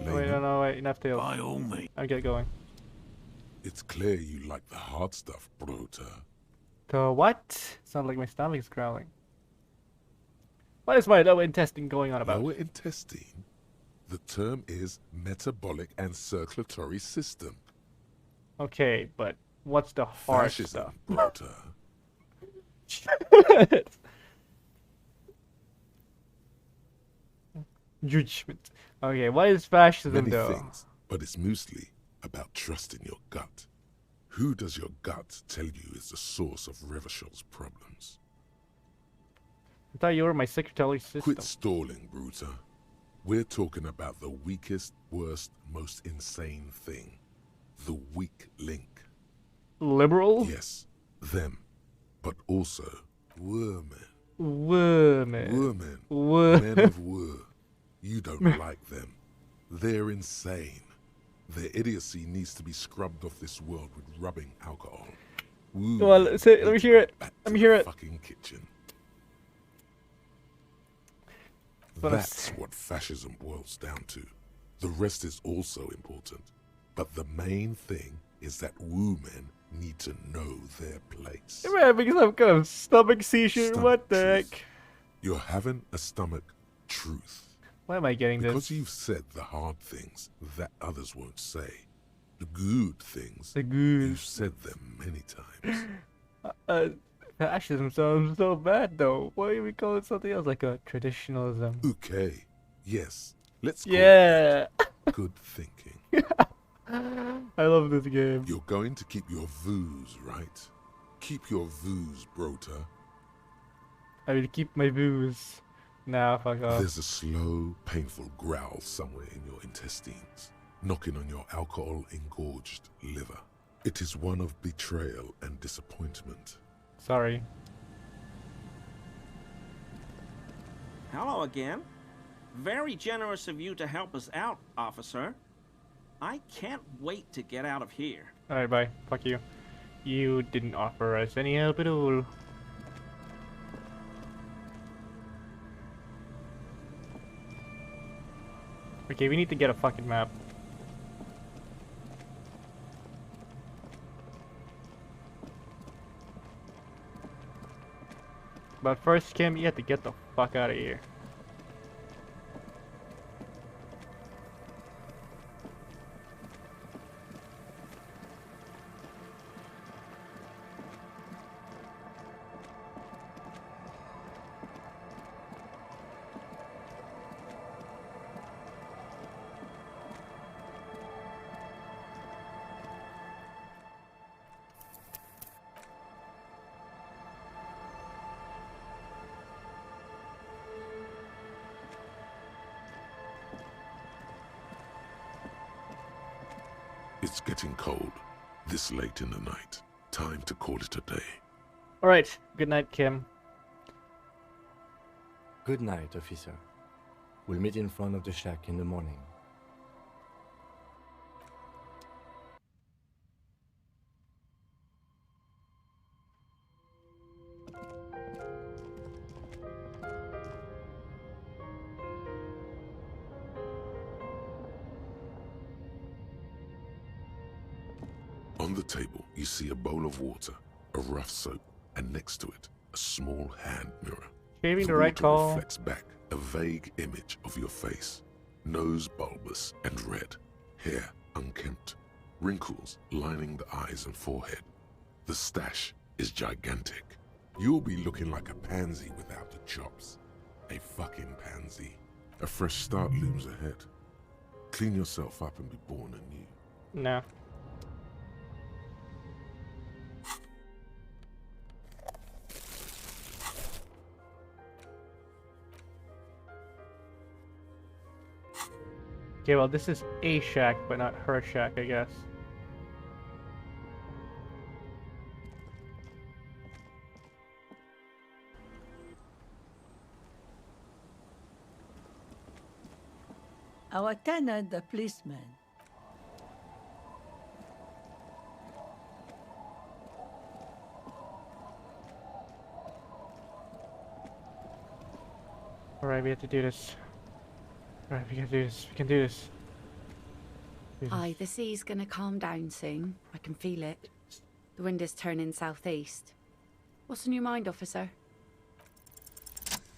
Wait, no, wait, enough tales. By all means. I'll get going. It's clear you like the hard stuff, Brota. The what? Sounds like my stomach's growling. What is my lower intestine going on about? Lower intestine? The term is metabolic and circulatory system. Okay, but what's the hard Fascism, stuff? Brota. Judgment. Okay, what is fascism Many though? things, but it's mostly about trusting your gut. Who does your gut tell you is the source of Revishol's problems? I thought you were my secretary system. Quit stalling, Bruta. We're talking about the weakest, worst, most insane thing. The weak link. Liberal? Yes, them. But also, women. Women. Women. Men of war. You don't like them. They're insane. Their idiocy needs to be scrubbed off this world with rubbing alcohol. Well, let me hear it. Let me hear it. Fucking kitchen. That's what fascism boils down to. The rest is also important. But the main thing is that women need to know their place. Am I having some kind of stomach seizure? What the heck? You're having a stomach truth. Why am I getting this? Because you've said the hard things that others won't say. The good things. The good. You've said them many times. Fascism sounds so bad though. Why do we call it something else, like a traditionalism? Okay. Yes. Let's call it good thinking. I love this game. You're going to keep your vooz, right? Keep your vooz, Brota. I will keep my views. Nah, fuck off. There's a slow, painful growl somewhere in your intestines, knocking on your alcohol-engorged liver. It is one of betrayal and disappointment. Sorry. Hello again. Very generous of you to help us out, officer. I can't wait to get out of here. Alright, bye. Fuck you. You didn't offer us any help at all. Okay, we need to get a fucking map. But first, Kim, you have to get the fuck out of here. It's getting cold. This late in the night. Time to call it a day. Alright, good night, Kim. Good night, officer. We'll meet in front of the shack in the morning. On the table, you see a bowl of water, a rough soap, and next to it, a small hand mirror. Shaving The the right water call. reflects back a vague image of your face. Nose bulbous and red, hair unkempt, wrinkles lining the eyes and forehead. The stash is gigantic. You'll be looking like a pansy without the chops. A fucking pansy. A fresh start looms ahead. Clean yourself up and be born anew. No. Okay, well, this is a shack, but not her shack, I guess. Our tenant, the policeman. Alright, we have to do this. Alright, we can do this. We can do this. Aye, the sea's gonna calm down soon. I can feel it. The wind is turning southeast. What's on your mind, officer?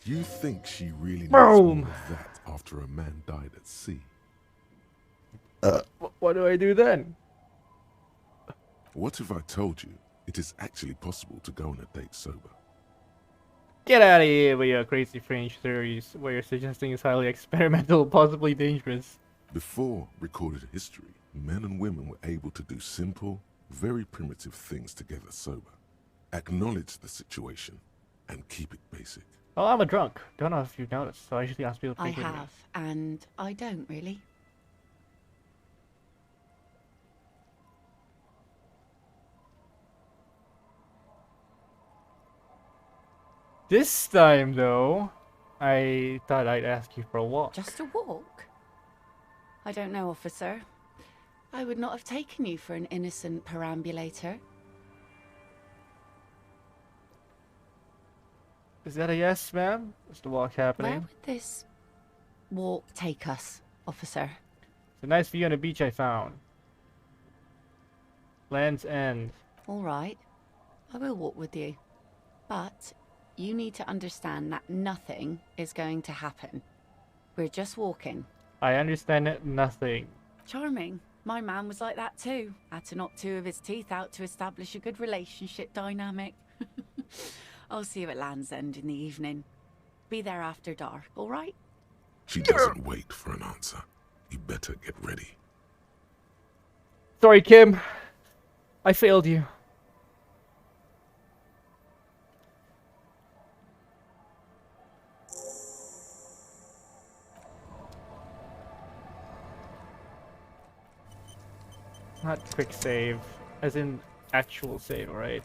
You think she really needs Boom! more of that after a man died at sea? What do I do then? What if I told you it is actually possible to go on a date sober? Get out of here with your crazy fringe theories, where you're suggesting is highly experimental, possibly dangerous. Before recorded history, men and women were able to do simple, very primitive things together sober. Acknowledge the situation and keep it basic. Well, I'm a drunk. Don't know if you've noticed, so I usually ask people to I drink with me. have, and I don't really. This time, though, I thought I'd ask you for a walk. Just a walk? I don't know, officer. I would not have taken you for an innocent perambulator. Is that a yes, ma'am? Is the walk happening? Where would this walk take us, officer? It's a nice view on the beach I found. Land's End. All right. I will walk with you. But you need to understand that nothing is going to happen. We're just walking. I understand it, nothing. Charming. My man was like that too. Had to knock 2 of his teeth out to establish a good relationship dynamic. I'll see you at Land's End in the evening. Be there after dark, all right? She doesn't wait for an answer. You better get ready. Sorry, Kim. I failed you. Not quick save, as in actual save, right?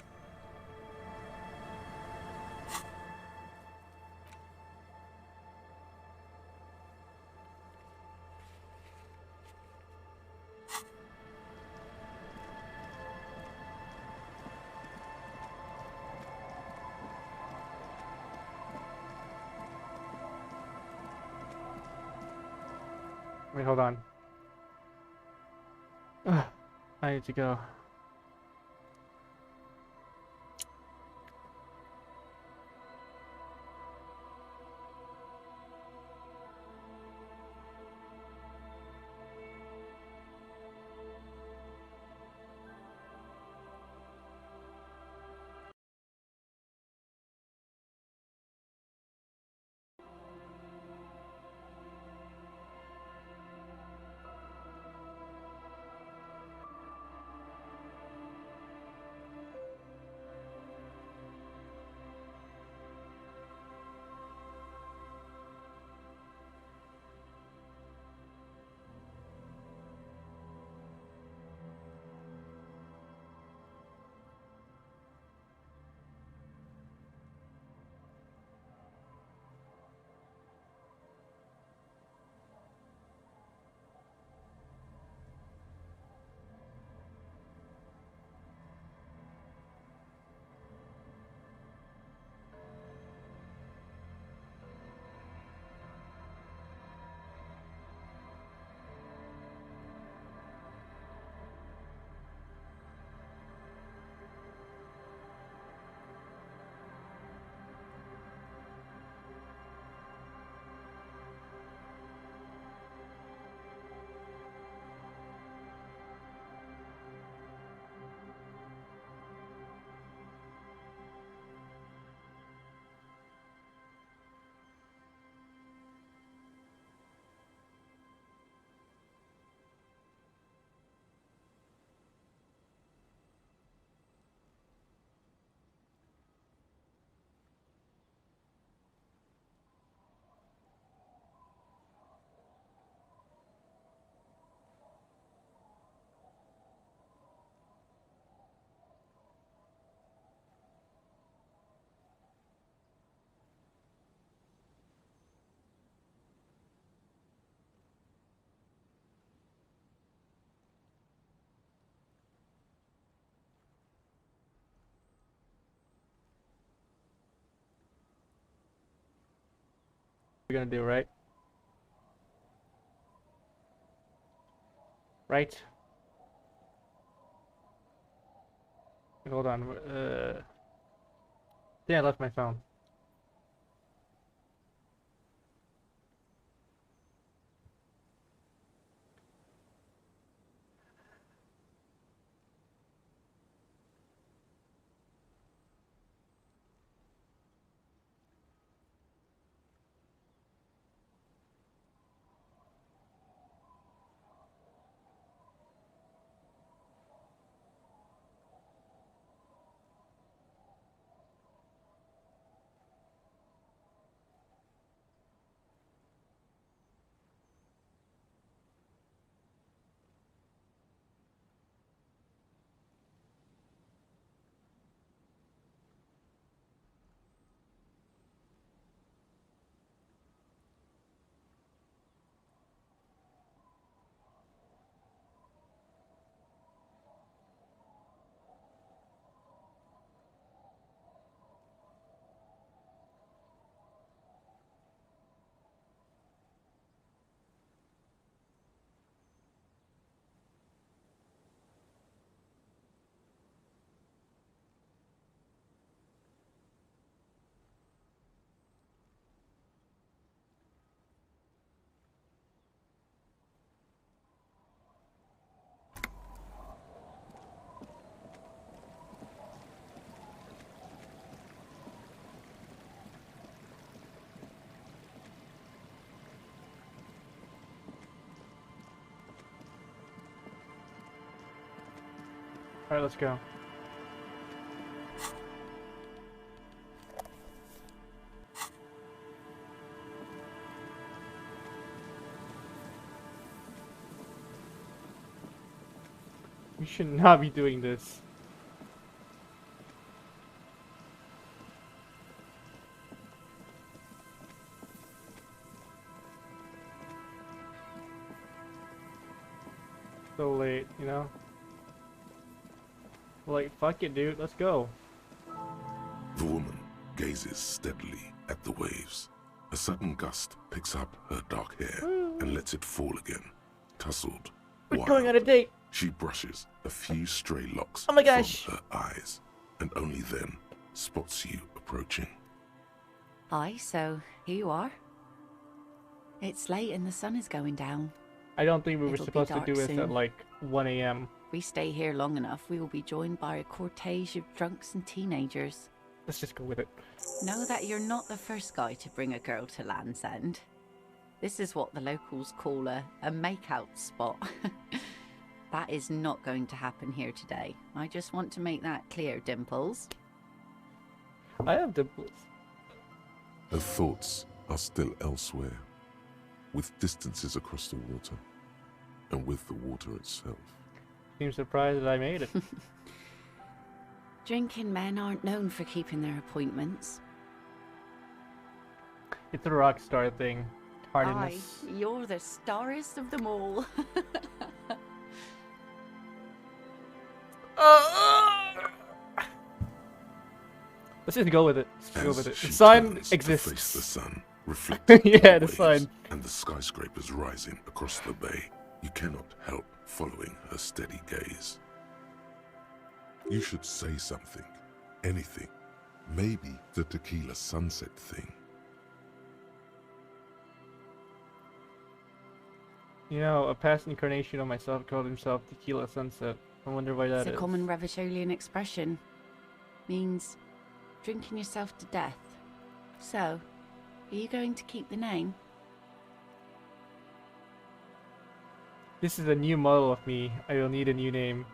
Wait, hold on. Ugh, I need to go. we're gonna do, right? Right? Hold on. Yeah, I left my phone. Alright, let's go. We should not be doing this. So late, you know? Like, fuck it, dude, let's go. The woman gazes steadily at the waves. A sudden gust picks up her dark hair and lets it fall again, tousled. We're going on a date. She brushes a few stray locks Oh my gosh. from her eyes, and only then spots you approaching. Hi, so here you are. It's late and the sun is going down. I don't think we were It'll be supposed to dark do this soon. at like 1 a.m. If we stay here long enough, we will be joined by a cortege of drunks and teenagers. Let's just go with it. Know that you're not the first guy to bring a girl to Land's End. This is what the locals call a make-out spot. That is not going to happen here today. I just want to make that clear, Dimples. I have dimples. Her thoughts are still elsewhere, with distances across the water, and with the water itself. Seem surprised that I made it. Drinking men aren't known for keeping their appointments. It's a rock star thing. Hardiness. Aye, you're the starest of them all. Let's just go with it. Let's go As with it. she The sign turns to exists. face the sun, reflected Yeah, in the waves sign. and the skyscrapers rising across the bay, you cannot help following her steady gaze. You should say something, anything. Maybe the tequila sunset thing. You know, a past incarnation of myself called himself Tequila Sunset. I wonder why that It's is. a common Revacholian expression. Means drinking yourself to death. So, are you going to keep the name? This is a new model of me. I will need a new name.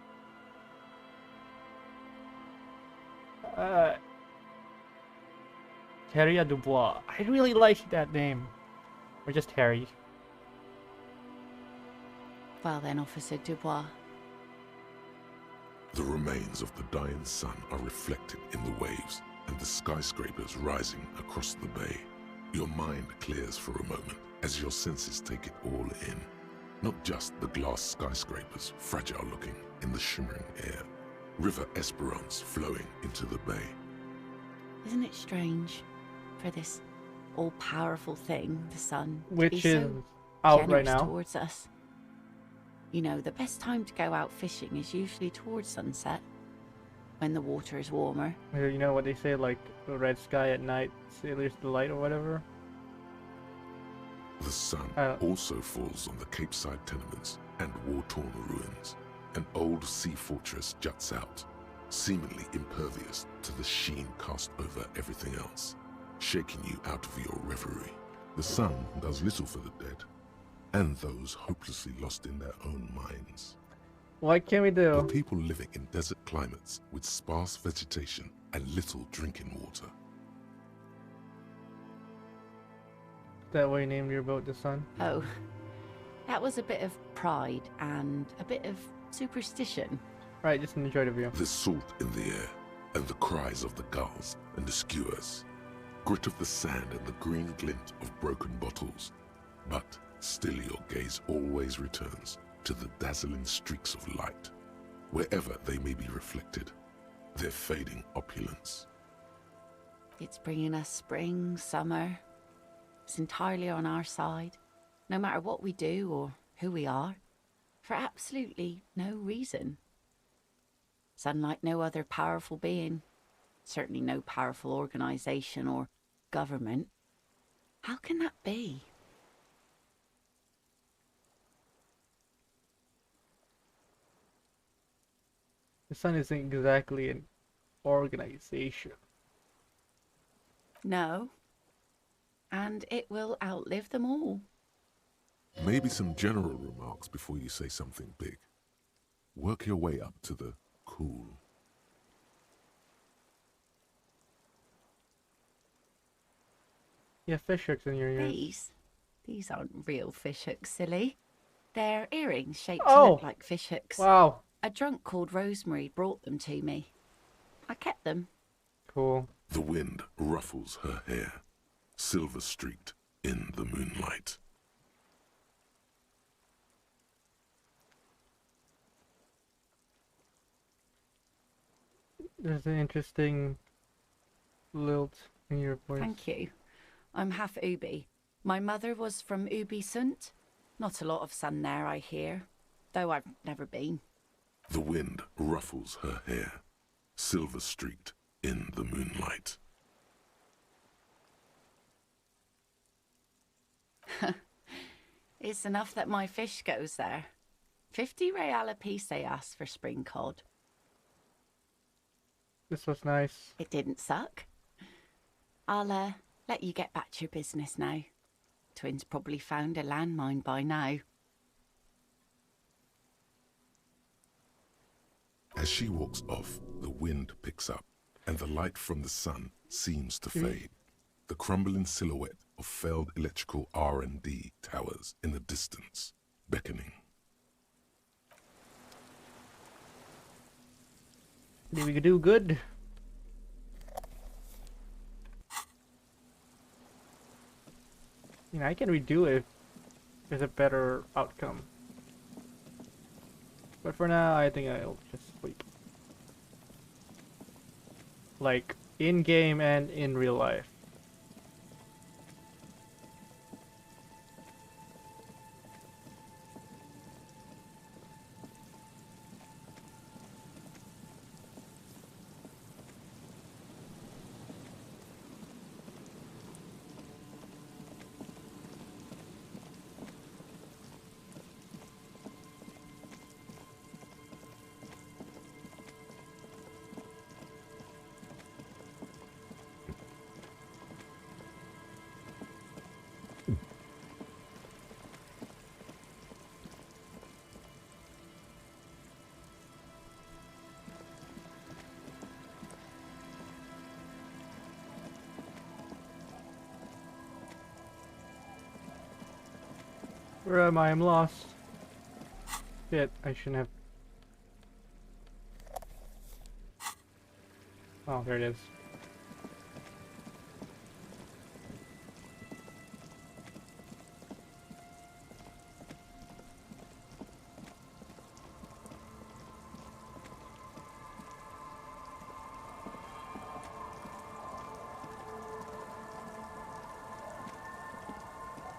Harry Dubois. I really like that name. Or just Harry. Well then, Officer Dubois. The remains of the dying sun are reflected in the waves and the skyscrapers rising across the bay. Your mind clears for a moment as your senses take it all in. Not just the glass skyscrapers, fragile looking in the shimmering air. River Esperance flowing into the bay. Isn't it strange for this all-powerful thing, the sun, to Which be is so out generous right now. towards us. You know, the best time to go out fishing is usually towards sunset, when the water is warmer. You know what they say, like the red sky at night, sailor's delight or whatever. The sun also falls on the Capeside tenements and war-torn ruins. An old sea fortress juts out, seemingly impervious to the sheen cast over everything else, shaking you out of your reverie. The sun does little for the dead, and those hopelessly lost in their own minds. What can we do? For people living in desert climates with sparse vegetation and little drinking water. Is that why you named your boat the Sun? Oh, that was a bit of pride and a bit of superstition. Right, just enjoy the view. The salt in the air, and the cries of the gulls and the skuas. Grit of the sand and the green glint of broken bottles. But still your gaze always returns to the dazzling streaks of light, wherever they may be reflected, their fading opulence. It's bringing us spring, summer. It's entirely on our side, no matter what we do or who we are, for absolutely no reason. It's unlike no other powerful being, certainly no powerful organization or government. How can that be? The Sun isn't exactly an organization. No. And it will outlive them all. Maybe some general remarks before you say something big. Work your way up to the cool. Yeah, fish hooks in your ears. These aren't real fish hooks, silly. They're earrings shaped to Oh! look like fish hooks. Wow. A drunk called Rosemary brought them to me. I kept them. Cool. The wind ruffles her hair, silver-streaked in the moonlight. There's an interesting lilt in your voice. Thank you. I'm half Ubi. My mother was from Ubi Sunt. Not a lot of sun there, I hear, though I've never been. The wind ruffles her hair, silver-streaked in the moonlight. It's enough that my fish goes there. 50 real apiece they asked for spring cod. This was nice. It didn't suck. I'll let you get back to your business now. Twins probably found a landmine by now. As she walks off, the wind picks up, and the light from the sun seems to fade. The crumbling silhouette of failed electrical R&D towers in the distance, beckoning. Did we do good? You know, I can redo it if there's a better outcome. But for now, I think I'll just sleep. Like, in-game and in real life. Where am I? I'm lost. Shit, I shouldn't have. Oh, there it is.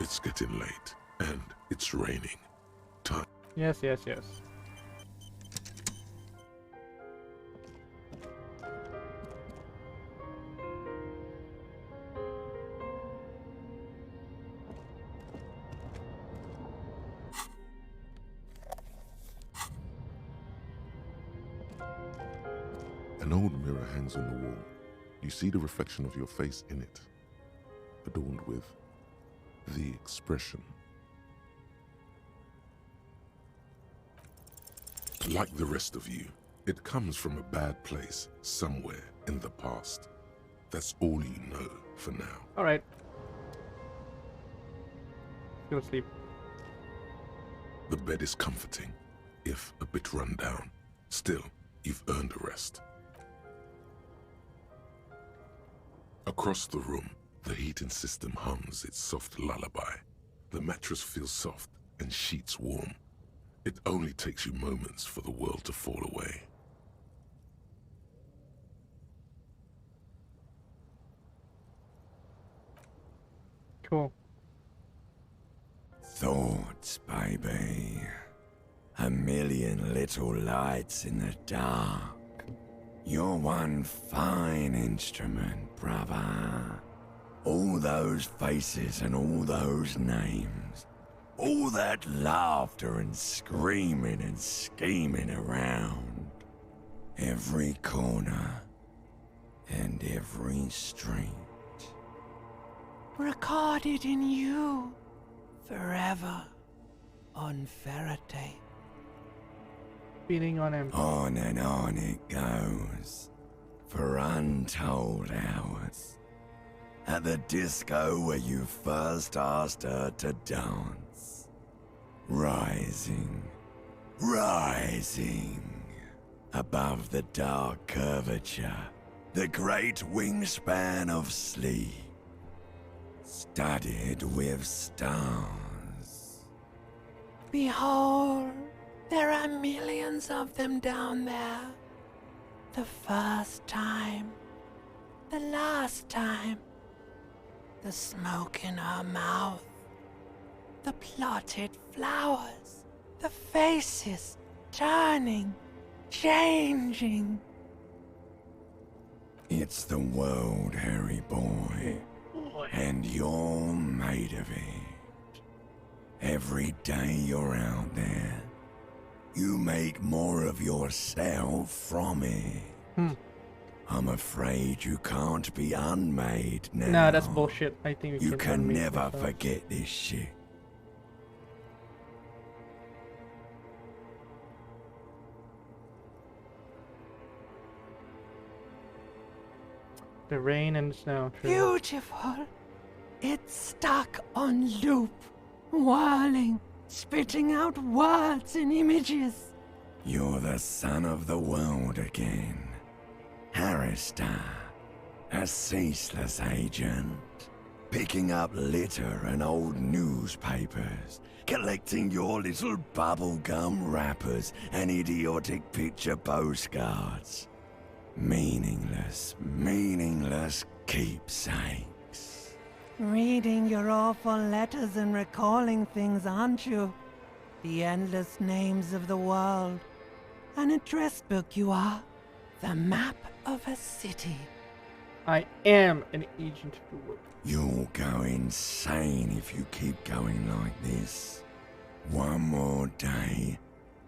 It's getting late, and it's raining. Time. Yes, yes, yes. An old mirror hangs on the wall. You see the reflection of your face in it, adorned with the expression. Like the rest of you, it comes from a bad place somewhere in the past. That's all you know for now. All right. Go to sleep. The bed is comforting, if a bit run down. Still, you've earned a rest. Across the room, the heating system hums its soft lullaby. The mattress feels soft and sheets warm. It only takes you moments for the world to fall away. Cool. Thoughts, baby. A million little lights in the dark. You're one fine instrument, brother. All those faces and all those names. All that laughter and screaming and scheming around. Every corner and every street. Recorded in you forever on Faraday. Feeding on him. On and on it goes for untold hours. At the disco where you first asked her to dance. Rising, rising above the dark curvature, the great wingspan of sleep, studded with stars. Behold, there are millions of them down there. The first time, the last time, the smoke in her mouth, the plotted flowers, the faces turning, changing. It's the world, Harry boy, and you're made of it. Every day you're out there, you make more of yourself from it. I'm afraid you can't be unmade now. Nah, that's bullshit. I think you can unmake never yourself. forget this shit. The rain and the snow. True. Beautiful. It's stuck on loop, whirling, spitting out words and images. You're the son of the world again. Harrister, a ceaseless agent, picking up litter and old newspapers, collecting your little bubblegum wrappers and idiotic picture postcards. Meaningless, meaningless keepsakes. Reading your awful letters and recalling things, aren't you? The endless names of the world. An address book you are. The map of a city. I am an agent of the world. You'll go insane if you keep going like this. One more day,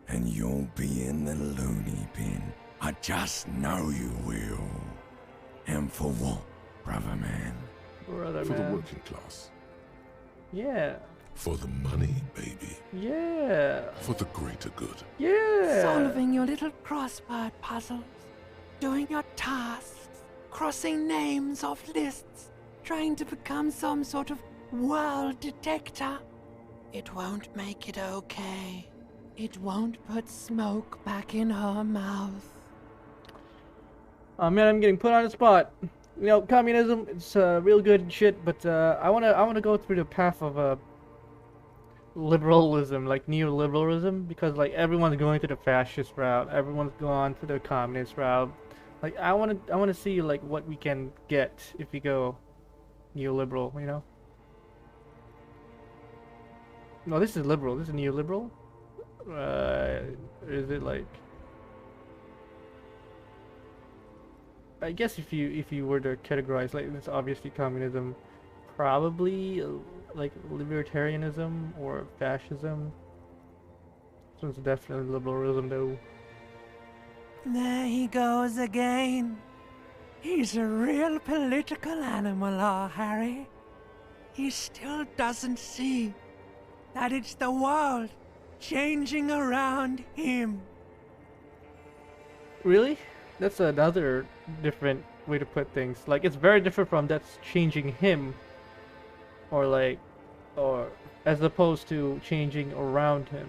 and you'll be in the loony bin. I just know you will. And for what, brother man? Brother For the man. working class. Yeah. For the money, baby. Yeah. For the greater good. Yeah. Solving your little crossword puzzles. Doing your tasks. Crossing names off lists. Trying to become some sort of world detector. It won't make it okay. It won't put smoke back in her mouth. Oh man, I'm getting put on the spot. You know, communism, it's real good and shit, but I wanna go through the path of liberalism, like neoliberalism, because like everyone's going to the fascist route, everyone's gone to the communist route. Like I wanna see like what we can get if we go neoliberal, you know? No, this is liberal. This is neoliberal. Is it like? I guess if you were to categorize, like, it's obviously communism, probably like libertarianism or fascism. This one's definitely liberalism, though. There he goes again. He's a real political animal, our Harry. He still doesn't see that it's the world changing around him. Really? That's another different way to put things. Like, it's very different from that's changing him, or like, or as opposed to changing around him.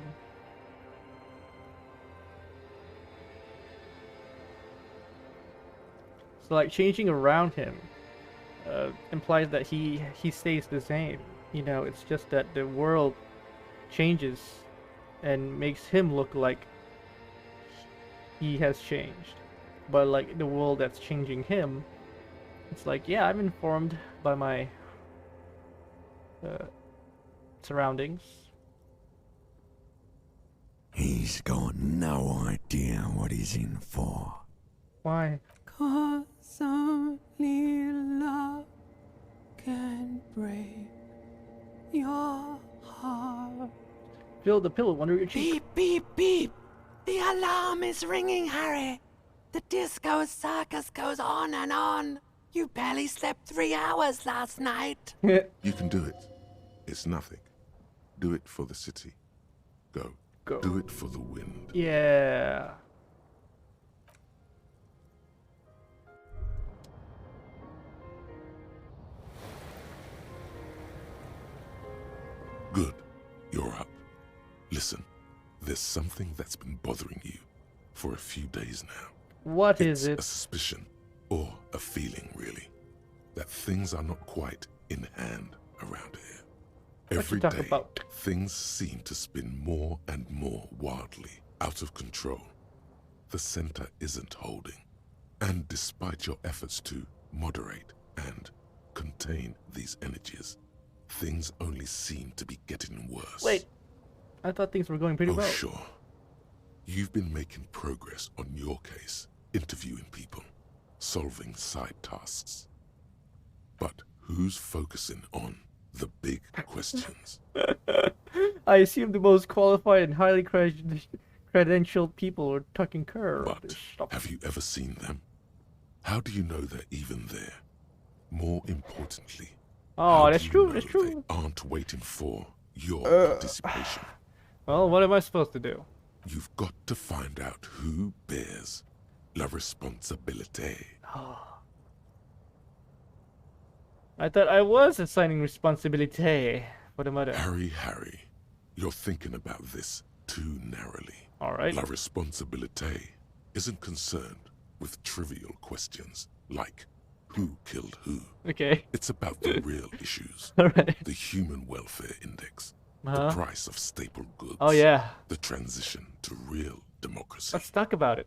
So like changing around him implies that he stays the same. You know, it's just that the world changes and makes him look like he has changed. But like the world that's changing him, it's like, yeah, I'm informed by my surroundings. He's got no idea what he's in for. Why? 'Cause only love can break your heart. Feel the pillow under your cheek. Beep, beep, beep. The alarm is ringing, Harry. The disco circus goes on and on. You barely slept 3 hours last night. You can do it. It's nothing. Do it for the city. Go. Go. Do it for the wind. Yeah. Good. You're up. Listen, there's something that's been bothering you for a few days now. What is it? A suspicion, or a feeling, really, that things are not quite in hand around here. Every day, things seem to spin more and more wildly, out of control. The center isn't holding, and despite your efforts to moderate and contain these energies, things only seem to be getting worse. Wait, I thought things were going pretty well. Oh, sure. You've been making progress on your case, interviewing people, solving side tasks. But who's focusing on the big questions? I assume the most qualified and highly credentialed people are taking care of this stuff. Have you ever seen them? How do you know they're even there? More importantly, oh, that's true, that's true. They aren't waiting for your participation. Well, what am I supposed to do? You've got to find out who bears la responsabilité. I thought I was assigning responsibility for the murder. Harry, you're thinking about this too narrowly. All right. La responsabilité isn't concerned with trivial questions like who killed who. Okay. It's about the real issues. All right. The Human Welfare Index, the price of staple goods. Oh, yeah. The transition to real democracy. Let's talk about it.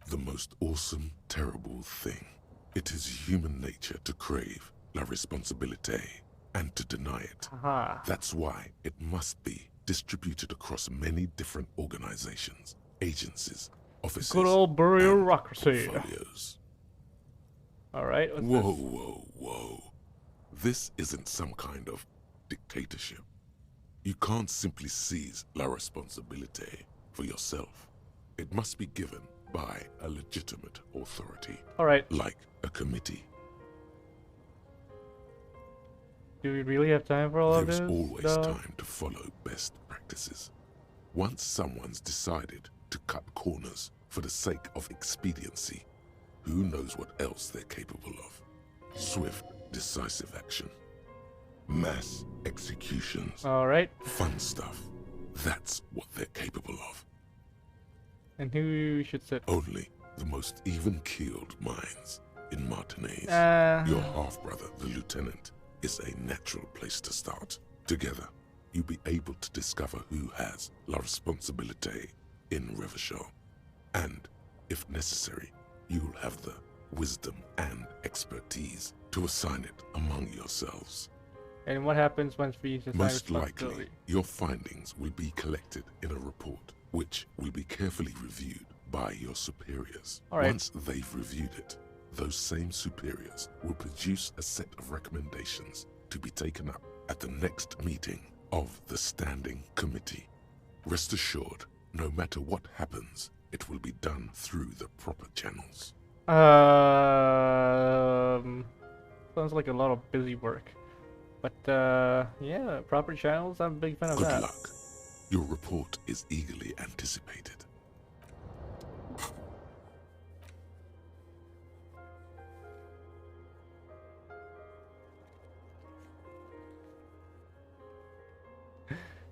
The most awesome, terrible thing. It is human nature to crave la responsabilité and to deny it. That's why it must be distributed across many different organizations, agencies, offices, good old bureaucracy. portfolios. All right. Whoa. This isn't some kind of dictatorship. You can't simply seize la responsabilité for yourself. It must be given by a legitimate authority. All right. Like a committee. Do we really have time for all of this? There's always time to follow best practices. Once someone's decided to cut corners for the sake of expediency, who knows what else they're capable of? Swift, decisive action. Mass executions. All right. Fun stuff. That's what they're capable of. And who should sit? Only the most even-keeled minds in Martinez. Your half-brother, the lieutenant, is a natural place to start. Together, you'll be able to discover who has la responsabilité in Revachol. And, if necessary, you'll have the wisdom and expertise to assign it among yourselves. And what happens once we assign Most responsibility? likely, your findings will be collected in a report, which will be carefully reviewed by your superiors. All right. Once they've reviewed it, those same superiors will produce a set of recommendations to be taken up at the next meeting of the Standing Committee. Rest assured, no matter what happens, it will be done through the proper channels. Sounds like a lot of busy work. But, yeah, proper channels, I'm a big fan of that. Good luck. Your report is eagerly anticipated.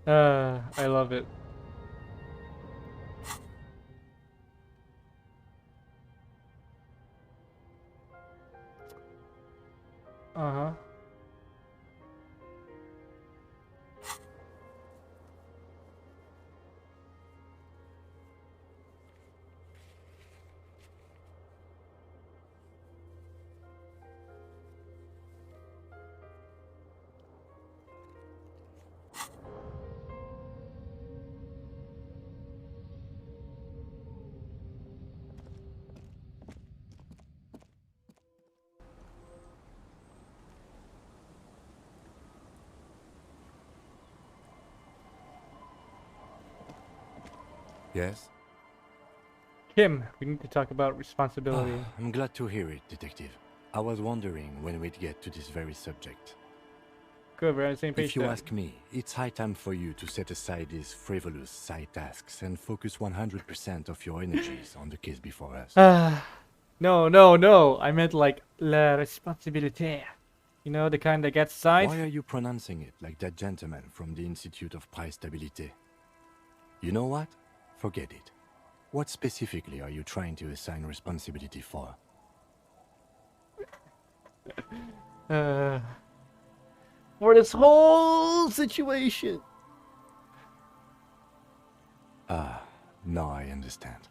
I love it. Uh-huh. Yes? Kim, we need to talk about responsibility. I'm glad to hear it, Detective. I was wondering when we'd get to this very subject. Good, we're on the same page If you then. ask me, it's high time for you to set aside these frivolous side tasks and focus 100% of your energies on the case before us. No. I meant like la responsabilité. You know, the kind that gets signed. Why are you pronouncing it like that gentleman from the Institute of Price Stabilité? You know what? Forget it. What specifically are you trying to assign responsibility for? For this whole situation. Now I understand.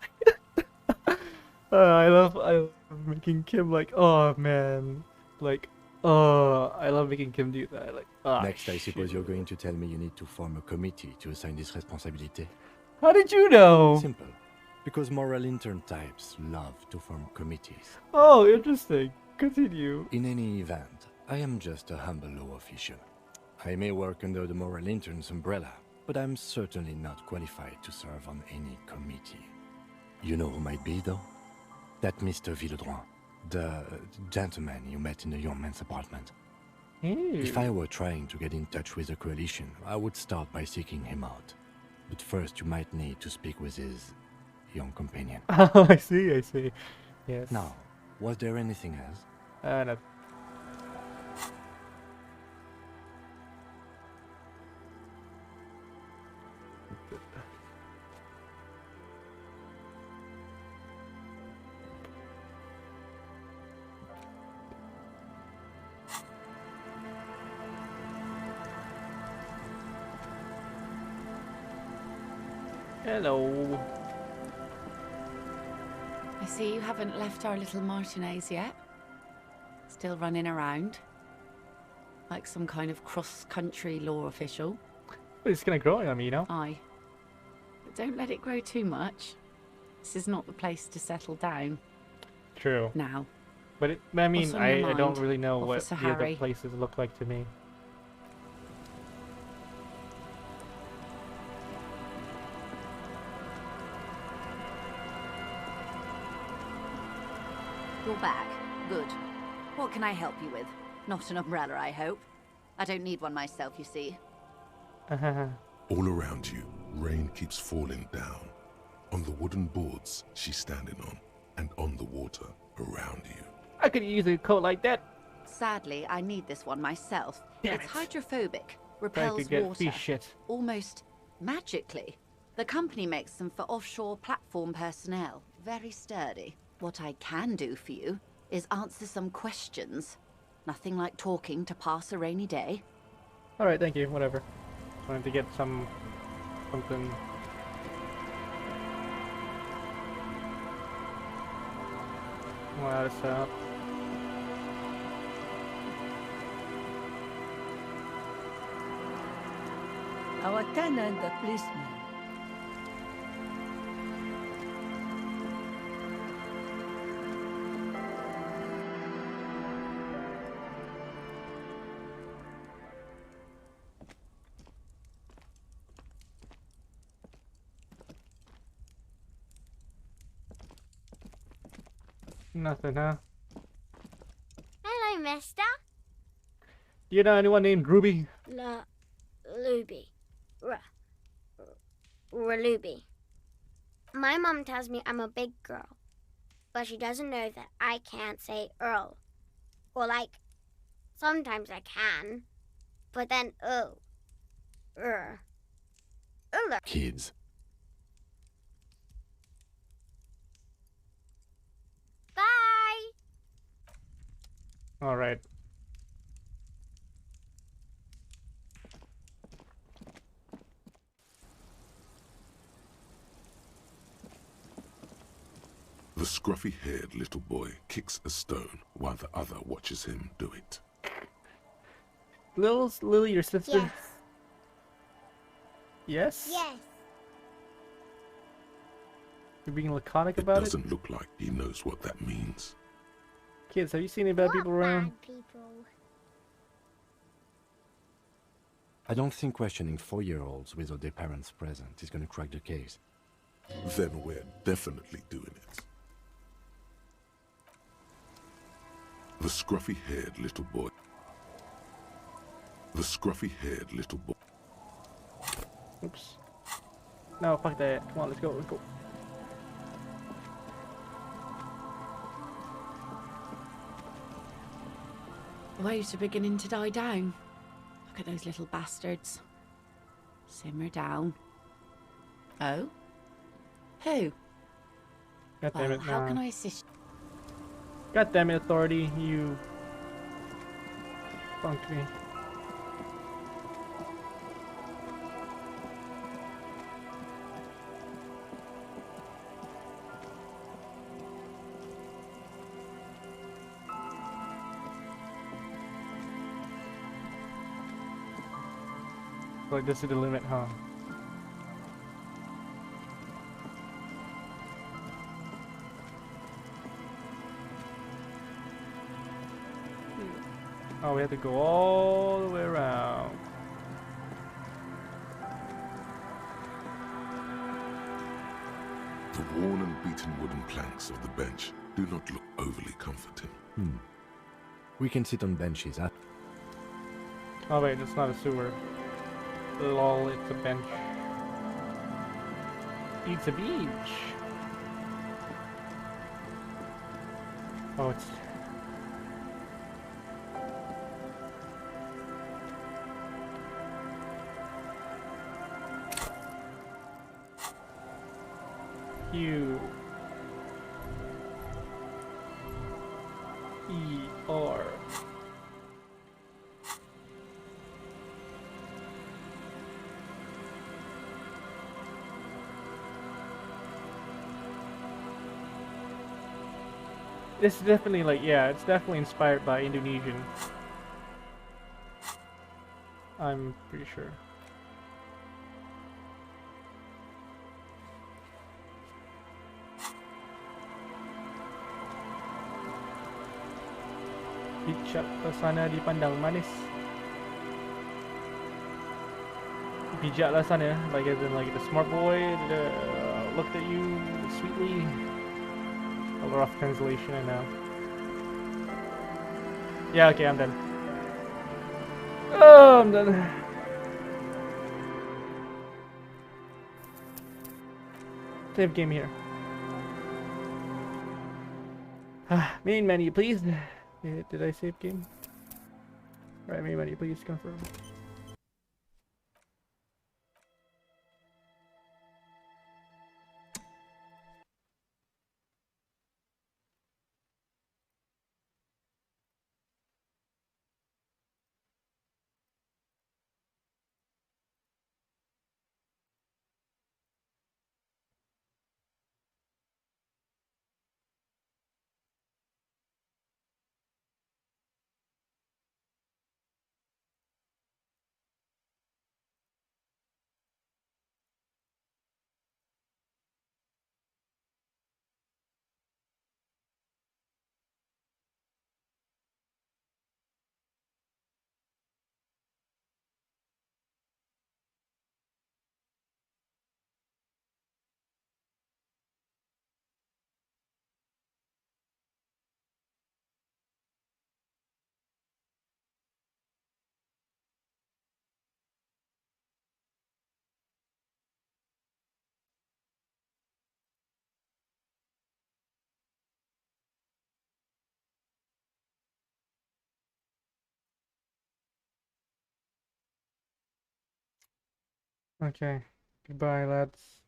I love making Kim like, oh man, like, I love making Kim do that. Like, Next, I suppose you're going to tell me you need to form a committee to assign this responsibility. How did you know? Simple. Because moral intern types love to form committees. Oh, interesting. Continue. In any event, I am just a humble law official. I may work under the moral intern's umbrella, but I'm certainly not qualified to serve on any committee. You know who might be, though? That Mr. Villeudroit, the gentleman you met in the young man's apartment. If I were trying to get in touch with the coalition, I would start by seeking him out. But first, you might need to speak with his young companion. Oh, I see. Yes. Now, was there anything else? No. Hello. I see you haven't left our little Martinez yet. Still running around. Like some kind of cross-country law official. But it's gonna grow on me, you know? Aye. But don't let it grow too much. This is not the place to settle down. True. Now. But I mean, What's on your I don't mind, really know Officer what the other Harry? places look like to me. You're back. Good. What can I help you with? Not an umbrella, I hope. I don't need one myself, you see. All around you, rain keeps falling down. On the wooden boards she's standing on, and on the water around you. I could use a coat like that. Sadly, I need this one myself. Damn It's it. hydrophobic, I repels could get water, fish shit. almost magically. The company makes them for offshore platform personnel. Very sturdy. What I can do for you is answer some questions. Nothing like talking to pass a rainy day. Alright, thank you, whatever. Wanted to get something. Wow, that's Our tenant, the policeman. Nothing, huh? Hello, mister. Do you know anyone named Ruby? Luby. Luby. My mom tells me I'm a big girl, but she doesn't know that I can't say Earl. Or like, sometimes I can, but then Kids. Bye. All right. The scruffy-haired little boy kicks a stone while the other watches him do it. Lily, your sister? Yes. Yes? Yes. You're being laconic about it? Doesn't look like he knows what that means. Kids, have you seen any bad people around? I don't think questioning 4-year-olds without their parents present is going to crack the case. Then we're definitely doing it. The scruffy-haired little boy. The scruffy-haired little boy. Oops. No, fuck that. Come on, let's go, let's go. The waves are beginning to die down. Look at those little bastards. Simmer down. Oh? Who? God damn it, How nah. can I assist? God damn it, authority, you funked me. Like this is the limit, huh? Oh, we have to go all the way around. The worn and beaten wooden planks of the bench do not look overly comforting. We can sit on benches, huh? Oh wait, it's not a sewer. Lol, it's a bench. It's a beach. Oh, it's... U E R. It's definitely like, yeah, it's definitely inspired by Indonesian. I'm pretty sure. Bijak sana dipandang manis. Bijaklah sana, like as in like the smart boy looked at you sweetly. A rough translation, I know. Yeah, okay, I'm done. Oh, I'm done. Save game here. Main menu, please. Did I save game? Right, main menu, please confirm. Okay. Goodbye, lads.